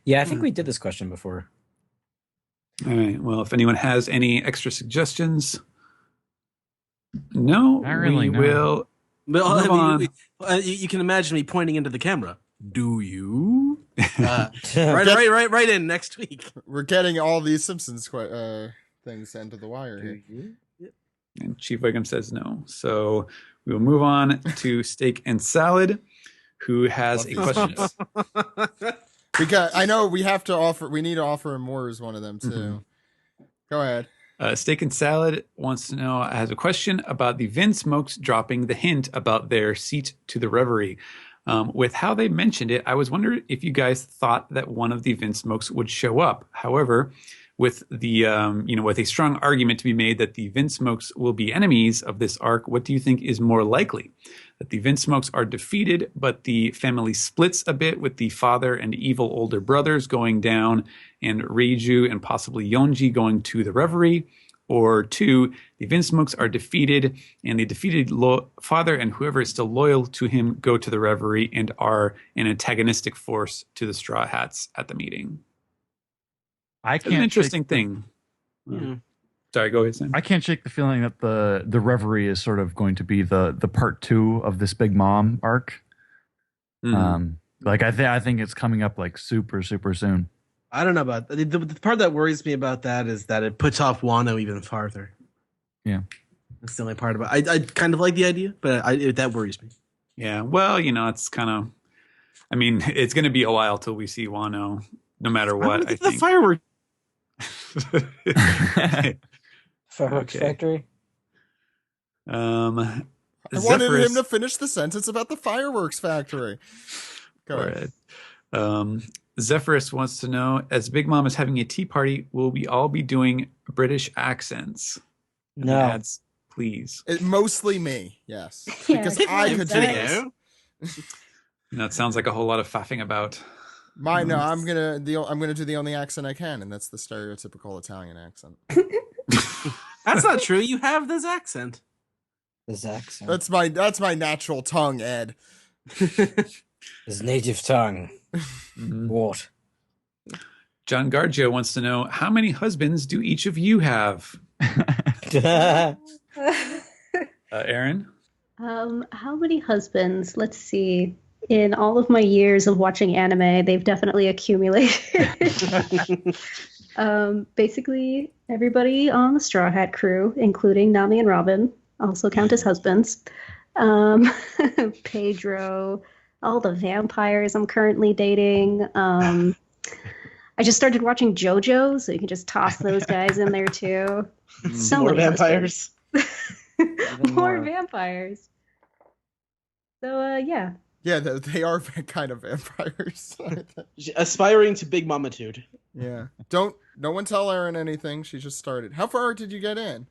Yeah, I think we did this question before. All right. Well, if anyone has any extra suggestions, no, Not really, we no. will move on. You can imagine me pointing into the camera. Do you? Right in next week. We're getting all these Simpsons things into the wire here. And Chief Wiggum says no. So we will move on to Steak and Salad, who has a question. Because I know we need to offer him more as one of them too. Mm-hmm. Go ahead. Steak and Salad wants to know, has a question about the Vince Smokes dropping the hint about their seat to the Reverie. With how they mentioned it, I was wondering if you guys thought that one of the Vince Smokes would show up. However, with the with a strong argument to be made that the Vince Smokes will be enemies of this arc, what do you think is more likely? That the Vince Smokes are defeated, but the family splits a bit with the father and evil older brothers going down and Reiju and possibly Yonji going to the Reverie? Or 2, the Vince Smokes are defeated and the defeated father and whoever is still loyal to him go to the Reverie and are an antagonistic force to the Straw Hats at the meeting? It's an interesting thing. Yeah. Sorry, go ahead, Sam. I can't shake the feeling that the Reverie is sort of going to be the part 2 of this Big Mom arc. I think it's coming up like super soon. I don't know about the part that worries me about that is that it puts off Wano even farther. Yeah, that's the only part about. I kind of like the idea, but that worries me. Yeah, well, it's kind of. I mean, it's going to be a while till we see Wano, no matter what. I think the fireworks. Fireworks factory. I wanted him to finish the sentence about the fireworks factory. Go ahead. Zephyrus wants to know, as Big Mom is having a tea party, will we all be doing British accents? No. Ads, please. Mostly me, yes. Yeah. Because I could do this. It sounds like a whole lot of faffing about. I'm gonna do the only accent I can, and that's the stereotypical Italian accent. That's not true. You have this accent. This accent. That's my natural tongue, Ed. His native tongue. What? John Gargio wants to know, how many husbands do each of you have? Erin? How many husbands? Let's see. In all of my years of watching anime, they've definitely accumulated. Basically, everybody on the Straw Hat crew, including Nami and Robin, also count as husbands. Pedro, all the vampires I'm currently dating. I just started watching JoJo, so you can just toss those guys in there too. So more many vampires. more vampires. So yeah. Yeah, they are kind of vampires. Aspiring to Big Mamatude. Yeah. No one tell Erin anything. She just started. How far did you get in?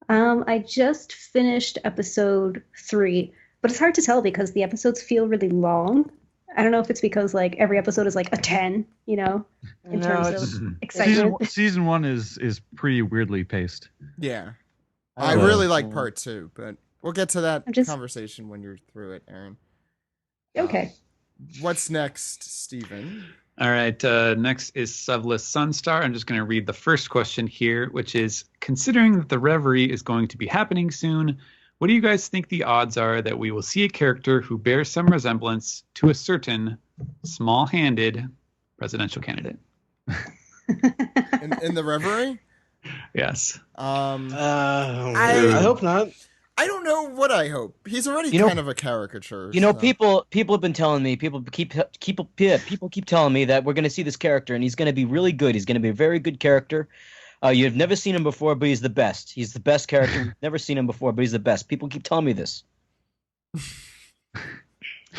I just finished episode 3, but it's hard to tell because the episodes feel really long. I don't know if it's because like every episode is like a 10, in terms of excitement. Season 1 is pretty weirdly paced. Yeah. I really like part 2, but we'll get to that conversation when you're through it, Erin. Okay. What's next, Steven? All right. Next is Sevless Sunstar. I'm just going to read the first question here, which is, considering that the Reverie is going to be happening soon, what do you guys think the odds are that we will see a character who bears some resemblance to a certain small-handed presidential candidate? in the Reverie? Yes. I hope not. I don't know what I hope. He's already kind of a caricature. People have been telling me. People keep telling me that we're going to see this character, and he's going to be really good. He's going to be a very good character. You've never seen him before, but he's the best. He's the best character. You've never seen him before, but he's the best. People keep telling me this.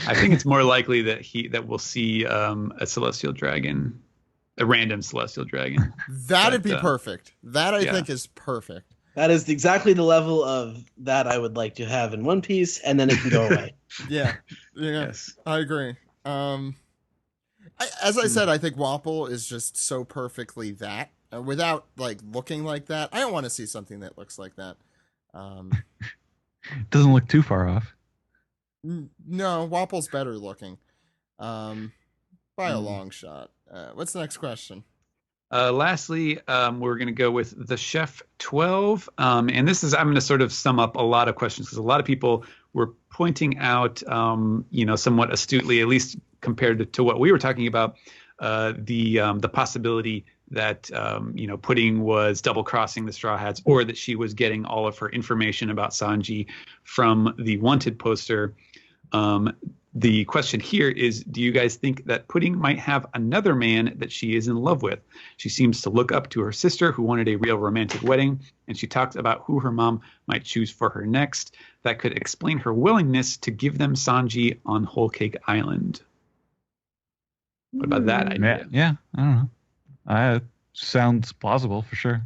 I think it's more likely that we'll see a celestial dragon, a random celestial dragon. That'd be perfect. That I think is perfect. That is exactly the level of that I would like to have in One Piece, and then it can go away. Yeah, Yes. I agree. As I said, I think Wapple is just so perfectly that. Without like looking like that, I don't want to see something that looks like that. Doesn't look too far off. No, Wapple's better looking, by a long shot. What's the next question? Lastly, we're going to go with the Chef 12. And this is, I'm going to sort of sum up a lot of questions because a lot of people were pointing out, somewhat astutely, at least compared to what we were talking about, the possibility that, Pudding was double crossing the Straw Hats, or that she was getting all of her information about Sanji from the Wanted poster. The question here is, do you guys think that Pudding might have another man that she is in love with? She seems to look up to her sister, who wanted a real romantic wedding, and she talks about who her mom might choose for her next. That could explain her willingness to give them Sanji on Whole Cake Island. What about that idea? Yeah, I don't know. Sounds plausible for sure.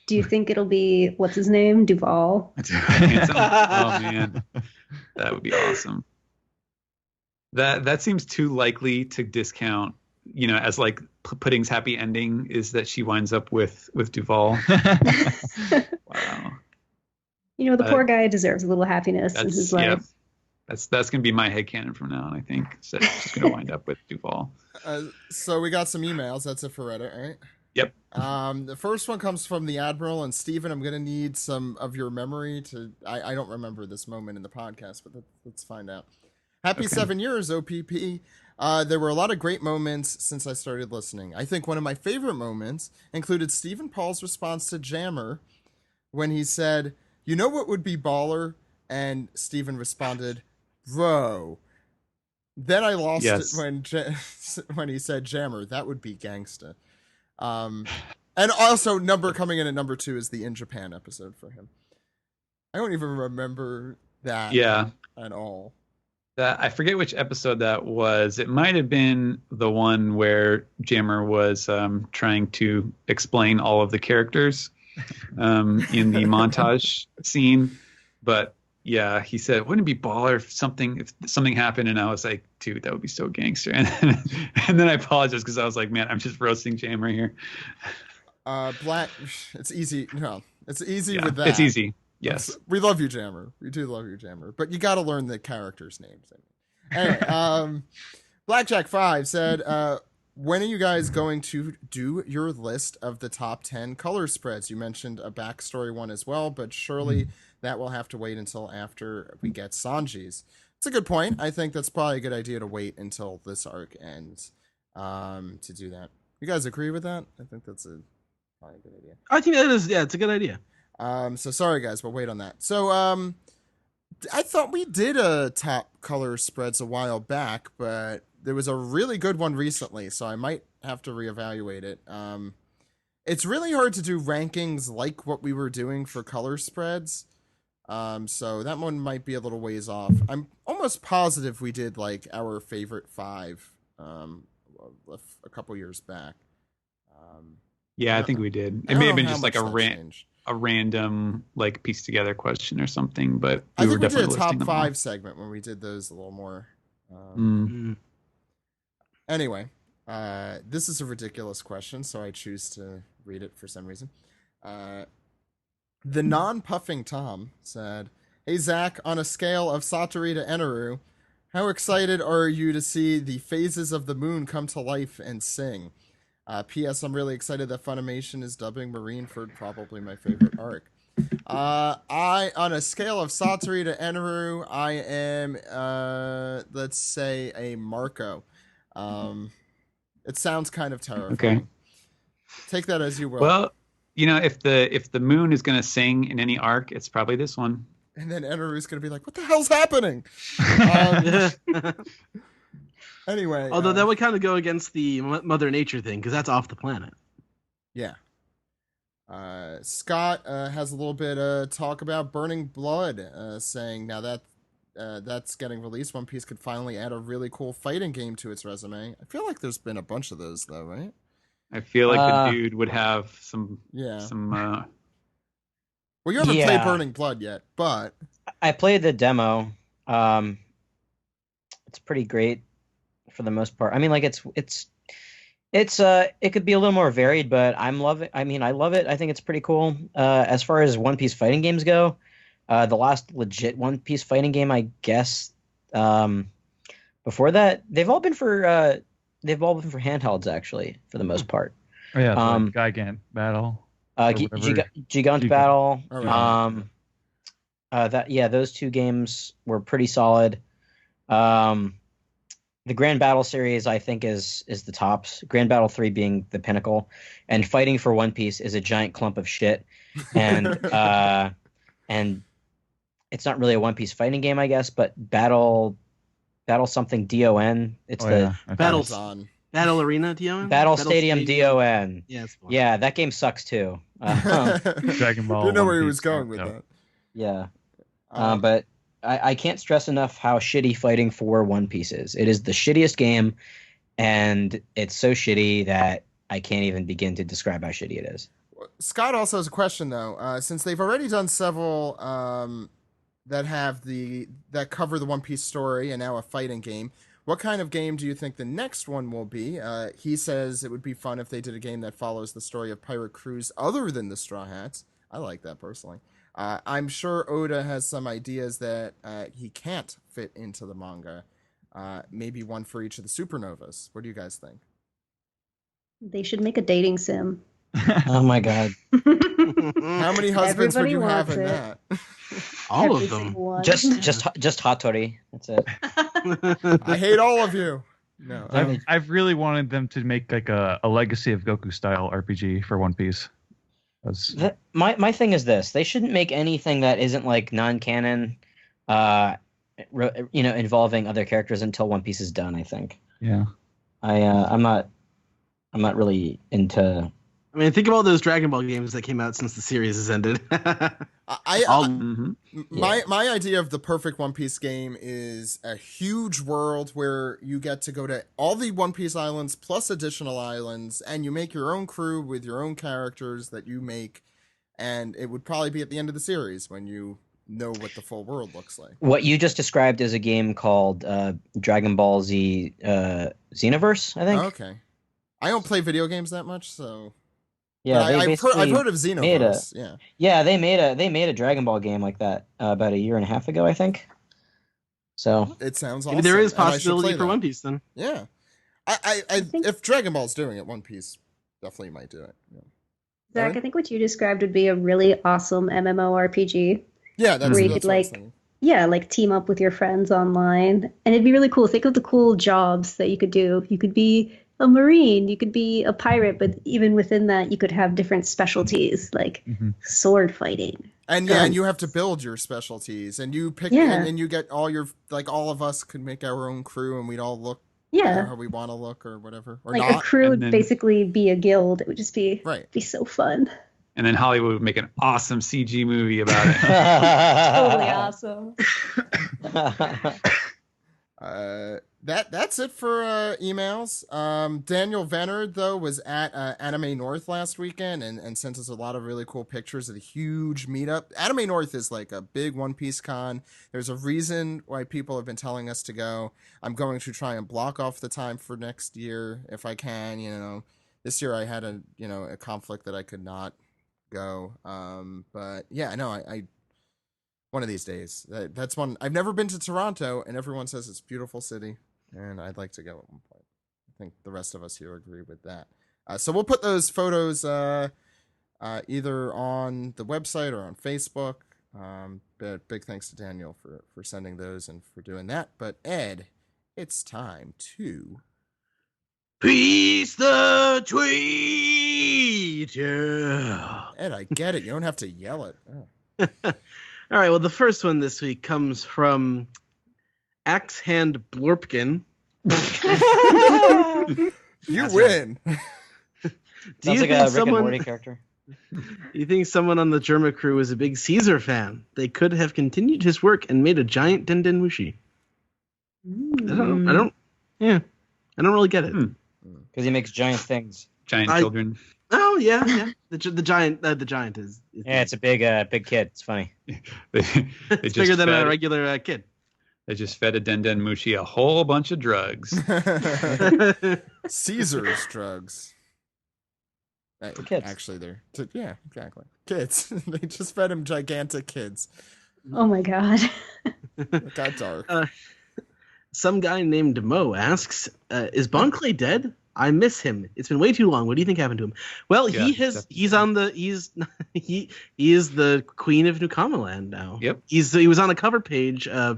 Do you think it'll be, what's his name? Duval? Oh, man. That would be awesome. That seems too likely to discount, as like Pudding's happy ending is that she winds up with Duval. Wow. The poor guy deserves a little happiness in his life. Yeah, that's going to be my headcanon from now on, I think. So she's going to wind up with Duval. So we got some emails. That's it for Reddit, right? Yep. The first one comes from the Admiral, and Steven, I'm going to need some of your memory to... I don't remember this moment in the podcast, but let's find out. Happy 7 years, OPP. There were a lot of great moments since I started listening. I think one of my favorite moments included Stephen Paul's response to Jammer when he said, "You know what would be baller?" And Stephen responded, "Bro." Then I lost it when he said, "Jammer, that would be gangsta." And also coming in at number 2 is the In Japan episode for him. I don't even remember that at all. I forget which episode that was. It might have been the one where Jammer was trying to explain all of the characters in the montage scene. But yeah, he said, "Wouldn't it be baller if something happened?" And I was like, "Dude, that would be so gangster." And then I apologized because I was like, "Man, I'm just roasting Jammer here." Black, it's easy. No, it's easy with that. It's easy. Yes, we love you, Jammer. We do love you, Jammer. But you got to learn the characters' names. Anyway, Blackjack5 said, "When are you guys going to do your list of the top 10 color spreads? You mentioned a backstory one as well, but surely that will have to wait until after we get Sanji's." It's a good point. I think that's probably a good idea to wait until this arc ends to do that. You guys agree with that? I think that's probably a good idea. I think that is, it's a good idea. So sorry guys, but wait on that. So I thought we did a top color spreads a while back, but there was a really good one recently, so I might have to reevaluate it. It's really hard to do rankings like what we were doing for color spreads. So that one might be a little ways off. I'm almost positive we did like our favorite 5 a couple years back. I think we did. It may have been just like a random like piece together question or something, but I think we did a top 5 segment when we did those a little more. Anyway, this is a ridiculous question, so I choose to read it for some reason. The non-puffing Tom said, "Hey Zach, on a scale of Satori to Eneru, how excited are you to see the phases of the moon come to life and sing? P.S. I'm really excited that Funimation is dubbing Marineford, probably my favorite arc." On a scale of Satori to Eneru, I am, let's say, a Marco. It sounds kind of terrifying. Okay. Take that as you will. Well, if the moon is going to sing in any arc, it's probably this one. And then Eneru's going to be like, "What the hell's happening?" Anyway. Although that would kind of go against the Mother Nature thing, because that's off the planet. Yeah. Scott has a little bit of talk about Burning Blood, saying now that that's getting released, One Piece could finally add a really cool fighting game to its resume. I feel like there's been a bunch of those, though, right? I feel like the dude would have some Well, you haven't played Yeah. Burning Blood yet, but I played the demo. It's pretty great for the most part. I mean, like it could be a little more varied, but I love it. I think it's pretty cool. As far as One Piece fighting games go, the last legit One Piece fighting game, I guess, before that, they've all been for handhelds actually, for the most part. Oh yeah, like Gigant Battle. Gigant Battle. Oh, right. Those two games were pretty solid. The Grand Battle series, I think, is the tops. Grand Battle 3 being the pinnacle, and fighting for One Piece is a giant clump of shit, and and it's not really a One Piece fighting game, I guess, but Battle something DON. It's Battles on. Battle Arena DON? Battle Stadium DON. Yeah, it's fun. Yeah, that game sucks too. Dragon Ball. Didn't know One where he Piece was going with stuff. that. Yeah. But I can't stress enough how shitty fighting for One Piece is. It is the shittiest game, and it's so shitty that I can't even begin to describe how shitty it is. Scott also has a question though. Since they've already done several that cover the One Piece story and now a fighting game, what kind of game do you think the next one will be? He says it would be fun if they did a game that follows the story of pirate crews other than the Straw Hats. I like that personally. I'm sure Oda has some ideas that he can't fit into the manga. Maybe one for each of the supernovas. What do you guys think? They should make a dating sim. Oh my god. How many husbands would Everybody you have wants in it. that? All Every of them. single one. Just Hattori. That's it. I hate all of you. No. I've really wanted them to make like a Legacy of Goku style RPG for One Piece. My thing is this: they shouldn't make anything that isn't like non-canon, involving other characters until One Piece is done. I think. Yeah. I'm not really into. I mean, think of all those Dragon Ball games that came out since the series has ended. My idea of the perfect One Piece game is a huge world where you get to go to all the One Piece islands plus additional islands, and you make your own crew with your own characters that you make, and it would probably be at the end of the series when you know what the full world looks like. What you just described is a game called Dragon Ball Z Xenoverse, I think. Okay. I don't play video games that much, so... Yeah, I've heard of Xenoverse. They made a Dragon Ball game like that about a year and a half ago, I think. So it sounds awesome. Maybe there is and I should possibility play for that. One Piece then. Yeah, if Dragon Ball's doing it, One Piece definitely might do it. Yeah. Zach, I think what you described would be a really awesome MMORPG. Yeah, that's where you that's could what I was thinking. like team up with your friends online, and it'd be really cool. Think of the cool jobs that you could do. You could be a marine, you could be a pirate, but even within that, you could have different specialties like sword fighting. And and you have to build your specialties, and you pick, and you get all your all of us could make our own crew, and we'd all look how we want to look or whatever, or like not. a crew would basically be a guild. It would just be be so fun. And then Hollywood would make an awesome CG movie about it. Totally awesome. That's it for emails. Daniel Venner, though, was at Anime North last weekend and sent us a lot of really cool pictures of the huge meetup. Anime North is like a big One Piece con. There's a reason why people have been telling us to go. I'm going to try and block off the time for next year if I can. This year I had a conflict that I could not go. But yeah, no, I one of these days. That's one. I've never been to Toronto, and everyone says it's a beautiful city. And I'd like to go at one point. I think the rest of us here agree with that. So we'll put those photos either on the website or on Facebook. But big thanks to Daniel for sending those and for doing that. But Ed, it's time to... Peace the tweet! Yeah. Ed, I get it. You don't have to yell it. Oh. All right, well, the first one this week comes from... Axe Hand Blorpkin. You win. Sounds like a Rick and Morty character. Do you think someone on the Germa crew is a big Caesar fan? They could have continued his work and made a giant Denden Mushi. I don't really get it. Because he makes giant things. Giant children. Oh yeah. The giant is Yeah, it's a big kid. It's funny. They it's bigger than a regular kid. They just fed a Den Mushi a whole bunch of drugs. Caesar's drugs. Kids. Actually, yeah, exactly. Kids. They just fed him gigantic kids. Oh my god. It got dark. Some guy named Mo asks, "Is Bon Clay dead? I miss him. It's been way too long. What do you think happened to him?" Well, he is the queen of Nukama Land now. Yep. He was on a cover page. I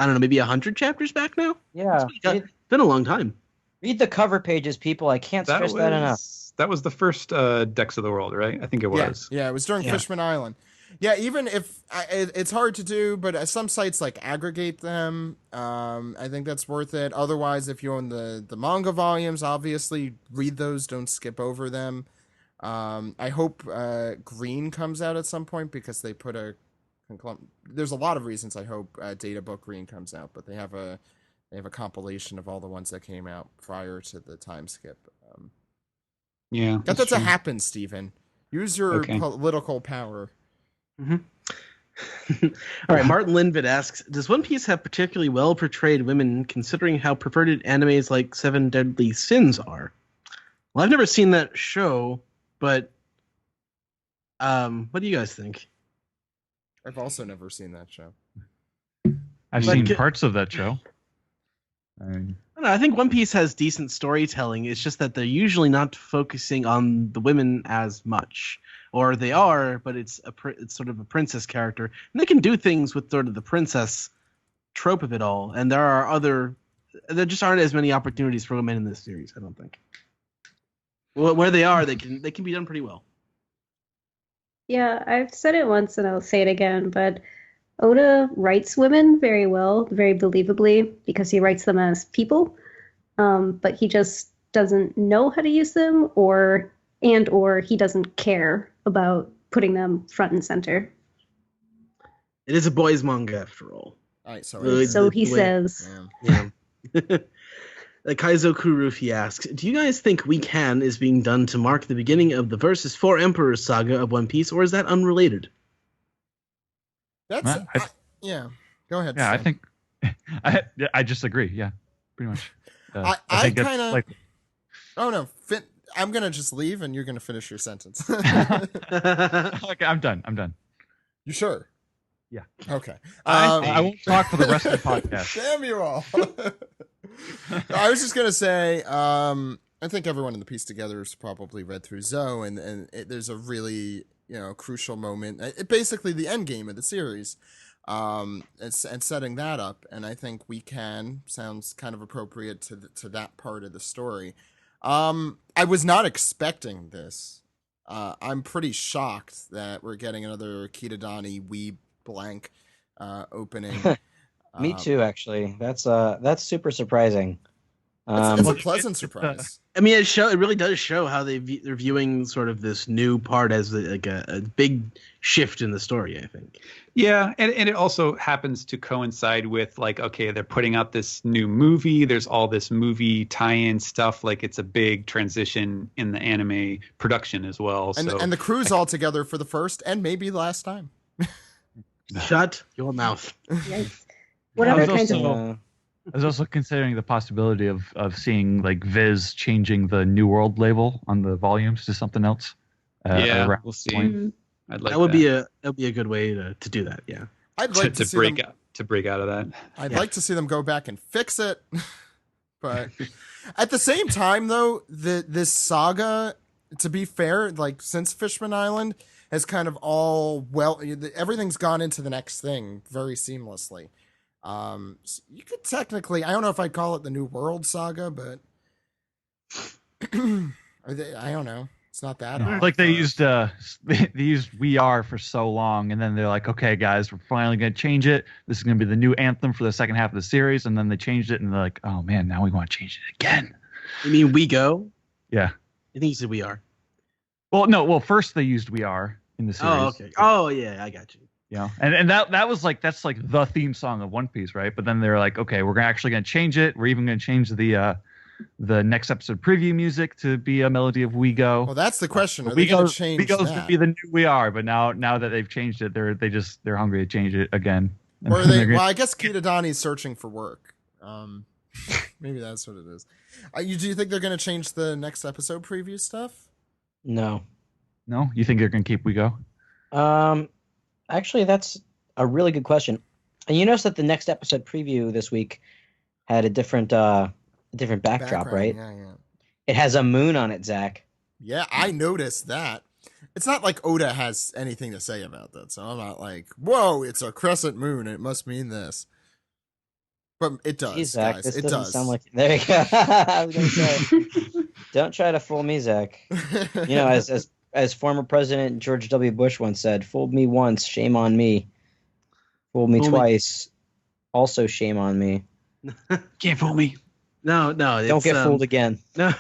don't know, maybe 100 chapters back now. Yeah. It's been a long time. Read the cover pages, people. I can't stress that enough. That was the first Decks of the World, right? I think it was. Yeah, it was during Fishman Island. Yeah, even if it's hard to do, but some sites like aggregate them. I think that's worth it. Otherwise, if you own the manga volumes, obviously read those. Don't skip over them. I hope Green comes out at some point because they put there's a lot of reasons I hope Data Book Green comes out, but they have a compilation of all the ones that came out prior to the time skip. Yeah, Got that to happen, Stephen. Use your political power. Mm-hmm. All right, Martin Linvid asks, does One Piece have particularly well portrayed women considering how perverted animes like Seven Deadly Sins are? Well, I've never seen that show, but what do you guys think? I've also never seen that show. I've seen parts of that show. I think One Piece has decent storytelling. It's just that they're usually not focusing on the women as much. Or they are, but it's sort of a princess character. And they can do things with sort of the princess trope of it all. And there just aren't as many opportunities for women in this series, I don't think. Well, where they are, they can be done pretty well. Yeah, I've said it once and I'll say it again, but Oda writes women very well, very believably, because he writes them as people. But he just doesn't know how to use them or he doesn't care about putting them front and center. It is a boys' manga after all. So he says. Yeah. Kaizo Kurufi asks, do you guys think Week Han is being done to mark the beginning of the Versus 4 Emperors saga of One Piece, or is that unrelated? That's yeah. Go ahead. Yeah, Sam. I think I just agree. Yeah, pretty much. I kind of. Oh no, I'm gonna just leave, and you're gonna finish your sentence. Okay, I'm done. You sure? Yeah. Okay. I won't talk for the rest of the podcast. Damn you all. I was just gonna say, I think everyone in the piece together has probably read through Zoe, and there's a really crucial moment. Basically, the end game of the series, and setting that up. And I think sounds kind of appropriate to that part of the story. I was not expecting this. I'm pretty shocked that we're getting another Kitadani Weeb blank opening. Me too, actually. That's super surprising. It's a pleasant surprise. I mean, it really does show how they're viewing sort of this new part as a big shift in the story, I think. Yeah, and it also happens to coincide with they're putting out this new movie. There's all this movie tie-in stuff. It's a big transition in the anime production as well. And the crew's all together for the first and maybe last time. Shut your mouth. Yes. Whatever kinds of. I was also considering the possibility of seeing Viz changing the New World label on the volumes to something else. We'll see. Mm-hmm. I'd like that would be a good way to do that. Yeah, I'd like to break out of that. I'd like to see them go back and fix it, but at the same time, though, this saga, to be fair, since Fishman Island has kind of everything's gone into the next thing very seamlessly. So you could technically, I don't know if I'd call it the New World saga, but I don't know. It's not that hard. They used We Are for so long, and then they're like, okay, guys, we're finally going to change it. This is going to be the new anthem for the second half of the series, and then they changed it, and they're like, oh man, now we want to change it again. You mean We Go? Yeah. I think you said We Are. Well, no. Well, first they used We Are in the series. Oh, okay. Oh, yeah, I got you. Yeah, and that was that's the theme song of One Piece, right? But then they're like, okay, we're actually going to change it. We're even going to change the the next episode preview music to be a melody of We Go. Well, that's the question. Are they going to change We Go's that? to be the new We Are, but now that they've changed it, they're hungry to change it again. Or are they? Well, I guess Kitadani's searching for work. Maybe that's what it is. Do you think they're going to change the next episode preview stuff? No. No, you think they're going to keep We Go? Actually, that's a really good question. And you notice that the next episode preview this week had a different backdrop, right? Yeah, yeah. It has a moon on it, Zach. Yeah, I noticed that. It's not like Oda has anything to say about that, so I'm not like, whoa, it's a crescent moon, it must mean this. But it does, Jeez, Zach, guys. this It doesn't does. sound like. There you go. I was gonna say, don't try to fool me, Zach. You know, as former President George W. Bush once said, "Fooled me once, shame on me. Fooled me twice, also shame on me." Can't fool me. No, Don't get fooled again. No,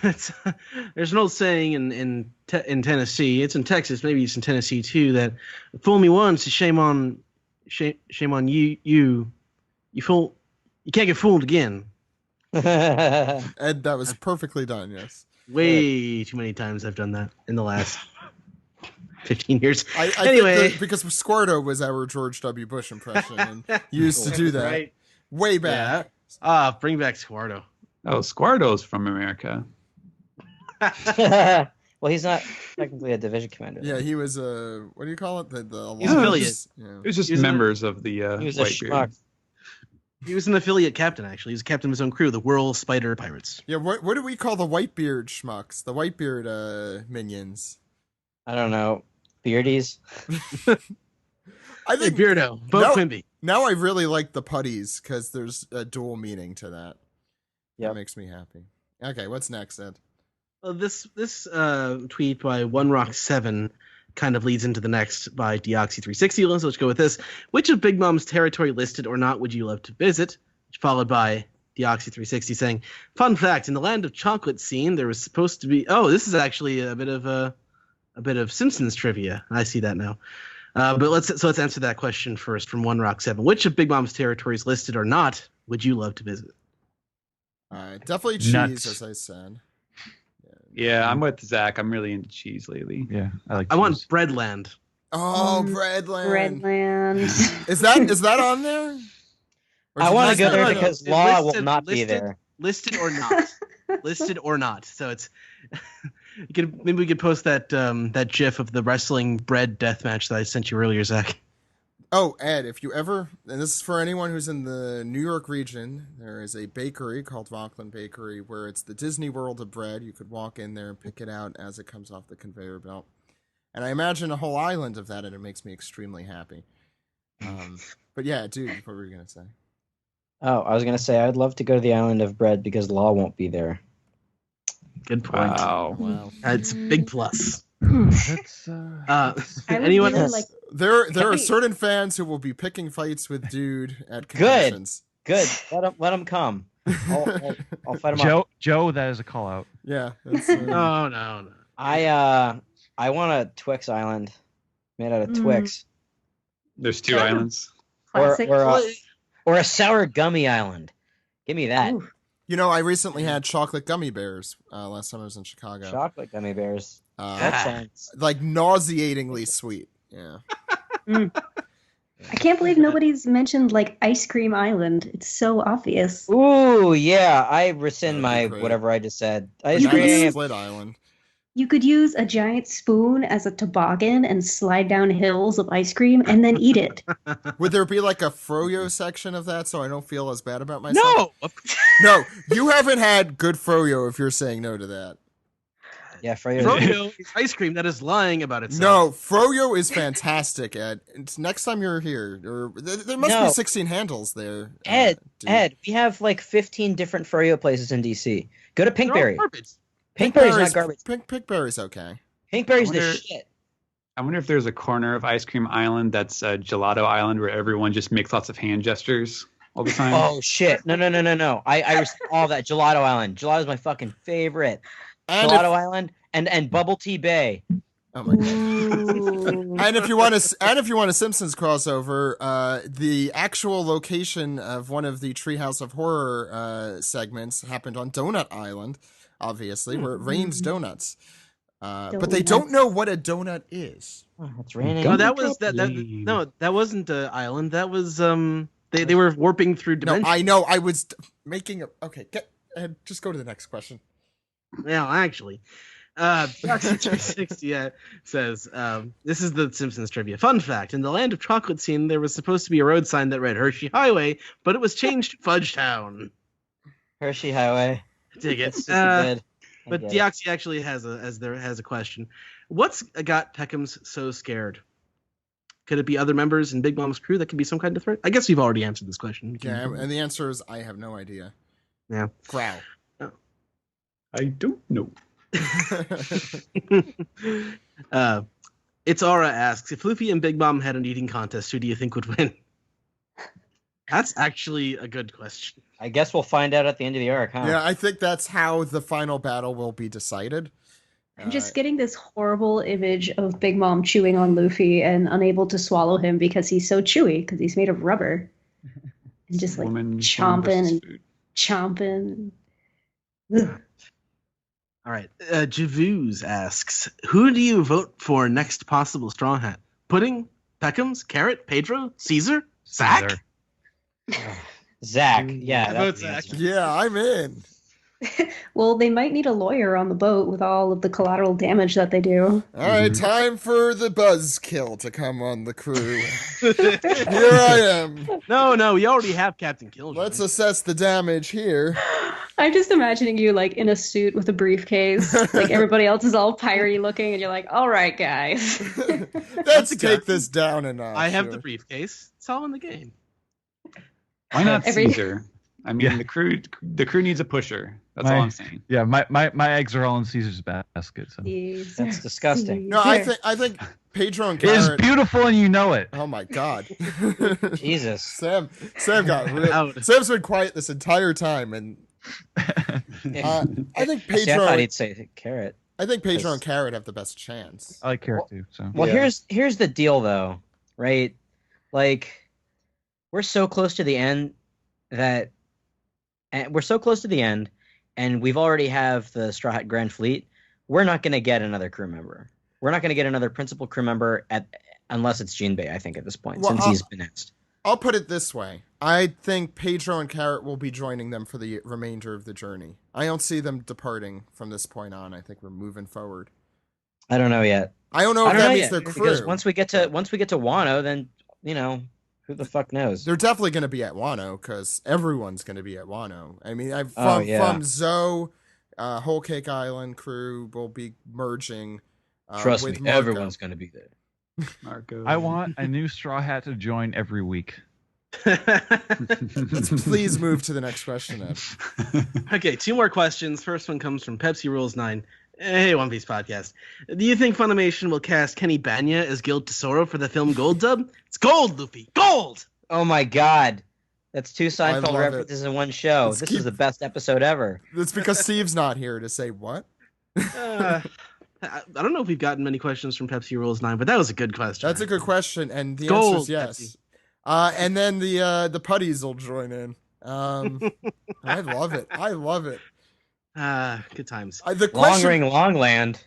there's an old saying in Tennessee. It's in Texas, maybe it's in Tennessee too. That fool me once, shame on you. You can't get fooled again. Ed, that was perfectly done, yes. Way too many times I've done that in the last 15 years. I Anyway, think because Squarto was our George W. Bush impression and used to do that right? way back. Yeah. Bring back Squarto. Oh, Squarto's from America. Well, he's not technically a division commander. Yeah, he was what do you call it? The He's an alliance? affiliate. Yeah. It was just He was members of the He was a Whitebeard. schmuck. He was an affiliate captain, actually. He was a captain of his own crew, the Whirl Spider Pirates. Yeah, what do we call the Whitebeard schmucks? The Whitebeard minions. I don't know. Beardies. I Hey, think Beardo. Bo No. Quimby. now I really like the putties because there's a dual meaning to that. Yep. That makes me happy. Okay, what's next, Ed? Well, this tweet by OneRock7 kind of leads into the next by Deoxy360. So let's go with this. Which of Big Mom's territory listed or not would you love to visit? Followed by Deoxy360 saying, fun fact, in the land of chocolate scene, there was supposed to be... Oh, this is actually a bit of Simpsons trivia. I see that now. But let's answer that question first from OneRock7. Which of Big Mom's territories listed or not would you love to visit? Definitely cheese, Nuts. as I said. Yeah, I'm with Zach. I'm really into cheese lately. Yeah, I want Breadland. Oh, Breadland. Redland. Is that on there? Or I is it want just to go there not? because It Law will listed- not be listed- there. Listed or not. Listed or not. So it's maybe we could post that GIF of the wrestling bread death match that I sent you earlier, Zach. Oh, Ed, if you ever, and this is for anyone who's in the New York region, there is a bakery called Vauquelin Bakery where it's the Disney World of bread. You could walk in there and pick it out as it comes off the conveyor belt. And I imagine a whole island of that, and it makes me extremely happy. But yeah, dude, what were you going to say? Oh, I was going to say I'd love to go to the island of bread because Law won't be there. Good point. Wow. Wow. That's a big plus. That's I would Anyone really else? like There are Wait. certain fans who will be picking fights with Dude at conventions. Good. Let him come. I'll fight him up. Joe, that is a call out. Yeah. That's, No. I want a Twix island made out of Twix. There's two islands. classic. Or a sour gummy island. Give me that. Ooh. You know, I recently had chocolate gummy bears last time I was in Chicago. Chocolate gummy bears. That sounds like nauseatingly sweet. Yeah. I can't believe nobody's mentioned like Ice Cream Island. It's so obvious. Ooh, yeah. I rescind That'd my be great. whatever I just said. Ice You could Giant cream. use- Split Island. You could use a giant spoon as a toboggan and slide down hills of ice cream and then eat it. Would there be like a froyo section of that so I don't feel as bad about myself? No. No, you haven't had good froyo if you're saying no to that. Yeah, Freya. Froyo is ice cream that is lying about itself. No, froyo is fantastic, Ed. It's next time you're here, or there must No. be 16 handles there. dude. Ed, we have like 15 different Froyo places in DC. Go to They're all Pinkberry. garbage. Pinkberry's not garbage. Pinkberry's okay. Pinkberry's the wonder- shit. I wonder if there's a corner of Ice Cream Island that's Gelato Island where everyone just makes lots of hand gestures all the time. Oh shit! No. I rescind all that. Gelato Island. Gelato's my fucking favorite. And Gelato Island and Bubble Tea Bay. Oh my god! And if you want a Simpsons crossover, the actual location of one of the Treehouse of Horror segments happened on Donut Island, obviously, where it rains donuts. But they don't know what a donut is. Oh, it's raining. No, that was that. No, that wasn't an island. That was They were warping through dimensions. No, I know. I was making a. Okay, get ahead. Just go to the next question. Yeah, actually. Proxy360 says, this is the Simpsons trivia. Fun fact, in the Land of Chocolate scene, there was supposed to be a road sign that read Hershey Highway, but it was changed to Fudge Town. Hershey Highway. Dig it. That's just good. But Deoxy actually has a question. What's got Peckham's so scared? Could it be other members in Big Mom's crew that could be some kind of threat? I guess we've already answered this question. Yeah, and the answer is I have no idea. Yeah. Growl. Oh. I don't know. It's Aura asks, if Luffy and Big Mom had an eating contest, who do you think would win? That's actually a good question. I guess we'll find out at the end of the arc, huh? Yeah, I think that's how the final battle will be decided. I'm just getting this horrible image of Big Mom chewing on Luffy and unable to swallow him because he's so chewy, because he's made of rubber. And just like chomping and chomping. Ugh. All right. Javuz asks, who do you vote for next possible Straw Hat? Pudding? Peckham's? Carrot? Pedro? Caesar? Zach? Zach. Yeah. I vote Zach. Yeah, I'm in. Well, they might need a lawyer on the boat with all of the collateral damage that they do. All right, time for the buzzkill to come on the crew. Here I am. No, we already have Captain Killjoy. Let's assess the damage here. I'm just imagining you like in a suit with a briefcase, like everybody else is all piratey looking, and you're like, "All right, guys, let's take this down a notch." I have the briefcase. It's all in the game. Why not Caesar? I mean, the crew needs a pusher. That's all I'm saying. Yeah, my eggs are all in Caesar's basket. So. That's disgusting. No, I think Pedro and Carrot. It is beautiful, and you know it. Oh my god, Jesus! Sam got real. Sam's been quiet this entire time, and I think Pedro. I thought he'd say Carrot. I think Pedro and Carrot have the best chance. I like Carrot too. So. Well, here's the deal, though, right? Like, we're so close to the end that. And we're so close to the end, and we've already have the Straw Hat Grand Fleet. We're not going to get another crew member. We're not going to get another principal crew member unless it's Jinbei, I think, at this point, since he's been asked. I'll put it this way. I think Pedro and Carrot will be joining them for the remainder of the journey. I don't see them departing from this point on. I think we're moving forward. I don't know yet. I don't know if that means their crew. Because once we get to Wano, then, who the fuck knows? They're definitely going to be at Wano because everyone's going to be at Wano. I mean, from Zoe, Whole Cake Island crew will be merging. Trust with me, Marco. everyone's going to be there. Marco. I want a new Straw Hat to join every week. Let's please move to the next question, Ed. Okay, 2 more questions. First one comes from Pepsi Rules 9. Hey, One Piece Podcast. Do you think Funimation will cast Kenny Banya as Guild Tesoro for the film Gold Dub? It's gold, Luffy! Gold! Oh my god. That's 2 Seinfeld references in one show. This is the best episode ever. It's because Steve's not here to say what? I don't know if we've gotten many questions from Pepsi Rules 9, but that was a good question. That's a good question, and the Gold, answer is yes. And then the putties will join in. I love it. Good times. Long Ring Longland.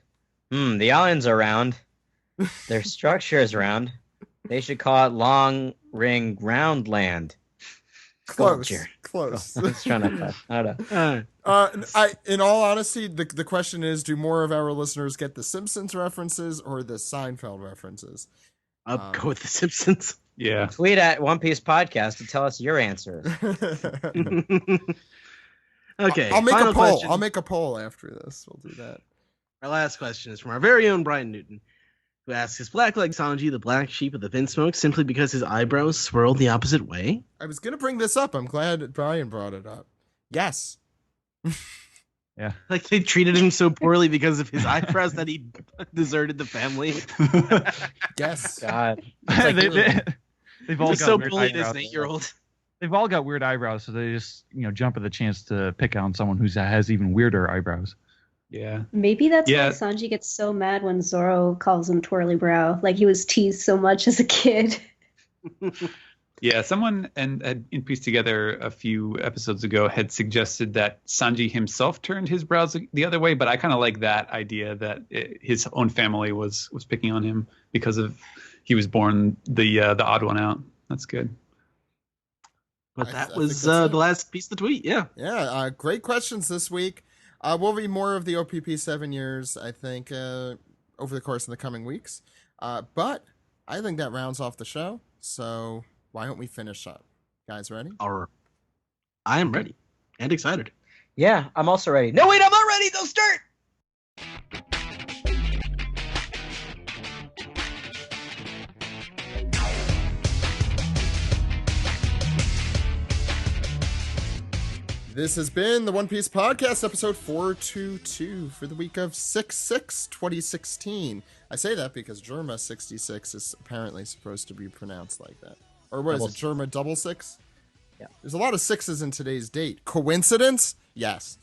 The islands are round. Their structure is round. They should call it Long Ring Roundland. Close. I was trying to. I don't know. In all honesty, the question is: do more of our listeners get the Simpsons references or the Seinfeld references? I'll go with the Simpsons. Yeah. Tweet at One Piece Podcast to tell us your answers. Okay. I'll make a poll. Question. I'll make a poll after this. We'll do that. Our last question is from our very own Brian Newton, who asks, is Blackleg Sanji the black sheep of the Vinsmoke simply because his eyebrows swirled the opposite way? I was going to bring this up. I'm glad Brian brought it up. Yes. Yeah. Like they treated him so poorly because of his eyebrows that he deserted the family. Yes. God. They've all got so weird bullied as eyebrows. an 8-year-old. They've all got weird eyebrows, so they just jump at the chance to pick on someone who has even weirder eyebrows. Yeah. Maybe that's Yeah. why Sanji gets so mad when Zoro calls him twirly brow. Like he was teased so much as a kid. Yeah, someone had in Piece Together a few episodes ago had suggested that Sanji himself turned his brows the other way, but I kind of like that idea that his own family was picking on him because of he was born the odd one out. That's good. But that I was think that's the it. last piece of the tweet. Yeah. Yeah, great questions this week. We'll read more of the OPP 7 years, I think, over the course of the coming weeks. But I think that rounds off the show. So why don't we finish up? Guys, ready? I am ready and excited. Yeah, I'm also ready. No, wait, I'm not ready. Don't start. This has been the One Piece Podcast, episode 422 for the week of 6/6/2016. I say that because Germa 66 is apparently supposed to be pronounced like that. Or what is it, Germa 66? Yeah. There's a lot of sixes in today's date. Coincidence? Yes.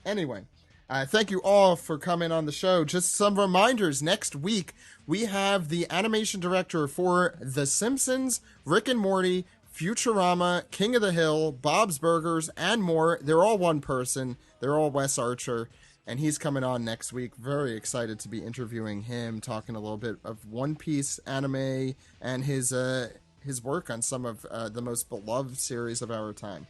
Anyway, thank you all for coming on the show. Just some reminders. Next week, we have the animation director for The Simpsons, Rick and Morty, Futurama, King of the Hill, Bob's Burgers, and more. They're all one person. They're all Wes Archer, and he's coming on next week. Very excited to be interviewing him, talking a little bit of One Piece anime and his work on some of the most beloved series of our time.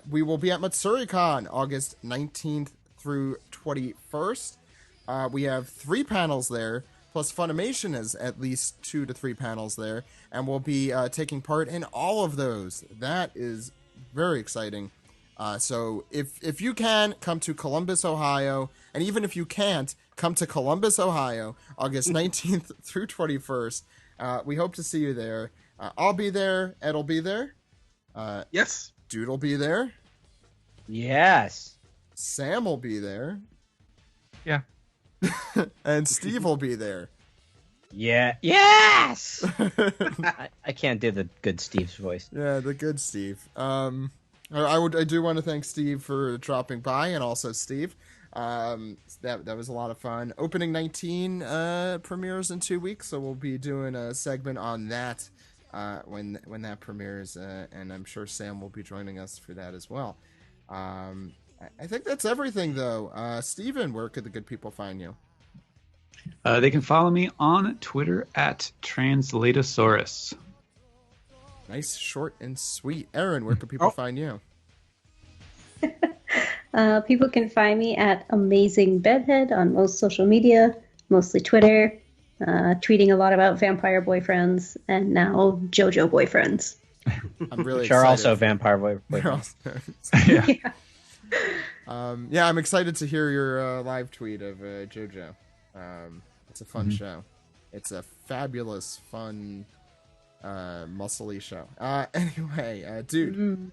We will be at MatsuriCon August 19th through 21st. We have 3 panels there. Plus, Funimation has at least 2 to 3 panels there, and we'll be taking part in all of those. That is very exciting. So if you can, come to Columbus, Ohio, and even if you can't, come to Columbus, Ohio, August 19th through 21st. We hope to see you there. I'll be there. Ed'll be there. Yes. Dude'll be there. Yes. Sam will be there. Yeah. And Steve will be there. Yeah. Yes. I can't do the good Steve's voice. Yeah, the good Steve. I do want to thank Steve for dropping by, and also Steve. That was a lot of fun. Opening 19 premieres in 2 weeks, so we'll be doing a segment on that when that premieres, and I'm sure Sam will be joining us for that as well. I think that's everything, though. Steven, where could the good people find you? They can follow me on Twitter at Translatosaurus. Nice, short, and sweet. Erin, where can people find you? People can find me at Amazing Bedhead on most social media, mostly Twitter, tweeting a lot about vampire boyfriends and now JoJo boyfriends. I'm really Which are excited. also vampire boyfriends. Yeah. Yeah, I'm excited to hear your live tweet of JoJo. It's a fun show. It's a fabulous, fun, muscly show. Anyway, dude.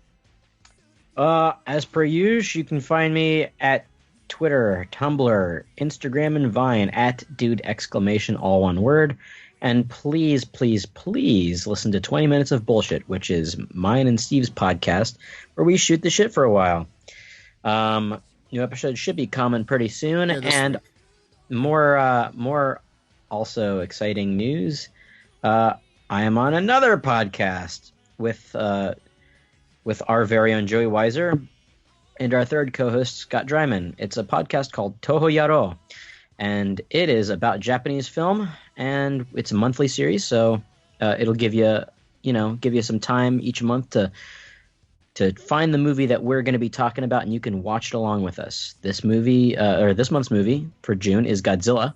As per usual, you can find me at Twitter, Tumblr, Instagram, and Vine at dude ! All one word. And please, please, please listen to 20 Minutes of Bullshit, which is mine and Steve's podcast, where we shoot the shit for a while. New episodes should be coming pretty soon, and more also exciting news. I am on another podcast with our very own Joey Weiser and our third co-host Scott Dryman. It's a podcast called Toho Yaro, and it is about Japanese film, and it's a monthly series, so it'll give you some time each month to find the movie that we're going to be talking about, and you can watch it along with us. This month's movie for June is Godzilla,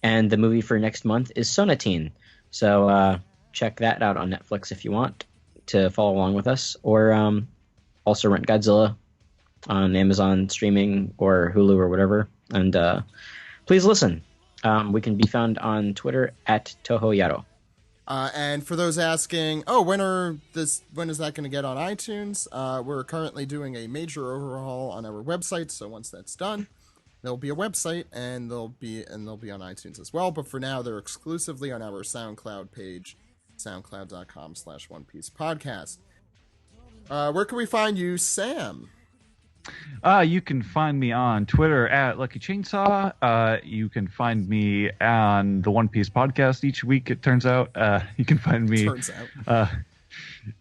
and the movie for next month is Sonatine. So check that out on Netflix if you want to follow along with us, or also rent Godzilla on Amazon streaming or Hulu or whatever. And please listen. We can be found on Twitter at Toho Yaro. And for those asking, when is that going to get on iTunes? We're currently doing a major overhaul on our website, so once that's done, there'll be a website and they'll be on iTunes as well. But for now, they're exclusively on our SoundCloud page, soundcloud.com/OnePiecePodcast. Where can we find you, Sam? You can find me on Twitter at Lucky Chainsaw. You can find me on the One Piece podcast each week, it turns out. You can find me...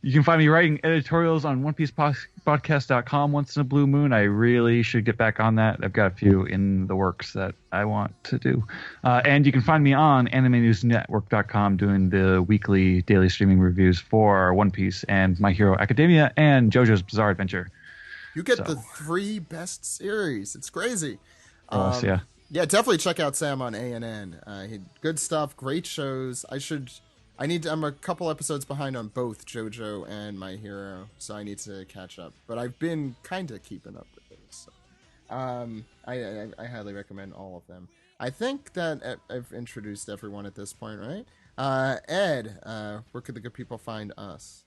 you can find me writing editorials on OnePiecePodcast.com once in a blue moon. I really should get back on that. I've got a few in the works that I want to do. And you can find me on AnimeNewsNetwork.com doing the weekly daily streaming reviews for One Piece and My Hero Academia and JoJo's Bizarre Adventure. You get the 3 best series. It's crazy. Yeah. Yeah, definitely check out Sam on ANN. Good stuff, great shows. I'm a couple episodes behind on both JoJo and My Hero, so I need to catch up. But I've been kind of keeping up with those. So. I highly recommend all of them. I think that I've introduced everyone at this point, right? Ed, where could the good people find us?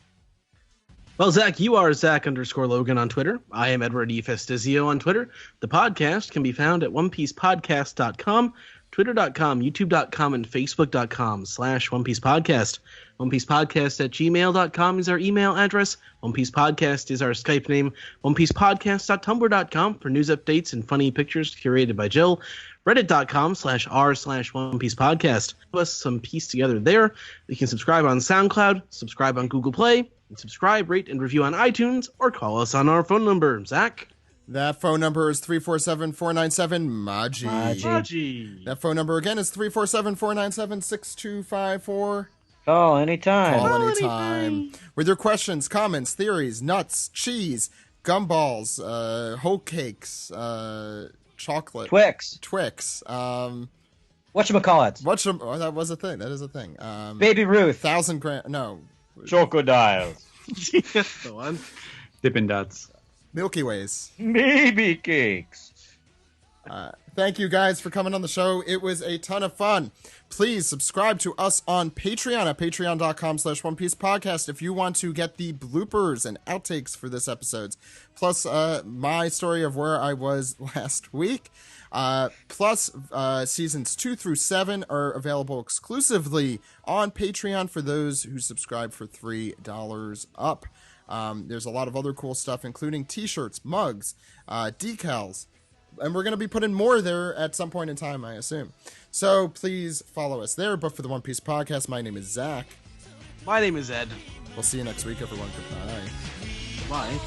Well, Zach, you are Zach_Logan on Twitter. I am Edward E. Festizio on Twitter. The podcast can be found at OnePiecePodcast.com, Twitter.com, YouTube.com, and Facebook.com/OnePiecePodcast. OnePiecePodcast@gmail.com is our email address. One Piece Podcast is our Skype name. OnePiecePodcast.tumblr.com for news updates and funny pictures curated by Jill. Reddit.com/r/OnePiecePodcast. Give us some piece together there. You can subscribe on SoundCloud, subscribe on Google Play, and subscribe, rate, and review on iTunes, or call us on our phone number. Zach? That phone number is 347-497-MAJI. That phone number again is 347-497-6254. Call anytime. Call anytime. With your questions, comments, theories, nuts, cheese, gumballs, hoe cakes, chocolate. Twix. Whatchamacallit. Oh, that was a thing. That is a thing. Baby Ruth. 1,000 grand. No. Chocodiles. That's the one. Dippin' Dots. Milky Ways. Baby cakes. Thank you guys for coming on the show. It was a ton of fun. Please subscribe to us on Patreon at patreon.com/OnePiecePodcast if you want to get the bloopers and outtakes for this episode. Plus, my story of where I was last week. Plus, seasons 2 through 7 are available exclusively on Patreon for those who subscribe for $3 up. There's a lot of other cool stuff, including t-shirts, mugs, decals, and we're going to be putting more there at some point in time, I assume. So please follow us there. But for the One Piece Podcast, my name is Zach. My name is Ed. We'll see you next week, everyone. Goodbye. Bye.